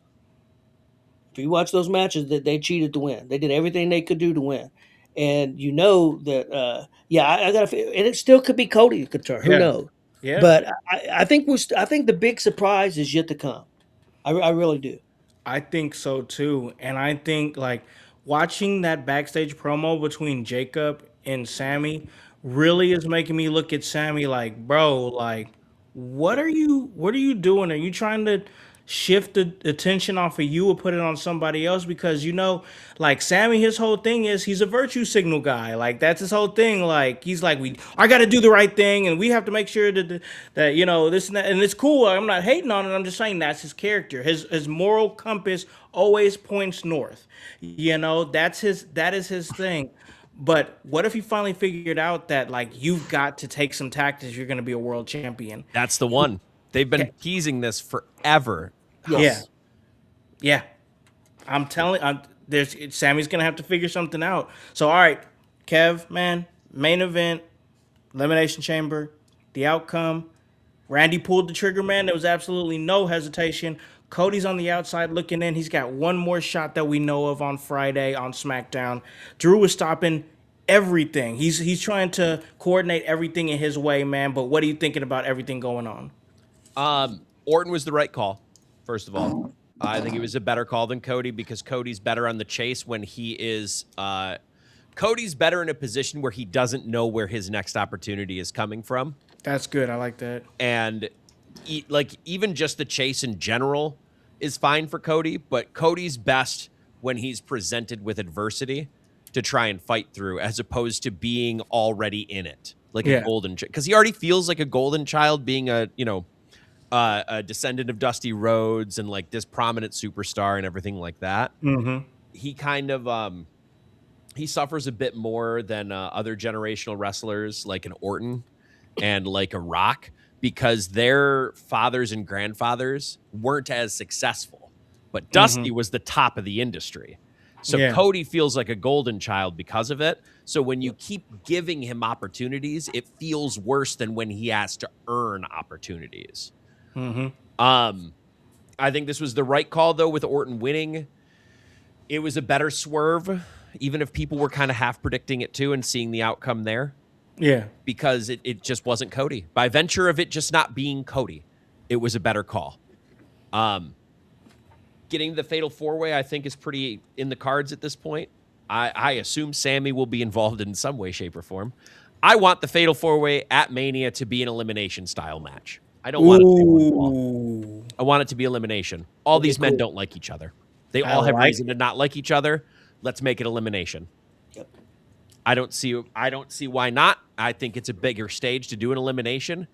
If you watch those matches, that they cheated to win. They did everything they could do to win, and you know that. I got to, and it still could be Cody could turn. Who Yeah. knows? Yeah. But I think I think the big surprise is yet to come. I really do. I think so too. And I think like watching that backstage promo between Jacob and Sammy really is making me look at Sammy like, bro, like what are you doing? Are you trying to shift the attention off of you or put it on somebody else? Because like Sammy, his whole thing is he's a virtue signal guy. Like that's his whole thing. Like he's like, I gotta do the right thing and we have to make sure that this and that, and it's cool. I'm not hating on it. I'm just saying that's his character. His moral compass always points north. That is his thing. But what if he finally figured out that like you've got to take some tactics? You're going to be a world champion. That's the one. They've been teasing this forever. Yeah, yeah. Sammy's going to have to figure something out. So all right, Kev, man, main event, Elimination Chamber, the outcome. Randy pulled the trigger, man. There was absolutely no hesitation. Cody's on the outside looking in. He's got one more shot that we know of on Friday on SmackDown. Drew was stopping everything. He's trying to coordinate everything in his way, man. But what are you thinking about everything going on? Orton was the right call, first of all. I think he was a better call than Cody because Cody's better on the chase when he is Cody's better in a position where he doesn't know where his next opportunity is coming from. That's good. I like that. And even just the chase in general is fine for Cody, but Cody's best when he's presented with adversity to try and fight through as opposed to being already in it. Like a golden child. Because he already feels like a golden child being a descendant of Dusty Rhodes and like this prominent superstar and everything like that. Mm-hmm. He kind of he suffers a bit more than other generational wrestlers like an Orton and like a Rock because their fathers and grandfathers weren't as successful. But Dusty was the top of the industry. So Cody feels like a golden child because of it. So when you keep giving him opportunities, it feels worse than when he has to earn opportunities. Mm-hmm. I think this was the right call, though, with Orton winning. It was a better swerve, even if people were kind of half predicting it, too, and seeing the outcome there. Yeah. Because it just wasn't Cody. By venture of it just not being Cody, it was a better call. Getting the Fatal 4-Way, I think, is pretty in the cards at this point. I assume Sammy will be involved in some way, shape, or form. I want the Fatal 4-Way at Mania to be an elimination-style match. I don't want it to be one fall. I want it to be elimination. All these men don't like each other. They all have reason to not like each other. Let's make it elimination. Yep. I don't see why not. I think it's a bigger stage to do an elimination.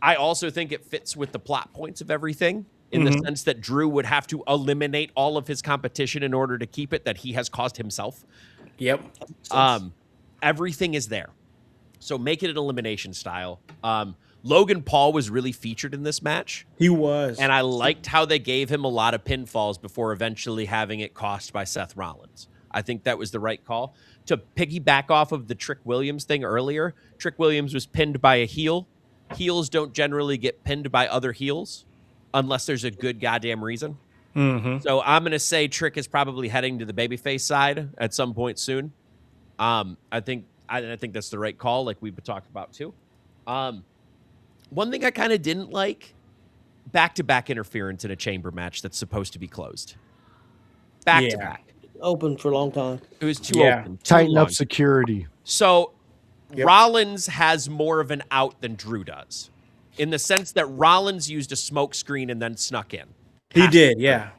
I also think it fits with the plot points of everything in the sense that Drew would have to eliminate all of his competition in order to keep it that he has caused himself. Yep. Everything is there. So make it an elimination style. Logan Paul was really featured in this match. He was. And I liked how they gave him a lot of pinfalls before eventually having it cost by Seth Rollins. I think that was the right call. To piggyback off of the Trick Williams thing earlier, Trick Williams was pinned by a heel heels don't generally get pinned by other heels unless there's a good goddamn reason. Mm-hmm. So I'm going to say Trick is probably heading to the babyface side at some point soon. I think that's the right call, like we've talked about too. One thing I kind of didn't like, back-to-back interference in a chamber match that's supposed to be closed. Back-to-back. Open for a long time. It was too open. Too Tighten long. up security. So Rollins has more of an out than Drew does, in the sense that Rollins used a smoke screen and then snuck in. He did, yeah.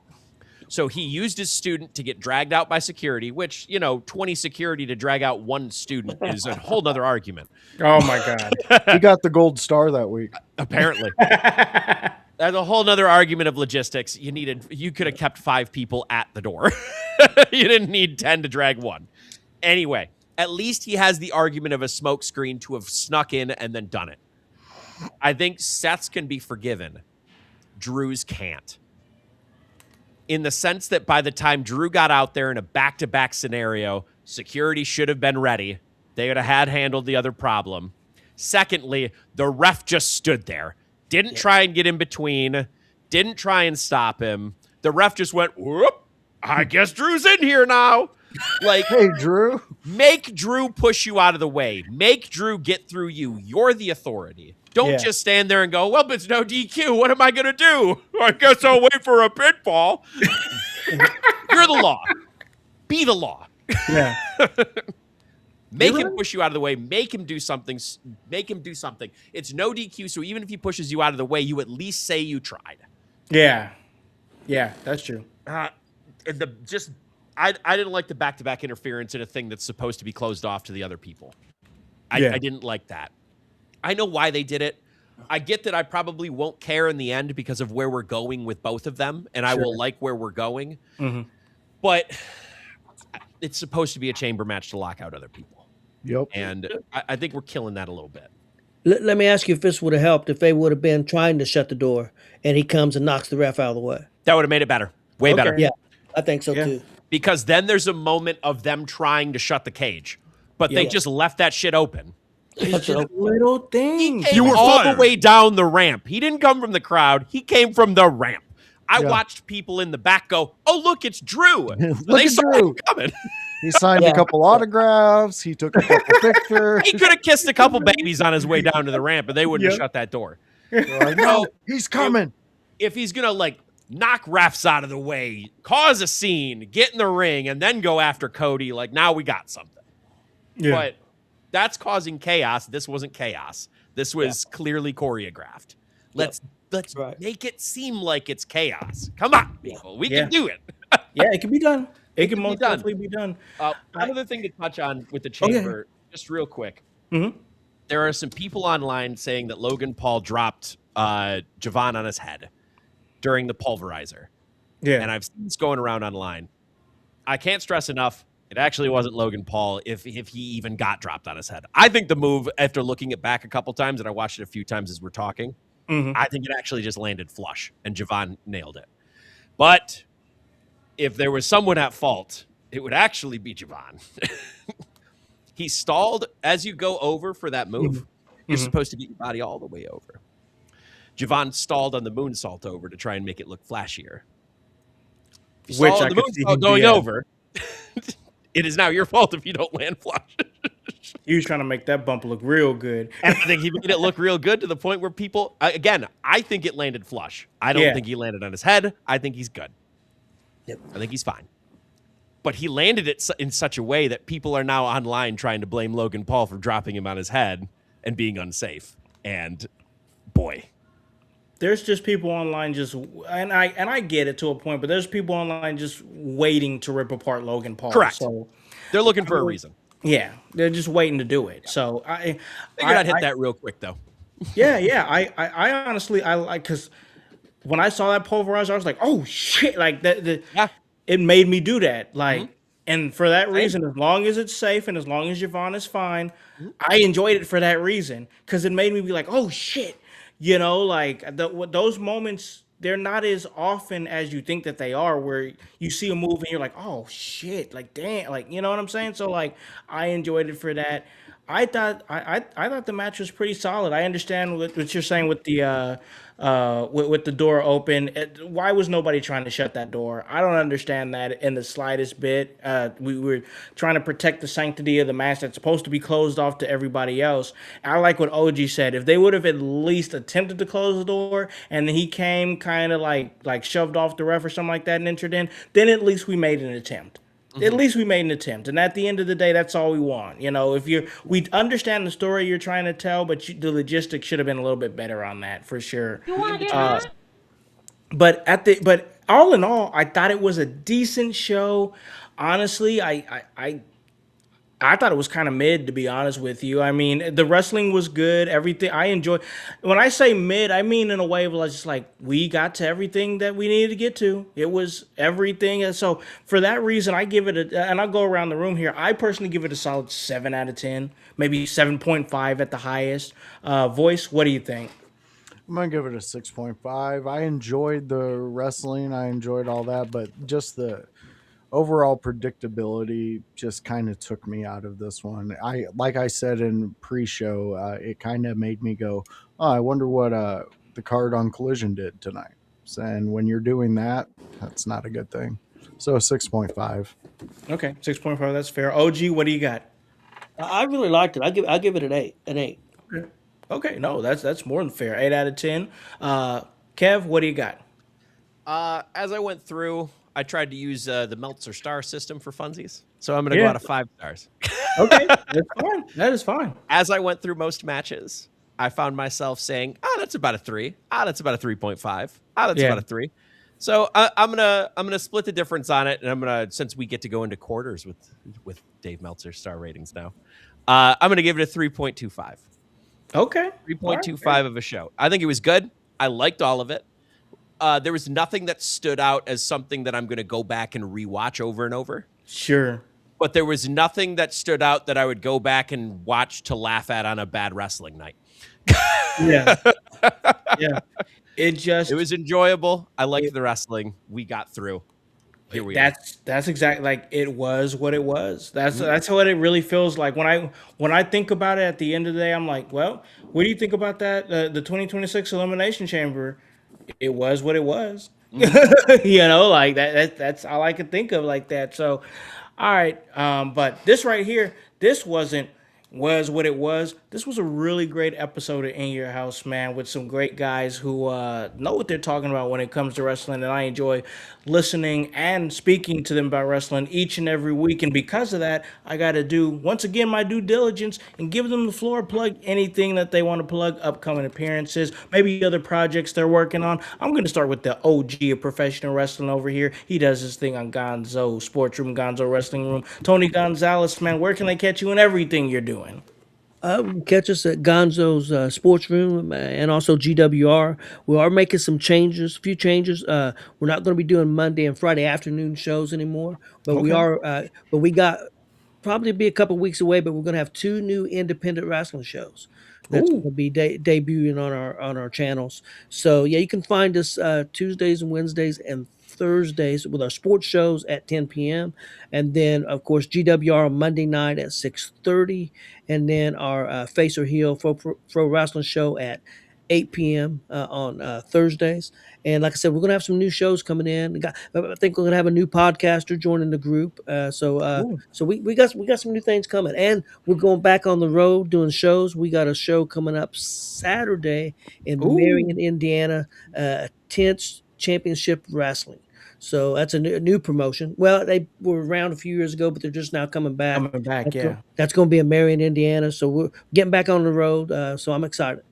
So he used his student to get dragged out by security, which, 20 security to drag out one student is a whole nother argument. Oh, my God. He got the gold star that week. Apparently. That's a whole nother argument of logistics. You could have kept 5 people at the door. You didn't need 10 to drag one. Anyway, at least he has the argument of a smoke screen to have snuck in and then done it. I think Seth's can be forgiven. Drew's can't. In the sense that by the time Drew got out there in a back-to-back scenario, security should have been ready. They would have handled the other problem. Secondly, the ref just stood there. Didn't try and get in between. Didn't try and stop him. The ref just went, whoop, I guess Drew's in here now. Like, hey, Drew. Make Drew push you out of the way. Make Drew get through you. You're the authority. Don't just stand there and go, well, but it's no DQ. What am I going to do? I guess I'll wait for a pinfall. You're the law. Be the law. Yeah. Make him push you out of the way. Make him do something. Make him do something. It's no DQ, so even if he pushes you out of the way, you at least say you tried. Yeah. Yeah, that's true. I didn't like the back-to-back interference in a thing that's supposed to be closed off to the other people. I didn't like that. I know why they did it. I get that I probably won't care in the end because of where we're going with both of them, and I will like where we're going. Mm-hmm. But it's supposed to be a chamber match to lock out other people. Yep. And I think we're killing that a little bit. Let me ask you if this would have helped if they would have been trying to shut the door and he comes and knocks the ref out of the way. That would have made it better. Way better. Yeah, I think so too. Because then there's a moment of them trying to shut the cage, but they just left that shit open. It's just little things. He came all the way down the ramp. He didn't come from the crowd. He came from the ramp. I watched people in the back go, "Oh, look, it's Drew." Look at Drew coming. He signed a couple autographs. He took a couple pictures. He could have kissed a couple babies on his way down to the ramp, but they wouldn't have shut that door. Like, no, he's coming. If he's going to knock refs out of the way, cause a scene, get in the ring, and then go after Cody, now we got something. Yeah. But that's causing chaos. This wasn't chaos. This was clearly choreographed. Let's make it seem like it's chaos. Come on, people. We can do it. Yeah, it can be done. It can most definitely be done. Another thing to touch on with the chamber, just real quick. Mm-hmm. There are some people online saying that Logan Paul dropped Javon on his head during the pulverizer. Yeah. And I've seen this going around online. I can't stress enough, it actually wasn't Logan Paul if he even got dropped on his head. I think the move, after looking it back a couple times, and I watched it a few times as we're talking, I think it actually just landed flush, and Javon nailed it. But if there was someone at fault, it would actually be Javon. He stalled as you go over for that move. You're supposed to get your body all the way over. Javon stalled on the moonsault over to try and make it look flashier. If you stall on the moonsault going over, it is now your fault if you don't land flush. He was trying to make that bump look real good. And I think he made it look real good to the point where people, again, I think it landed flush. I don't think he landed on his head. I think he's good. Yep. I think he's fine. But he landed it in such a way that people are now online trying to blame Logan Paul for dropping him on his head and being unsafe. And boy, there's just people online and I get it to a point, but there's people online just waiting to rip apart Logan Paul. Correct. So they're looking for a reason. Yeah, they're just waiting to do it. So I figured I'd hit that real quick though. Yeah. I honestly because when I saw that pulverizer, I was like, oh shit! Like that. It made me do that. And for that reason, as long as it's safe and as long as Javon is fine, I enjoyed it for that reason because it made me be like, oh shit, those moments. They're not as often as you think that they are, where you see a move and you're like, oh shit, like damn, like you know what I'm saying. So I enjoyed it for that. I thought the match was pretty solid. I understand what you're saying with the with the door open. Why was nobody trying to shut that door? I don't understand that in the slightest bit. We were trying to protect the sanctity of the match that's supposed to be closed off to everybody else. I like what OG said. If they would have at least attempted to close the door and then he came kind of like shoved off the ref or something like that and entered in, then at least we made an attempt. At least we made an attempt, and at the end of the day, that's all we want. You know, we understand the story you're trying to tell, but the logistics should have been a little bit better on that for sure. But all in all, I thought it was a decent show. Honestly, I thought it was kind of mid, to be honest with you. I mean, the wrestling was good. Everything I enjoyed. When I say mid, I mean in a way of just like we got to everything that we needed to get to. It was everything, and so for that reason, I give it and I'll go around the room here. I personally give it a solid 7 out of 10, maybe 7.5 at the highest. Voice, what do you think? I'm gonna give it a 6.5. I enjoyed the wrestling. I enjoyed all that, but just the overall predictability just kind of took me out of this one. Like I said in pre-show, it kind of made me go, "Oh, I wonder what the card on Collision did tonight." And when you're doing that, that's not a good thing. So 6.5. Okay, 6.5. That's fair. OG, what do you got? I really liked it. I give it an 8. An 8. Okay, no, that's more than fair. 8 out of 10. Kev, what do you got? As I went through, I tried to use the Meltzer star system for funsies. So I'm going to go out of 5 stars. Okay, that's fine. That is fine. As I went through most matches, I found myself saying, that's about a 3. That's about a 3.5. That's about a 3. So I'm gonna split the difference on it, and I'm gonna, since we get to go into quarters with Dave Meltzer's star ratings now, I'm gonna give it a 3.25. Okay, 3.25 of a show. I think it was good. I liked all of it. There was nothing that stood out as something that I'm going to go back and rewatch over and over. Sure. But there was nothing that stood out that I would go back and watch to laugh at on a bad wrestling night. Yeah. Yeah. It was enjoyable. I liked the wrestling. We got through. Here we are. That's exactly, like, it was what it was. That's what it really feels like. When I think about it at the end of the day, I'm like, well, what do you think about that? The 2026 Elimination Chamber, it was what it was. You know, like that's all I could think of like that. So, all right. But this right here, this was what it was. This was a really great episode of In Your House, man, with some great guys who know what they're talking about when it comes to wrestling, and I enjoy listening and speaking to them about wrestling each and every week. And because of that, I got to do, once again, my due diligence and give them the floor, plug anything that they want to plug, upcoming appearances, maybe other projects they're working on. I'm going to start with the OG of professional wrestling over here. He does his thing on Gonzo Sports Room, Gonzo Wrestling Room. Tony Gonzalez, man, where can they catch you in everything you're doing? Catch us at Gonzo's Sports Room and also GWR. We are making some changes, a few changes. We're not going to be doing Monday and Friday afternoon shows anymore, but we are. But we got probably be a couple weeks away. But we're going to have 2 new independent wrestling shows that's going to be debuting on our channels. So yeah, you can find us Tuesdays and Wednesdays and Thursdays with our sports shows at 10 p.m. And then, of course, GWR on Monday night at 6:30. And then our Face or Heel Pro Wrestling show at 8 p.m. On Thursdays. And like I said, we're going to have some new shows coming in. I think we're going to have a new podcaster joining the group. So we got some new things coming. And we're going back on the road doing shows. We got a show coming up Saturday in Marion, Indiana, 10th Championship Wrestling. So that's a new promotion. Well, they were around a few years ago, but they're just now coming back. That's going to be in Marion, Indiana. So we're getting back on the road. So I'm excited.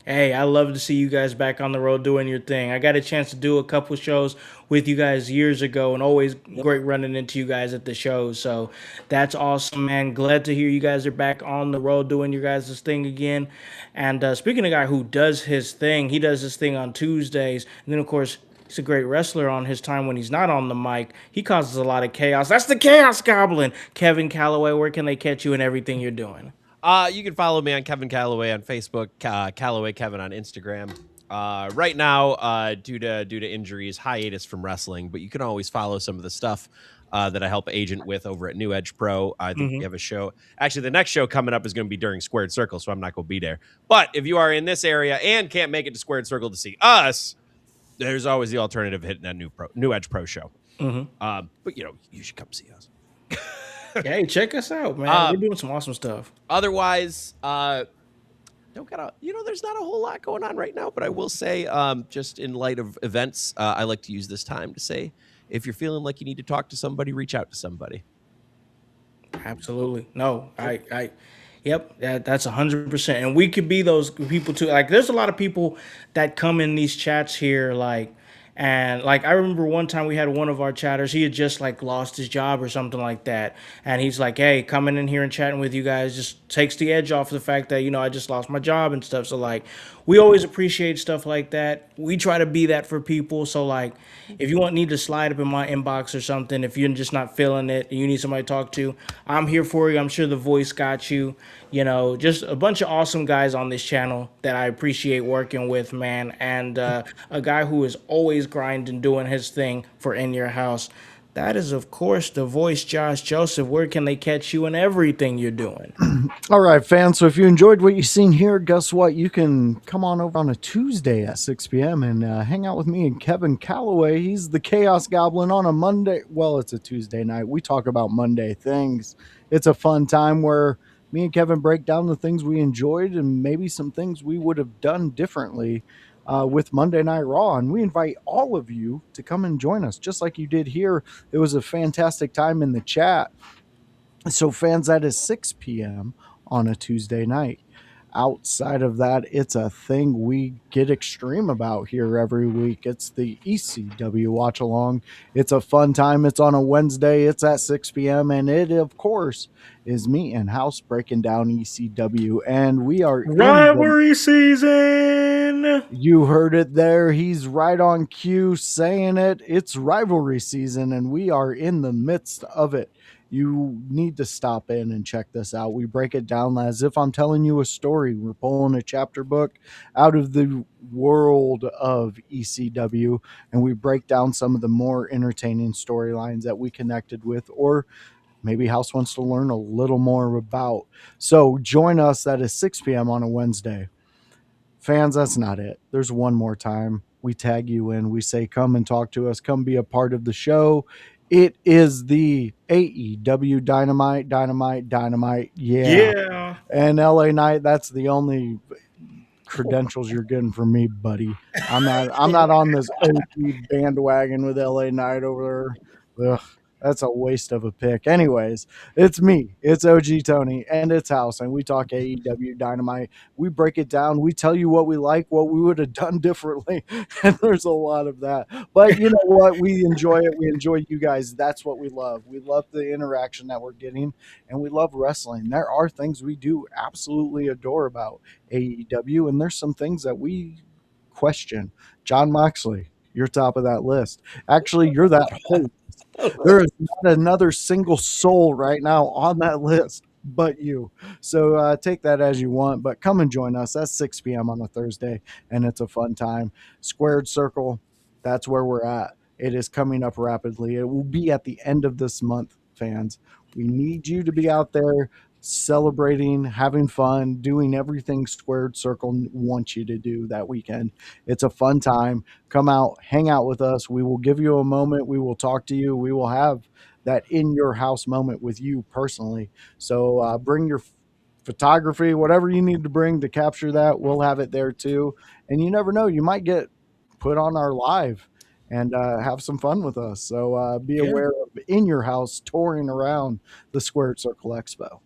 Hey, I love to see you guys back on the road doing your thing. I got a chance to do a couple shows with you guys years ago, and always great running into you guys at the shows. So that's awesome, man. Glad to hear you guys are back on the road doing your guys' thing again. And speaking of a guy who does his thing, he does his thing on Tuesdays. And then, of course, he's a great wrestler on his time when he's not on the mic. He causes a lot of chaos. That's the Chaos Goblin. Kevin Calloway, where can they catch you in everything you're doing? You can follow me on Kevin Calloway on Facebook, Calloway Kevin on Instagram. Right now, due to injuries, hiatus from wrestling, but you can always follow some of the stuff that I help agent with over at New Edge Pro. I think Mhm. we have a show. Actually, the next show coming up is going to be during Squared Circle, so I'm not going to be there. But if you are in this area and can't make it to Squared Circle to see us, there's always the alternative of hitting that New Edge Pro show. Mhm. But you should come see us. Hey, check us out, man. We're doing some awesome stuff. Otherwise, don't gotta, there's not a whole lot going on right now, but I will say, just in light of events, I like to use this time to say, if you're feeling like you need to talk to somebody, reach out to somebody. Absolutely. No, yep, that's 100%. And we could be those people too. Like, there's a lot of people that come in these chats here, and I remember one time we had one of our chatters, he had just lost his job or something like that. And he's like, hey, coming in here and chatting with you guys just takes the edge off the fact that, I just lost my job and stuff. So we always appreciate stuff like that. We try to be that for people. So if you need to slide up in my inbox or something, if you're just not feeling it and you need somebody to talk to, I'm here for you. I'm sure the voice got you. Just a bunch of awesome guys on this channel that I appreciate working with, man. And a guy who is always grinding, doing his thing for In Your House. That is, of course, the voice, Josh Joseph. Where can they catch you in everything you're doing? All right, fans. So if you enjoyed what you've seen here, guess what? You can come on over on a Tuesday at 6 p.m. and hang out with me and Kevin Calloway. He's the Chaos Goblin on a Monday. Well, it's a Tuesday night. We talk about Monday things. It's a fun time where me and Kevin break down the things we enjoyed and maybe some things we would have done differently with Monday Night Raw. And we invite all of you to come and join us, just like you did here. It was a fantastic time in the chat. So fans, that is 6 p.m. on a Tuesday night. Outside of that, it's a thing we get extreme about here every week. It's the ECW Watch Along. It's a fun time. It's on a Wednesday. It's at 6 p.m. And it, of course, is me and Howse breaking down ECW. And we are Rivalry season. You heard it there. He's right on cue saying it. It's rivalry season, and we are in the midst of it. You need to stop in and check this out. We break it down as if I'm telling you a story. We're pulling a chapter book out of the world of ECW, and we break down some of the more entertaining storylines that we connected with, or maybe Howse wants to learn a little more about. So join us. That is 6 p.m. on a Wednesday. Fans, that's not it. There's one more time. We tag you in. We say, come and talk to us. Come be a part of the show. It is the AEW Dynamite. Yeah. And LA Knight, that's the only credentials you're getting from me, buddy. I'm not on this OG bandwagon with LA Knight over there. Ugh, that's a waste of a pick. Anyways, it's me. It's OG Tony, and it's Howse, and we talk AEW Dynamite. We break it down. We tell you what we like, what we would have done differently, and there's a lot of that. But you know what? We enjoy it. We enjoy you guys. That's what we love. We love the interaction that we're getting, and we love wrestling. There are things we do absolutely adore about AEW, and there's some things that we question. John Moxley, you're top of that list. Actually, you're that whole. There is not another single soul right now on that list but you. So take that as you want, but come and join us. That's 6 p.m. on a Thursday, and it's a fun time. Squared Circle, that's where we're at. It is coming up rapidly. It will be at the end of this month, fans. We need you to be out there celebrating, having fun, doing everything Squared Circle wants you to do that weekend. It's a fun time. Come out, hang out with us. We will give you a moment. We will talk to you. We will have that in your house moment with you personally. So bring your photography, whatever you need to bring to capture that. We'll have it there too. And you never know, you might get put on our live and have some fun with us. So be aware of In Your House touring around the Squared Circle Expo.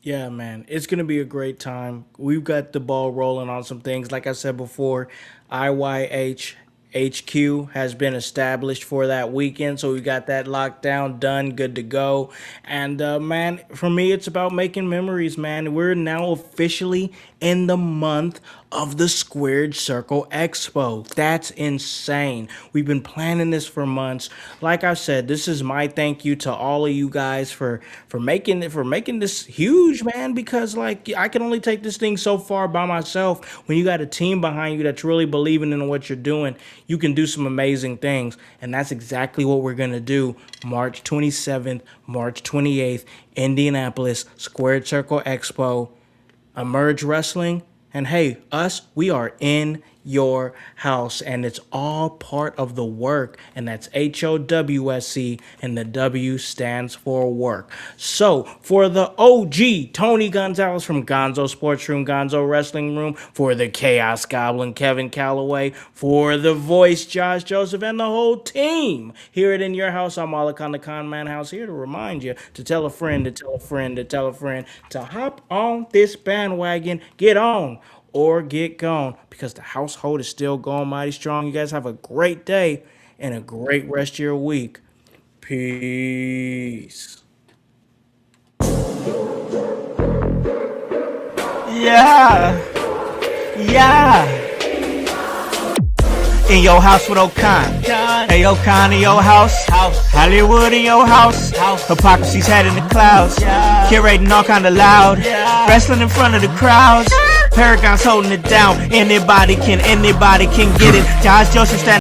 Yeah, man, it's going to be a great time. We've got the ball rolling on some things. Like I said before, IYH HQ has been established for that weekend, so we got that locked down, done, good to go. And man, for me, it's about making memories, man. We're now officially in the month of the Squared Circle Expo. That's insane. We've been planning this for months. Like I said, this is my thank you to all of you guys for making this huge, man, because like I can only take this thing so far by myself. When you got a team behind you that's really believing in what you're doing, you can do some amazing things. And that's exactly what we're going to do. March 27th, March 28th, Indianapolis, Squared Circle Expo, Emerge Wrestling. And hey, we are in your house, and it's all part of the work, and that's HOWSC, and the W stands for work. So for the OG Tony Gonzalez from Gonzo Sports Room, Gonzo Wrestling Room, for the Chaos Goblin Kevin Calloway, for the voice Josh Joseph, and the whole team here at In Your House, I'm Malachi the Con Man House, here to remind you to tell a friend, to tell a friend, to tell a friend to hop on this bandwagon, get on or get gone, because the household is still going mighty strong. You guys have a great day and a great rest of your week. Peace. Yeah. In your house with O'Con. Hey, O'Con in your house. Hollywood in your house. Hypocrisy's head in the clouds. Curating all kind of loud. Wrestling in front of the crowds. Paragon's holding it down. Anybody can get it. Josh Joseph standing